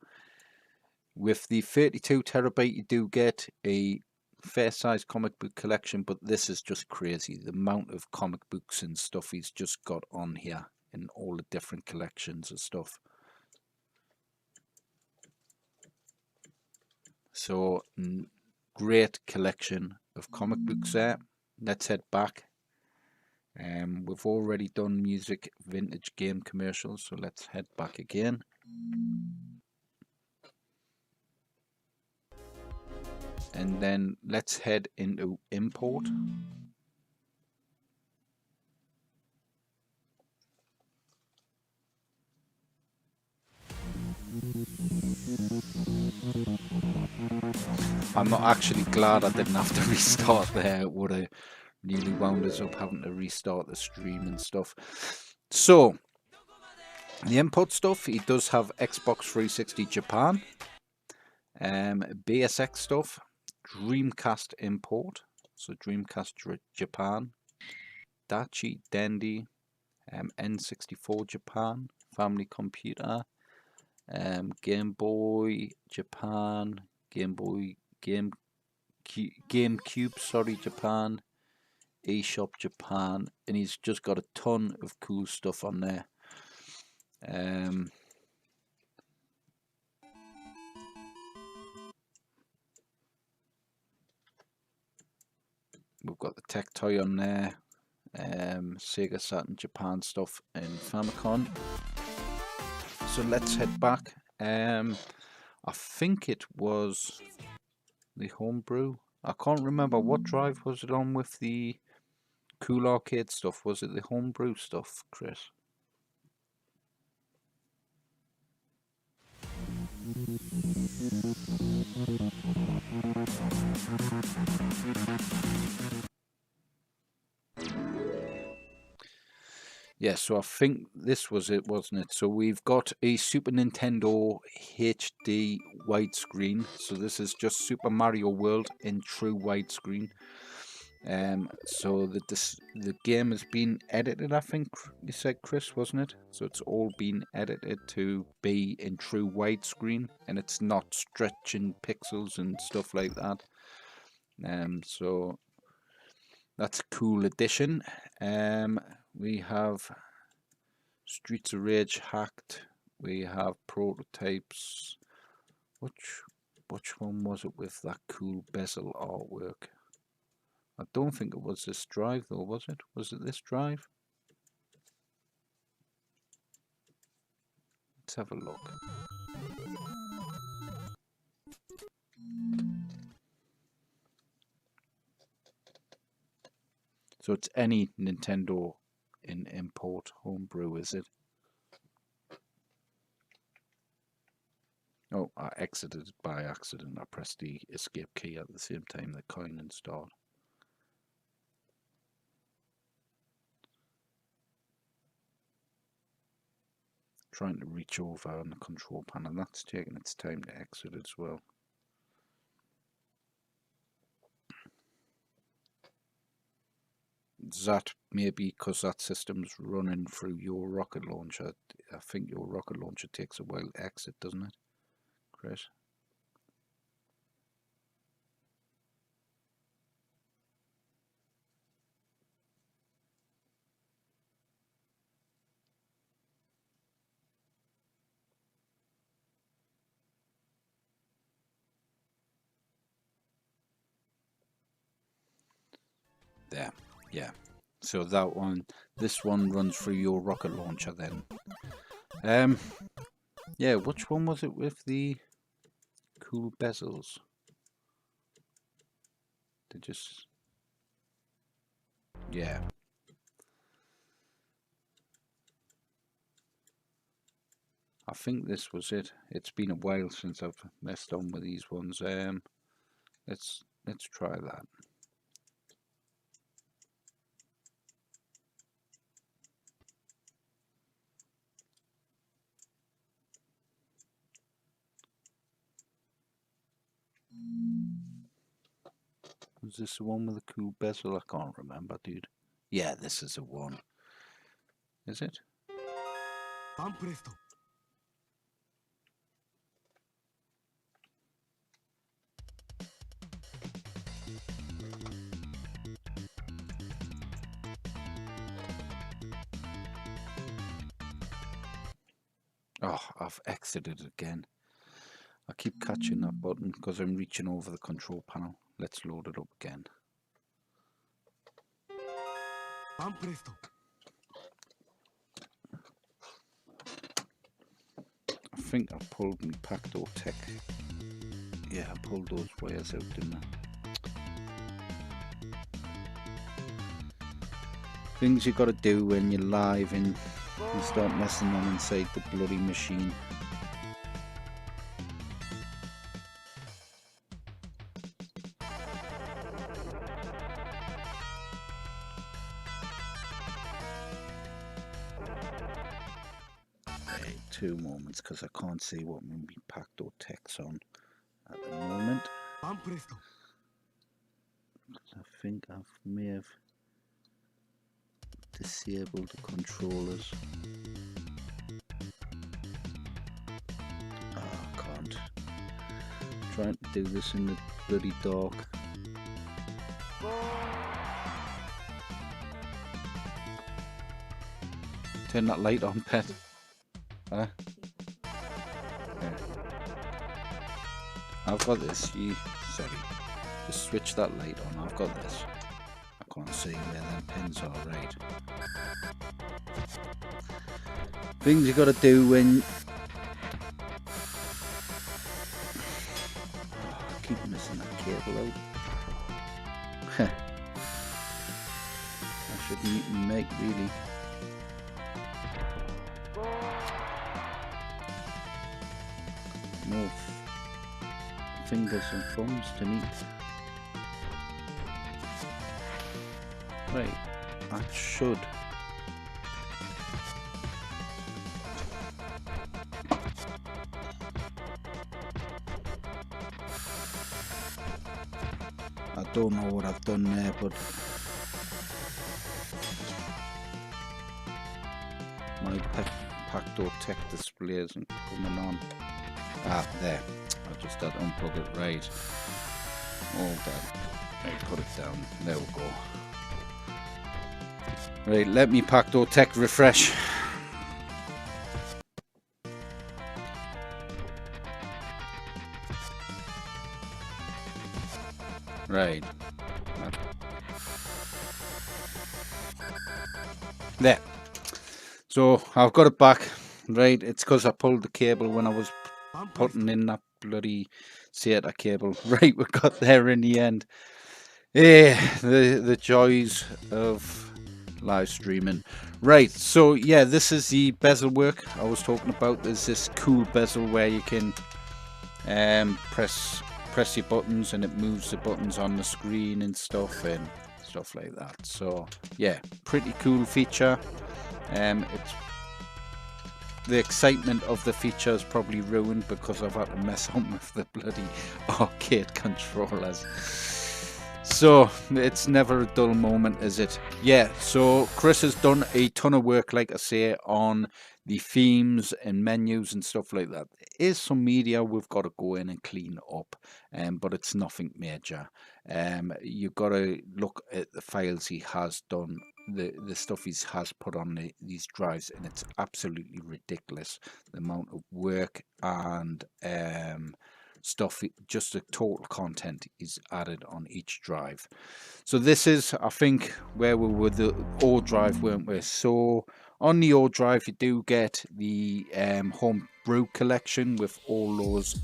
with the 32 terabyte, you do get a fair size comic book collection, but this is just crazy, the amount of comic books and stuff he's just got on here in all the different collections and stuff. So great collection of comic books there. Let's head back. We've already done music, vintage game commercials, so let's head back again. And then let's head into import. I'm not actually glad I didn't have to restart there. It would have really wound us up having to restart the stream and stuff. So, the import stuff, he does have Xbox 360 Japan. BSX stuff, Dreamcast import, so Dreamcast Japan, Dachi Dendy, N64 Japan, Family Computer, Game Boy Japan, GameCube, sorry, Japan, eShop Japan, and he's just got a ton of cool stuff on there. We've got the Tech Toy on there, Sega Saturn Japan stuff, and Famicom. So let's head back. I think it was the Homebrew. I can't remember what drive was it on with the Cool Arcade stuff. Was it the Homebrew stuff, Chris? Yeah, so I think this was it, wasn't it? So we've got a Super Nintendo HD widescreen. So this is just Super Mario World in true widescreen. So the game has been edited, I think you said, Chris, wasn't it? So it's all been edited to be in true widescreen, and it's not stretching pixels and stuff like that. So that's a cool addition. We have Streets of Rage Hacked. We have Prototypes. Which one was it with that cool bezel artwork? I don't think it was this drive though, was it? Was it this drive? Let's have a look. So it's any Nintendo in import homebrew, is it? Oh, I exited by accident. I pressed the escape key at the same time the coin and start. Trying to reach over on the control panel. That's taking its time to exit as well. That maybe because that system's running through your rocket launcher. I think your rocket launcher takes a while to exit, doesn't it, Chris? There, yeah. So that one, this one runs through your rocket launcher then. Yeah, which one was it with the cool bezels? They just, yeah. I think this was it. It's been a while since I've messed on with these ones. Let's try that. Was this the one with the cool bezel? I can't remember, dude. Yeah, this is the one. Is it? Oh, I've exited again. I keep catching that button because I'm reaching over the control panel. Let's load it up again. I think I pulled my Pacto Tech. Yeah, I pulled those wires out, didn't I? Things you got to do when you're live and you start messing on inside the bloody machine. Hey, 2 moments because I can't see what my Pacto Tech's on. at the moment. I think I may have disabled the controllers. Oh, I can't. I'm trying to do this in the bloody dark. Turn that light on, pet. Huh? Okay. I've got this. Sorry. Just switch that light on. I've got this. I can't see where them pins are, right. Things you got to do when... Oh, I keep missing that cable out. I shouldn't even make, really. No fingers and thumbs to need. Right, I should. I don't know what I've done there, but my Pacto Tech display isn't coming on. Ah, there. I just had to unplug it, right. All that. Right, put it down. There we go. Right, let me Pacto Tech refresh. Right. There. So I've got it back. Right, it's because I pulled the cable when I was putting in that bloody SATA cable. Right, we got there in the end. Yeah, the joys of live streaming. Right, so yeah, this is the bezel work I was talking about. There's this cool bezel where you can press your buttons and it moves the buttons on the screen and stuff like that. So yeah, pretty cool feature. It's the excitement of the feature is probably ruined because I've had to mess on with the bloody arcade controllers. So it's never a dull moment, is it? Yeah, so Chris has done a ton of work, like I say, on the themes and menus and stuff like that. There is some media we've got to go in and clean up, but it's nothing major. You've got to look at the files he has done, the stuff he has put on these drives, and it's absolutely ridiculous, the amount of work and stuff, just the total content is added on each drive. So this is, I think, where we were the O drive, weren't we? So on the O drive you do get the homebrew collection with all those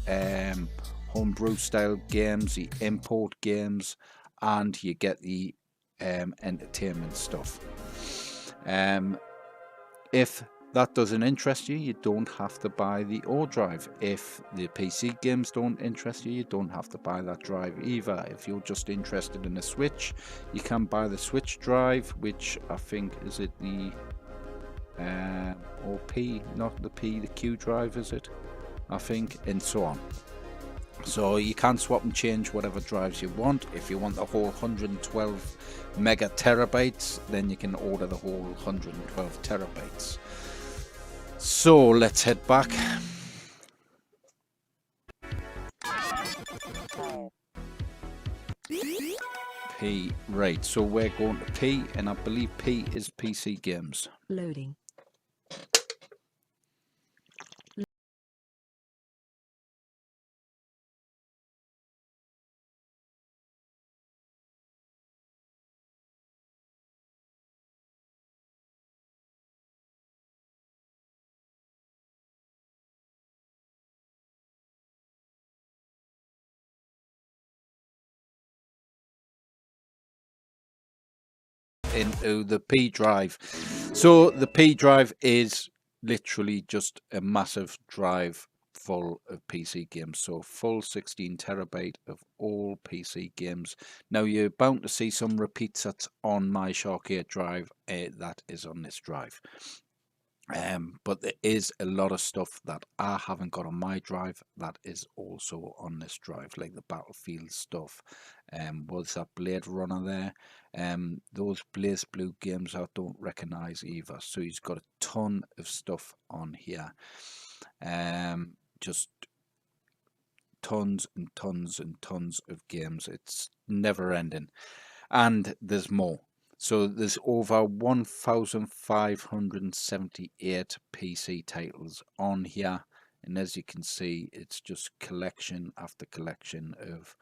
homebrew style games, the import games, and you get the entertainment stuff. If that doesn't interest you, you don't have to buy the O drive. If the PC games don't interest you, you don't have to buy that drive either. If you're just interested in a Switch, you can buy the Switch drive, which I think is it the OP, not the P, the Q drive, is it? I think, and so on. So you can swap and change whatever drives you want. If you want the whole 112 mega terabytes, then you can order the whole 112 terabytes. So let's head back. P, right, so we're going to P, and I believe P is PC games. Loading. Into the P drive. So the P drive is literally just a massive drive full of PC games. So full 16 terabyte of all PC games. Now you're bound to see some repeats that's on my SHAR-KADE drive. That is on this drive. But there is a lot of stuff that I haven't got on my drive that is also on this drive, like the Battlefield stuff. Was that Blade Runner there? Those Blaze Blue games I don't recognize either. So he's got a ton of stuff on here. Just tons and tons and tons of games. It's never ending. And there's more. So there's over 1,578 PC titles on here. And as you can see, it's just collection after collection of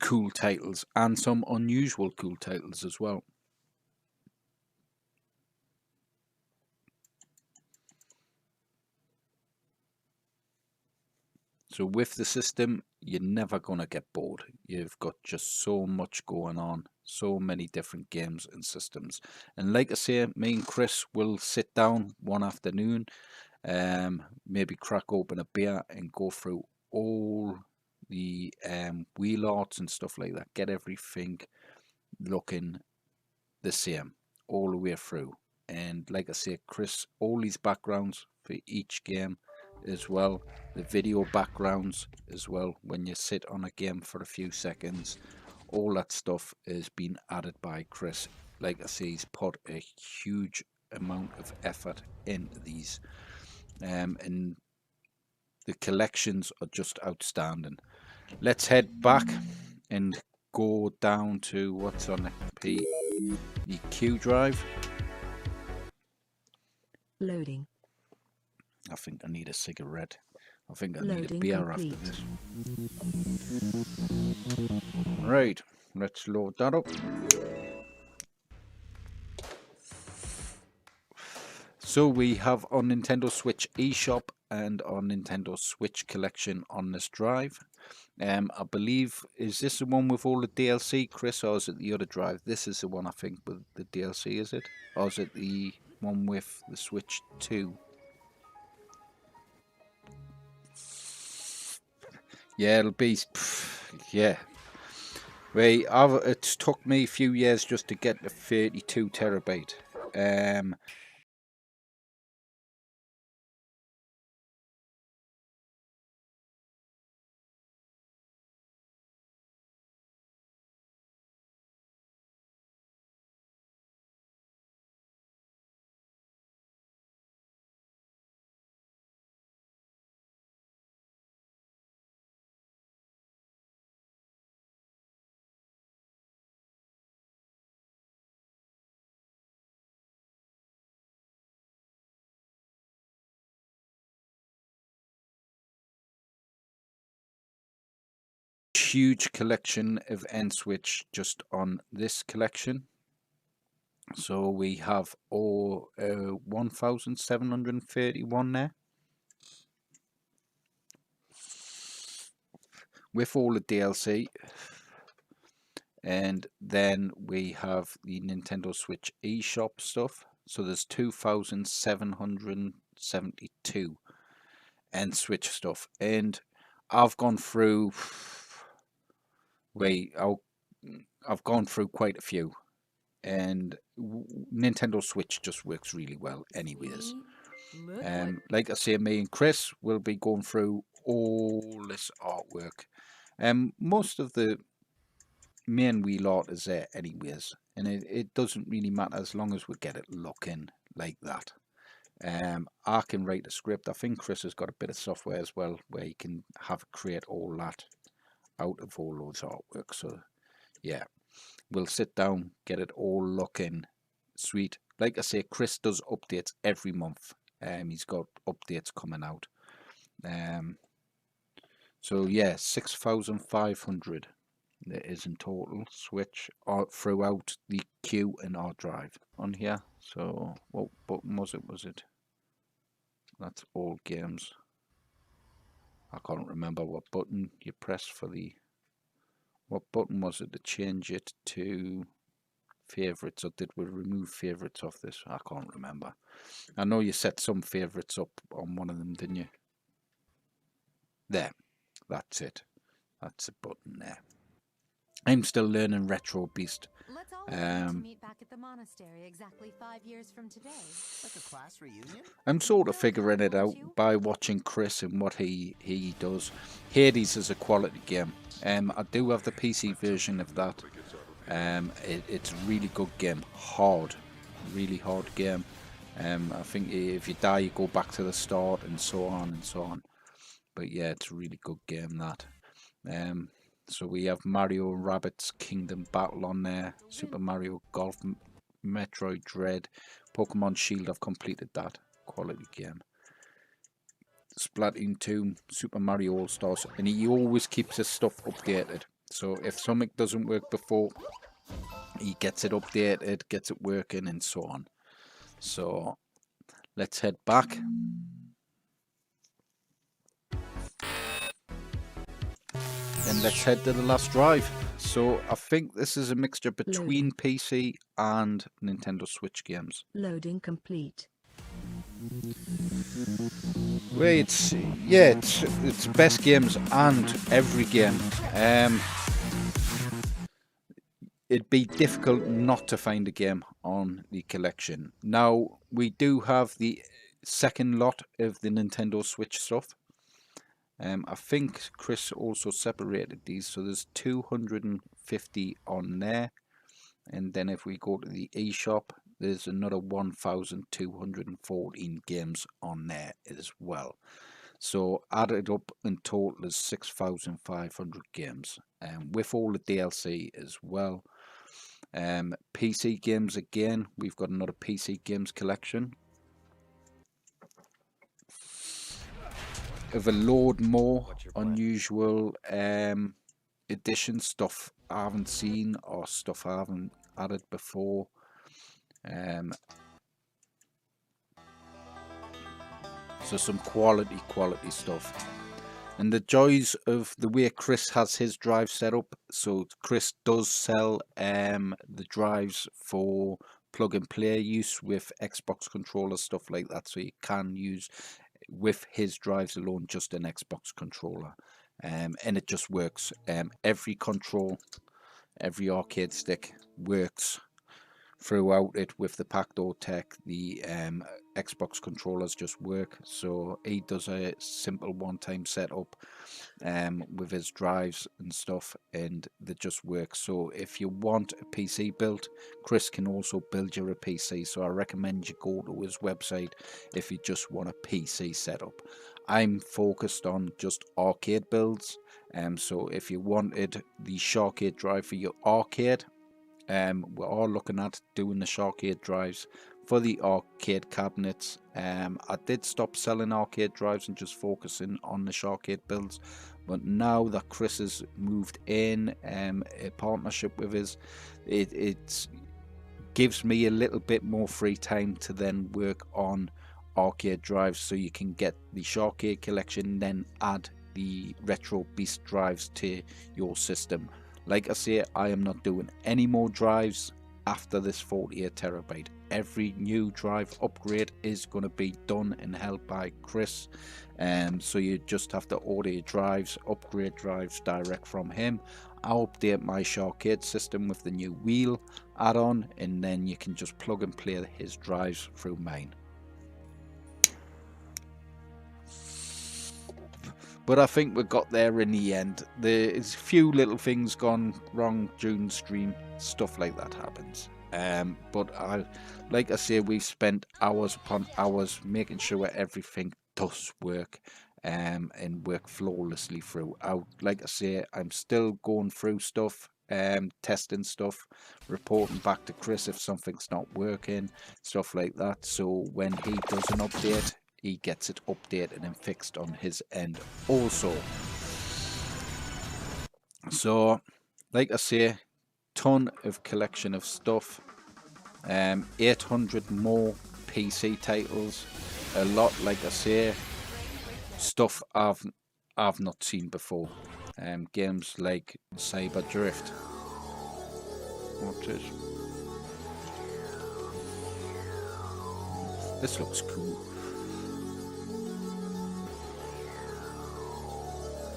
cool titles and some unusual cool titles as well. So with the system, you're never going to get bored. You've got just so much going on, so many different games and systems. And like I say, me and Chris will sit down one afternoon, maybe crack open a beer and go through all the wheel arts and stuff like that. Get everything looking the same all the way through. And like I say, Chris, all these backgrounds for each game as well, the video backgrounds as well, when you sit on a game for a few seconds, all that stuff is being added by Chris. Like I say, he's put a huge amount of effort into these, and the collections are just outstanding. Let's head back and go down to what's on the Q drive. Loading. I think I need a cigarette. I think I need a beer after this. Right, let's load that up. So we have our Nintendo Switch eShop and our Nintendo Switch collection on this drive. I believe, is this the one with all the DLC, Chris, or is it the other drive? This is the one, I think, with the DLC, is it? Or is it the one with the Switch 2? Yeah, it'll be, yeah. Wait, it's took me a few years just to get the 32 terabyte. Huge collection of N-Switch just on this collection. So we have all 1,731 there. With all the DLC. And then we have the Nintendo Switch eShop stuff. So there's 2,772 N-Switch stuff. And I've gone through... I've gone through quite a few, and Nintendo Switch just works really well anyways. Like I say, me and Chris will be going through all this artwork. Most of the main wheel art is there anyways, and it doesn't really matter as long as we get it looking like that. I can write a script. I think Chris has got a bit of software as well where he can create all that out of all those artwork. So yeah, we'll sit down, get it all looking sweet. Like I say, Chris does updates every month. He's got updates coming out. So yeah, 6,500 there is in total Switch throughout the Q and R drive on here. So what button was it? That's all games. I can't remember what button you press for the... What button was it to change it to favorites, or did we remove favorites off this? I can't remember. I know you set some favorites up on one of them, didn't you? There. That's it. That's the button there. I'm still learning Retro Beast. Let's all agree to meet back at the monastery exactly 5 years from today. Like a class reunion? I'm sort of figuring it out by watching Chris and what he does. Hades is a quality game. I do have the PC version of that. It's a really good game. Hard. Really hard game. I think if you die, you go back to the start and so on and so on. But yeah, it's a really good game, that. So we have Mario and Rabbids Kingdom Battle on there. Super Mario Golf, Metroid Dread, Pokemon Shield. I've completed that. Quality game. Splatoon 2, Super Mario All-Stars. And he always keeps his stuff updated. So if something doesn't work before, he gets it updated, gets it working, and so on. So let's head back. And let's head to the last drive. So I think this is a mixture between PC and Nintendo Switch games. Loading complete. Well, it's best games and every game. It'd be difficult not to find a game on the collection. Now, we do have the second lot of the Nintendo Switch stuff. I think Chris also separated these, so there's 250 on there. And then if we go to the eShop, there's another 1,214 games on there as well. So added up in total is 6,500 games, with all the DLC as well. PC games again, we've got another PC games collection of a load more unusual edition stuff I haven't seen or stuff I haven't added before. So some quality stuff. And the joys of the way Chris has his drive set up. So Chris does sell the drives for plug and play use with Xbox controllers, stuff like that. So you can use with his drives alone just an Xbox controller. And it just works. Every control, every arcade stick works throughout it with the Pacto tech. The Xbox controllers just work. So he does a simple one-time setup with his drives and stuff, and they just work. So if you want a PC built, Chris can also build you a PC. So I recommend you go to his website if you just want a PC setup. I'm focused on just arcade builds. So if you wanted the SHAR-KADE drive for your arcade, we're all looking at doing the SHAR-KADE drives for the arcade cabinets. I did stop selling arcade drives and just focusing on the SHAR-KADE builds, but now that Chris has moved in a partnership with us, it gives me a little bit more free time to then work on arcade drives, so you can get the SHAR-KADE collection, then add the Retro Beast drives to your system. Like I say, I am not doing any more drives after this 48 terabyte. Every new drive upgrade is going to be done and held by Chris. So you just have to order your drives, upgrade drives direct from him. I'll update my SHAR-KADE system with the new wheel add-on, and then you can just plug and play his drives through mine. But I think we got there in the end. There's a few little things gone wrong during the stream. Stuff like that happens. But like I say, we spent hours upon hours making sure everything does work and work flawlessly throughout. Like I say, I'm still going through stuff, testing stuff, reporting back to Chris if something's not working, stuff like that. So when he does an update, he gets it updated and fixed on his end also. So, like I say, ton of collection of stuff. 800 more PC titles. A lot, like I say, stuff I've not seen before. Games like Cyber Drift. What's it? This looks cool.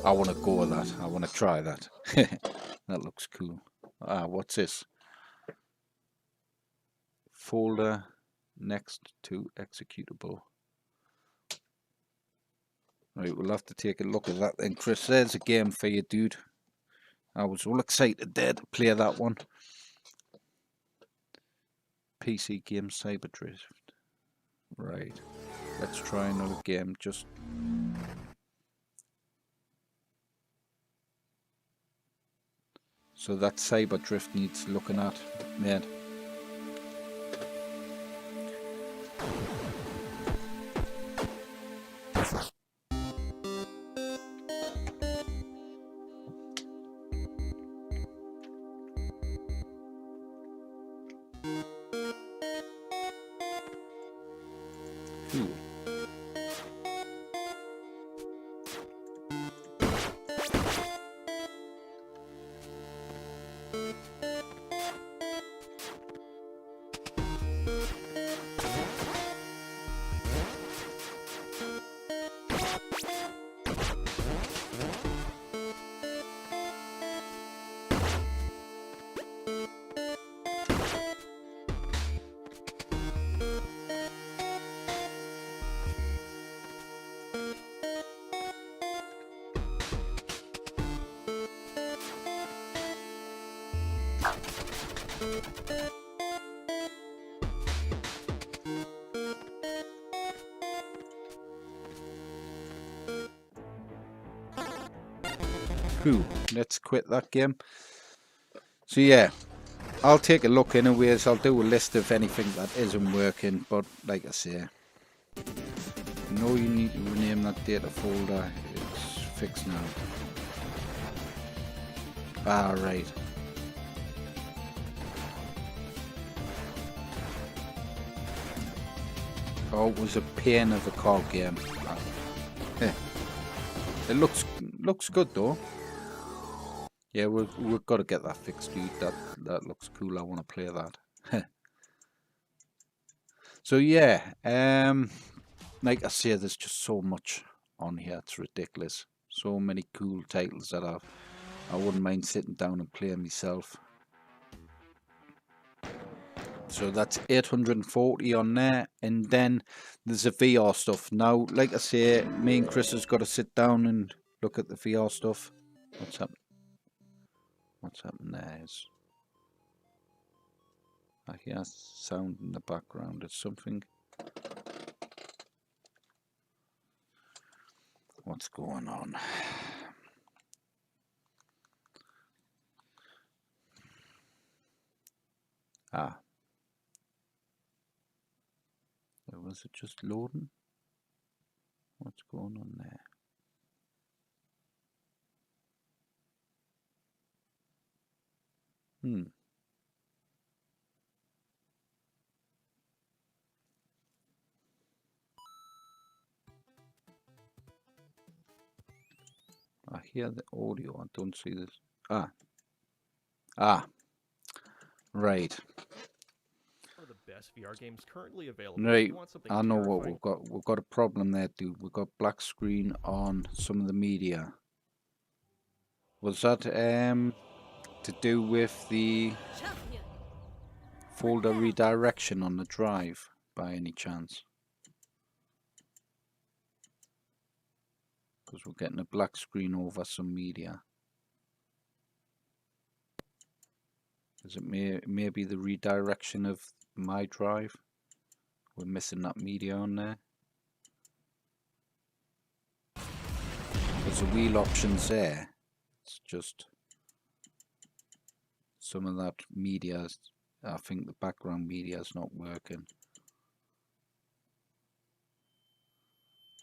I want to go with that. I want to try that. That looks cool. Ah, what's this? Folder next to executable. Right, we'll have to take a look at that then, Chris. There's a game for you, dude. I was all excited there to play that one. PC game Cyberdrift. Right. Let's try another game. Just... So that Cyberdrift needs looking at, mate. Cool. Cool. Let's quit that game. So yeah, I'll take a look anyways. I'll do a list of anything that isn't working, but like I say, you know you need to rename that data folder. It's fixed now. Ah, right. Oh, it was a pain of a card game. It looks good though. Yeah, we've got to get that fixed, dude. That looks cool. I want to play that. So yeah, like I say, there's just so much on here. It's ridiculous. So many cool titles that I wouldn't mind sitting down and playing myself. So that's 840 on there, and then there's the VR stuff. Now, like I say, me and Chris has got to sit down and look at the VR stuff. What's happening? What's happening there is... I hear sound in the background. It's something. What's going on? Ah. Was it just loading? What's going on there? I hear the audio. I don't see this. Right. The best VR games currently available. Right, I know what we've got. We've got a problem there, dude. We've got black screen on some of the media. Was that to do with the folder redirection on the drive by any chance? Because we're getting a black screen over some media. Is it maybe the redirection of my drive? We're missing that media on there. There's the wheel options there. It's just some of that media. I think the background media is not working.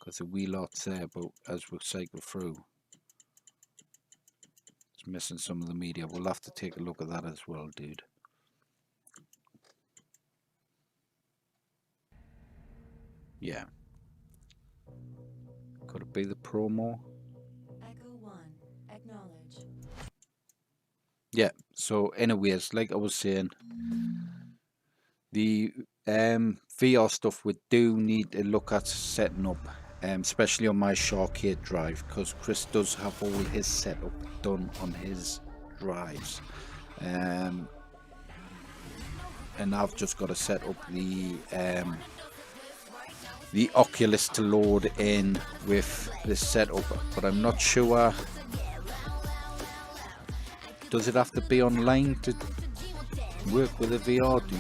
Because the wheel art's there, but as we cycle through, it's missing some of the media. We'll have to take a look at that as well, dude. Yeah. Could it be the promo? Echo 1, acknowledge. Yeah, so anyways, like I was saying, the VR stuff we do need to look at setting up, especially on my SHAR-KADE drive, because Chris does have all his setup done on his drives. And I've just got to set up the Oculus to load in with this setup, but I'm not sure. Does it have to be online to work with a VR, dude?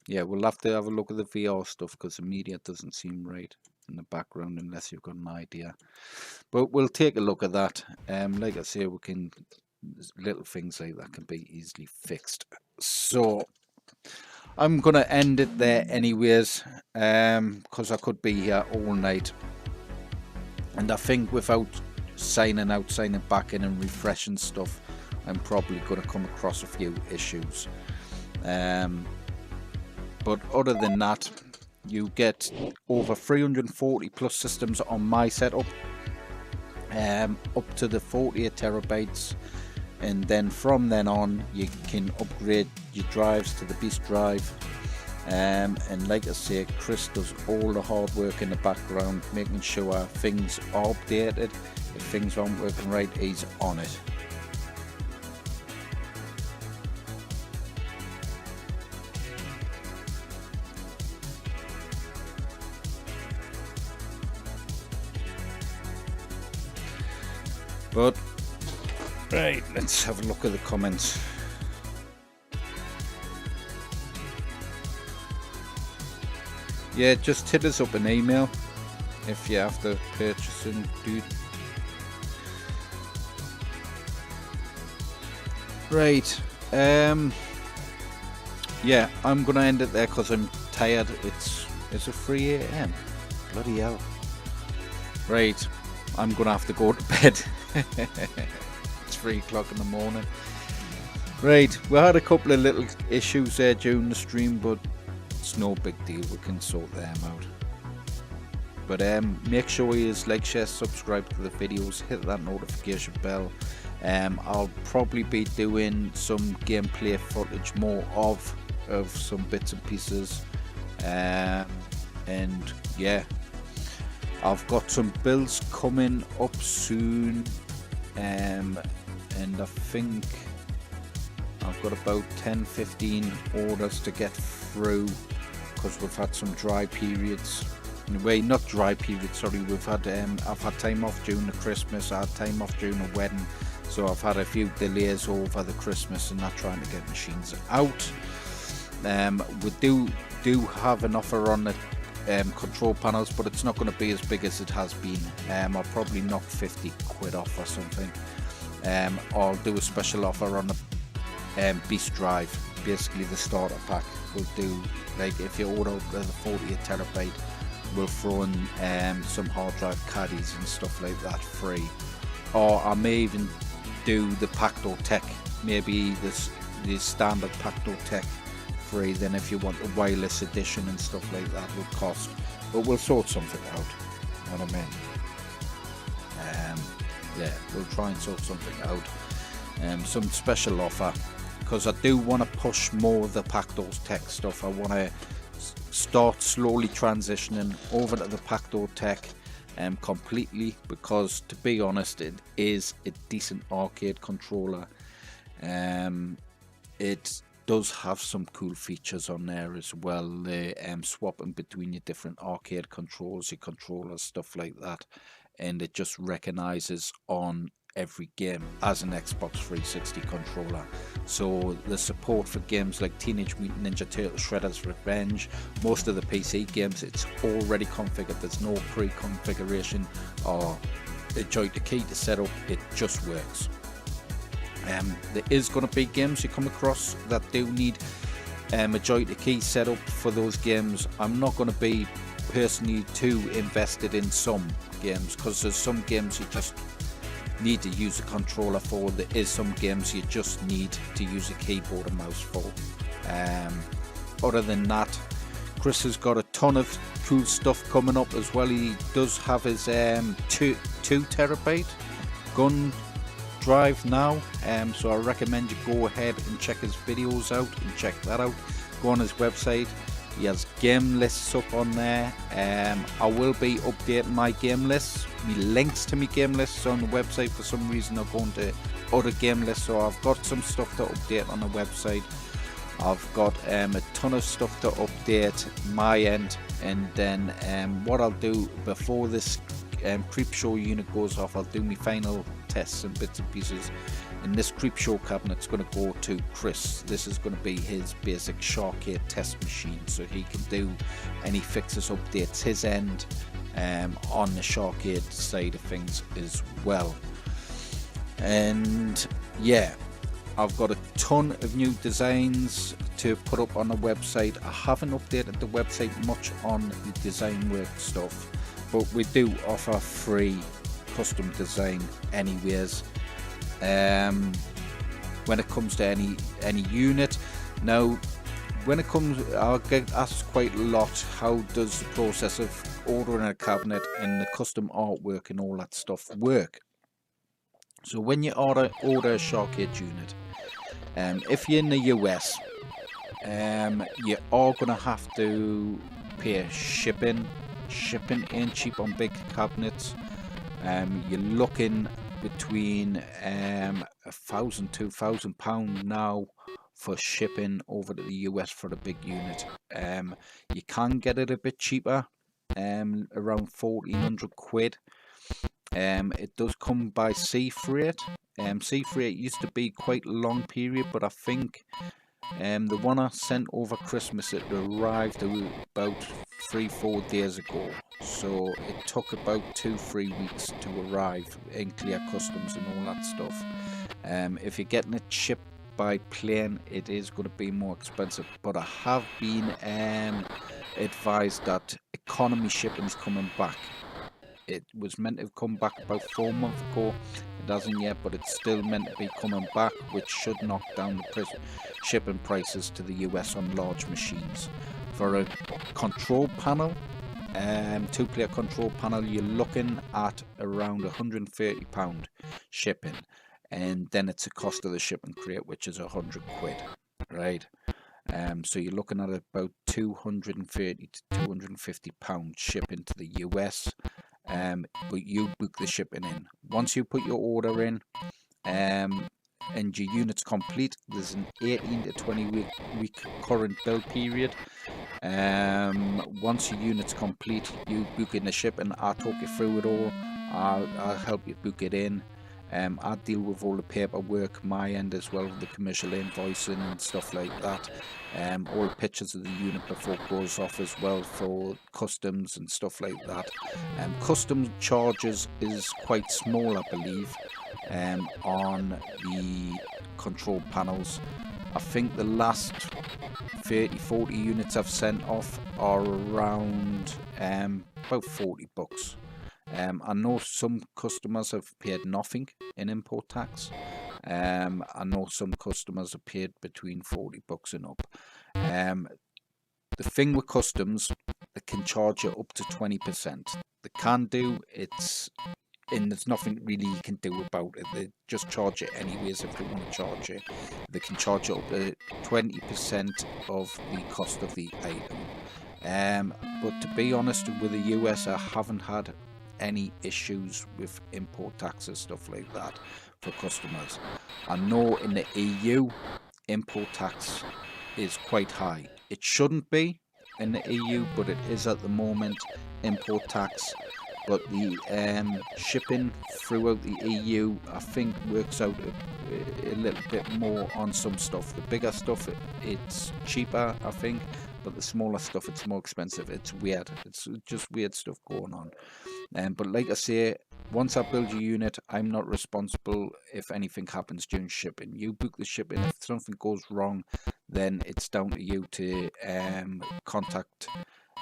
Yeah, we'll have to have a look at the VR stuff because the media doesn't seem right in the background unless you've got an idea. But we'll take a look at that. Like I say, we can, little things like that can be easily fixed. So I'm going to end it there anyways, because I could be here all night. And I think without signing out, signing back in and refreshing stuff, I'm probably going to come across a few issues. But other than that, you get over 340 plus systems on my setup, up to the 48 terabytes, and then from then on you can upgrade your drives to the Beast drive. And like I say, Chris does all the hard work in the background, making sure things are updated. If things aren't working right, he's on it. But right, let's have a look at the comments. Yeah, just hit us up an email if you're after purchasing, dude. Right, yeah, I'm gonna end it there because I'm tired. It's a 3 AM. Bloody hell. Right, I'm gonna have to go to bed. It's 3 o'clock in the morning. Right, we had a couple of little issues there during the stream, but it's no big deal, we can sort them out. But make sure you like, share, subscribe to the videos, hit that notification bell. I'll probably be doing some gameplay footage more of some bits and pieces, and yeah, I've got some builds coming up soon, and I think I've got about 10-15 orders to get through because we've had some dry periods. Anyway, not dry periods, sorry, we've had I've had time off during the Christmas, I had time off during the wedding, so I've had a few delays over the Christmas and that, trying to get machines out. We do have an offer on the control panels, but it's not going to be as big as it has been. I'll probably knock 50 quid off or something. I'll do a special offer on the Beast drive, basically the starter pack. We'll do, like, if you order the 48 terabyte, we'll throw in some hard drive caddies and stuff like that free. Or I may even do the Pacto Tech, maybe the standard Pacto Tech free. Then if you want the wireless edition and stuff like that, will cost, but we'll sort something out. You know what I mean? Yeah, we'll try and sort something out. Some special offer, because I do want to push more of the Pacto Tech stuff. I want to start slowly transitioning over to the Pacto Tech completely, because to be honest, it is a decent arcade controller. It does have some cool features on there as well, swapping between your different arcade controls, your controllers, stuff like that, and it just recognizes on every game as an Xbox 360 controller. So the support for games like Teenage Mutant Ninja Turtles Shredder's Revenge, most of the PC games, it's already configured. There's no pre-configuration or a joystick key to set up, it just works. There is going to be games you come across that do need a joystick key set up for those games. I'm not going to be personally too invested in some games, because there's some games you just need to use a controller for. There is some games you just need to use a keyboard and mouse for. Other than that, Chris has got a ton of cool stuff coming up as well. He does have his 2 terabyte gun drive now, so I recommend you go ahead and check his videos out and check that out. Go on his website, He has game lists up on there. I will be updating my game lists. My links to my game lists on the website for some reason are going to other game lists, so I've got some stuff to update on the website. I've got a ton of stuff to update my end, and then what I'll do before this creep show unit goes off, I'll do my final tests and bits and pieces. And this creep show cabinet's going to go to Chris. This is going to be his basic SHAR-KADE test machine, so he can do any fixes, updates his end on the SHAR-KADE side of things as well. And yeah, I've got a ton of new designs to put up on the website. I haven't updated the website much on the design work stuff, but we do offer free custom design anyways. When it comes to any unit. Now, when it comes, I'll get asked quite a lot, how does the process of ordering a cabinet and the custom artwork and all that stuff work? So when you order a SHAR-KADE unit, if you're in the US, you are going to have to pay shipping. Shipping ain't cheap on big cabinets. You're looking between £1,000–2,000 now for shipping over to the US for the big unit. You can get it a bit cheaper, around 1,400 quid. It does come by sea freight. Sea freight used to be quite a long period, but I think the one I sent over Christmas, it arrived about 3–4 days ago, so it took about 2–3 weeks to arrive in clear customs and all that stuff. If you're getting it shipped by plane, it is going to be more expensive, but I have been advised that economy shipping is coming back. It was meant to come back about 4 months ago. It hasn't yet, but it's still meant to be coming back, which should knock down the shipping prices to the US on large machines. For a control panel, 2-player control panel, you're looking at around £130 shipping, and then it's a cost of the shipping crate, which is 100 quid, right? So you're looking at about £230–250 shipping to the US. But you book the shipping in. Once you put your order in and your unit's complete, there's an 18–20 week current build period. Once your unit's complete, you book in the shipping. I'll talk you through it all. I'll help you book it in. I deal with all the paperwork, my end as well, the commercial invoicing and stuff like that. All the pictures of the unit before it goes off as well for customs and stuff like that. Custom charges is quite small, I believe, on the control panels. I think the last 30–40 units I've sent off are around about $40. I know some customers have paid nothing in import tax. I know some customers have paid between $40 and up. The thing with customs, they can charge you up to 20%. They can do, and there's nothing really you can do about it. They just charge it anyways if they want to charge it. They can charge you up to 20% of the cost of the item. But to be honest, with the US, I haven't had any issues with import taxes, stuff like that for customers. I know in the EU, import tax is quite high. It shouldn't be in the EU, but it is at the moment, import tax. But the shipping throughout the EU, I think, works out a little bit more on some stuff. The bigger stuff, it's cheaper, I think, but the smaller stuff, it's more expensive. It's weird. It's just weird stuff going on. But like I say, once I build your unit, I'm not responsible if anything happens during shipping. You book the shipping. If something goes wrong, then it's down to you to contact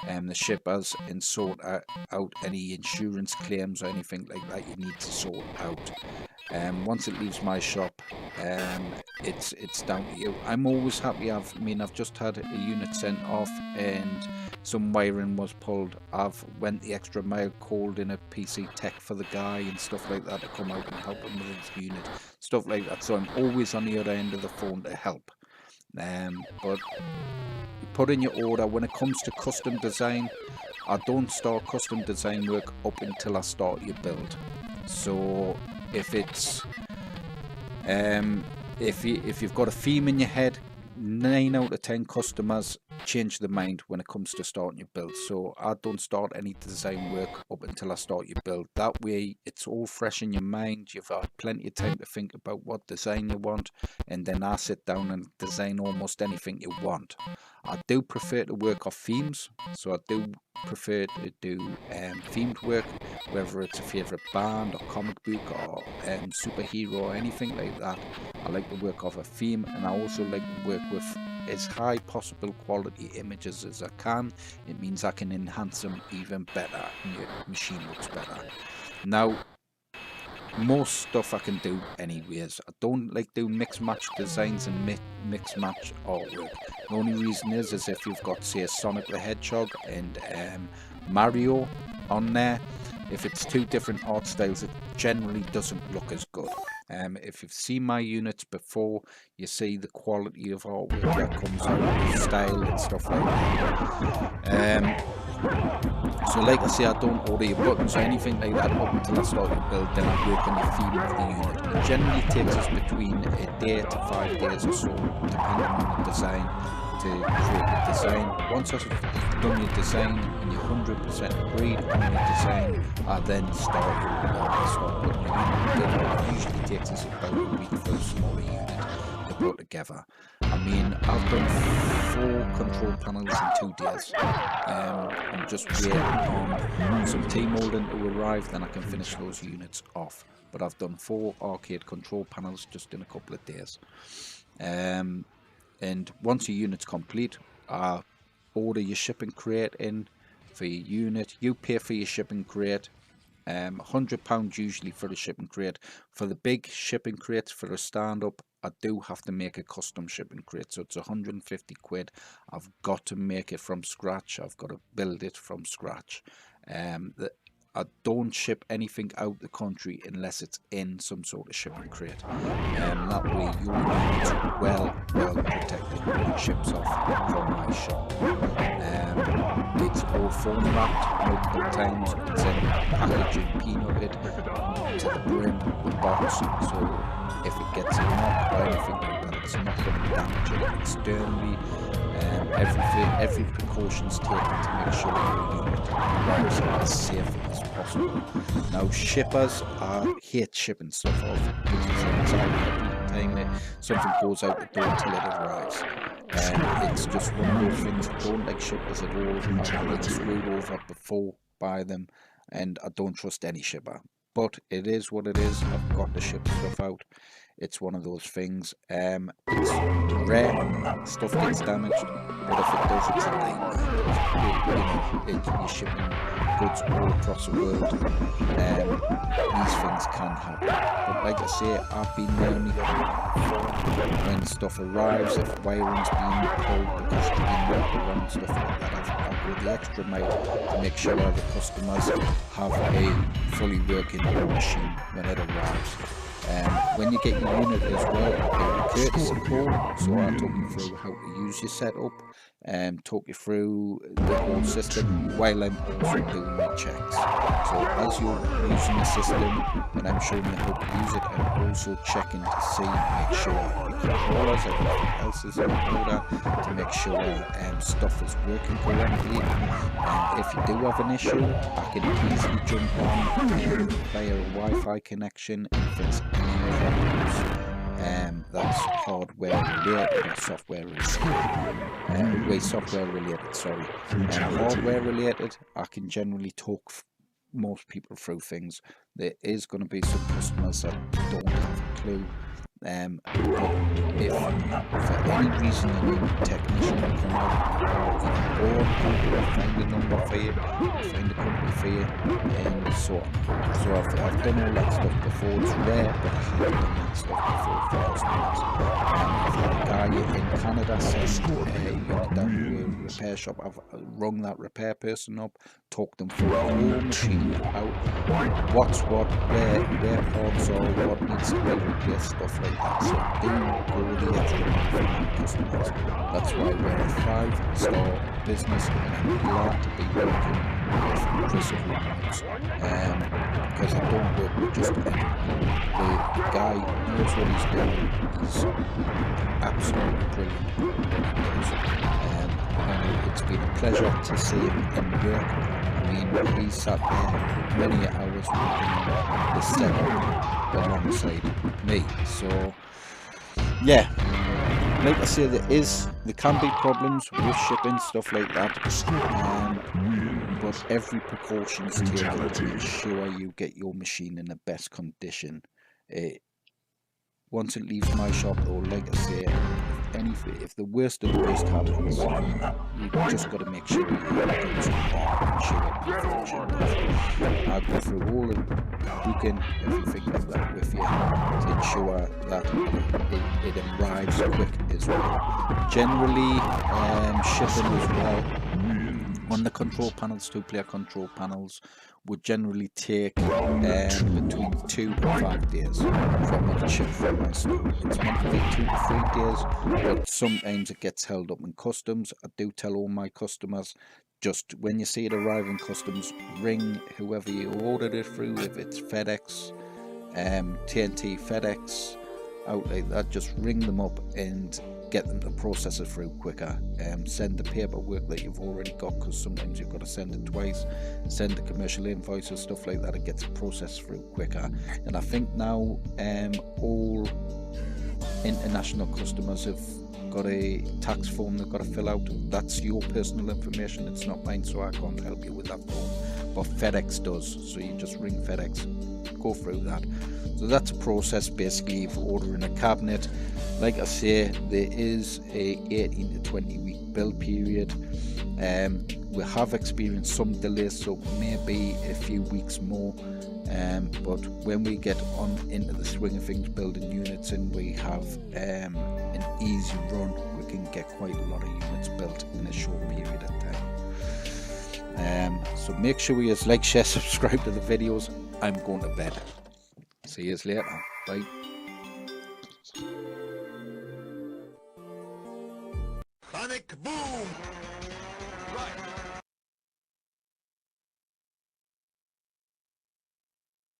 the shippers and sort out any insurance claims or anything like that you need to sort out. Once it leaves my shop, it's down to you. I'm always happy. I've just had a unit sent off and some wiring was pulled. I've went the extra mile, called in a PC tech for the guy and stuff like that to come out and help him with his unit, stuff like that. So I'm always on the other end of the phone to help. But you put in your order. When it comes to custom design, I don't start custom design work up until I start your build. So if it's if you've got a theme in your head, 9 out of 10 customers change their mind when it comes to starting your build. So I don't start any design work up until I start your build. That way it's all fresh in your mind. You've had plenty of time to think about what design you want, and then I sit down and design almost anything you want. I do prefer to work off themes, so I do prefer to do themed work, whether it's a favourite band or comic book or superhero or anything like that. I like to work off a theme, and I also like to work with as high possible quality images as I can. It means I can enhance them even better and your machine looks better. Now, most stuff I can do anyways. I don't like doing mix-match designs and mix-match artwork. The only reason is if you've got, say, Sonic the Hedgehog and Mario on there, if it's two different art styles, it generally doesn't look as good. If you've seen my units before, you see the quality of artwork that comes out, the style and stuff like that. So like I say, I don't order your buttons or anything like that up until I start your build. Then I work on the theme of the unit. It generally takes us between a day to 5 days or so, depending on the design, to create the design. Once I've done your design and you're 100% agreed on your design, I then start putting your unit together. It usually takes us about a week for a smaller unit to put together. I mean, I've done 4 control panels in 2 days. I'm just waiting on some T-molding to arrive, then I can finish those units off. But I've done 4 arcade control panels just in a couple of days. And once your unit's complete, order your shipping crate in for your unit. You pay for your shipping crate. £100 usually for the shipping crate. For the big shipping crates, for a stand-up, I do have to make a custom shipping crate, so it's 150 quid. I've got to make it from scratch. I've got to build it from scratch. I don't ship anything out the country unless it's in some sort of shipping crate. That way your unit's well protected when it ships off from my shop. It's all foam wrapped multiple times. It's in packaging, peanutted to the brim, the box, so if it gets a knock or anything like that, it's not going to damage it externally. Every precaution's taken to make sure your unit arrives as safe as possible. Now, shippers, I hate shipping stuff off because it's every time something goes out the door till it arrives. It's just one of those things. I don't like shippers at all. I've been screwed over before by them, and I don't trust any shipper. But it is what it is. I've got to ship stuff out. It's one of those things. It's rare stuff gets damaged, but if it does, it's a nightmare. You're shipping goods all across the world. These things can happen. But like I say, I've been there when stuff arrives, if wiring's being pulled because it's being wrapped around, stuff like that. I'll go the extra mile to make sure the customers have a fully working machine when it arrives. When you get your unit as well, I'll do a courtesy call, so I'll talk you through how to use your setup, talk you through the whole system while I'm also doing my checks. So as you're using the system and I'm showing you how to use it, I'm also checking to see, make sure your controllers, everything else is in order, to make sure stuff is working correctly. If you do have an issue, I can easily jump on via a Wi-Fi connection and fix any problems. That's hardware related or software related. Software related, sorry. Hardware related, I can generally talk most people through things. There is going to be some customers that don't have a clue. But if for any reason you need a technician to come out, you can find a number for you, find a company for you, and so on. So I've done all that stuff before. It's rare, but I have done that stuff before for customers. I've had a guy in Canada send a unit down to a repair shop. I've rung that repair person up, talked them through the whole machine, out what's what, where parts are, what needs to be replaced, stuff like that. So do go the extra mile for customers. That's why we're a 5-star business, and I'm glad to be working with Chris Agreements, because I don't work with just anyone. The guy knows what he's doing. He's absolutely brilliant at what he does. And it's been a pleasure to see him in work. I mean, he's sat there many hours working on the setup alongside me. So, yeah, like I say, there can be problems with shipping, stuff like that. But every precaution's taken to ensure you get your machine in the best condition. Once it leaves my shop, though, like I say, if the worst of the worst happens, you've just got to make sure you get some I'll go through all the booking, everything like that with you to ensure that it arrives quick as well. Generally, shipping as well on the control panels, 2-player control panels, would generally take between 2 and 5 days from when it's shipped from my store. It's meant to be 2 to 3 days, but sometimes it gets held up in customs. I do tell all my customers, just when you see it arrive in customs, ring whoever you ordered it through, if it's FedEx, TNT, FedEx, out like that, just ring them up and get them to process it through quicker. Send the paperwork that you've already got, because sometimes you've got to send it twice. Send the commercial invoices, stuff like that. It gets processed through quicker. And I think now all international customers have got a tax form they've got to fill out. That's your personal information, it's not mine, so I can't help you with that form, but FedEx does. So you just ring FedEx, go through that. So that's a process basically for ordering a cabinet. Like I say, there is a 18 to 20 week build period. We have experienced some delays, so maybe a few weeks more. But when we get on into the swing of things, building units, and we have an easy run, we can get quite a lot of units built in a short period of time. So make sure you like, share, subscribe to the videos. I'm going to bed. See you later. Bye.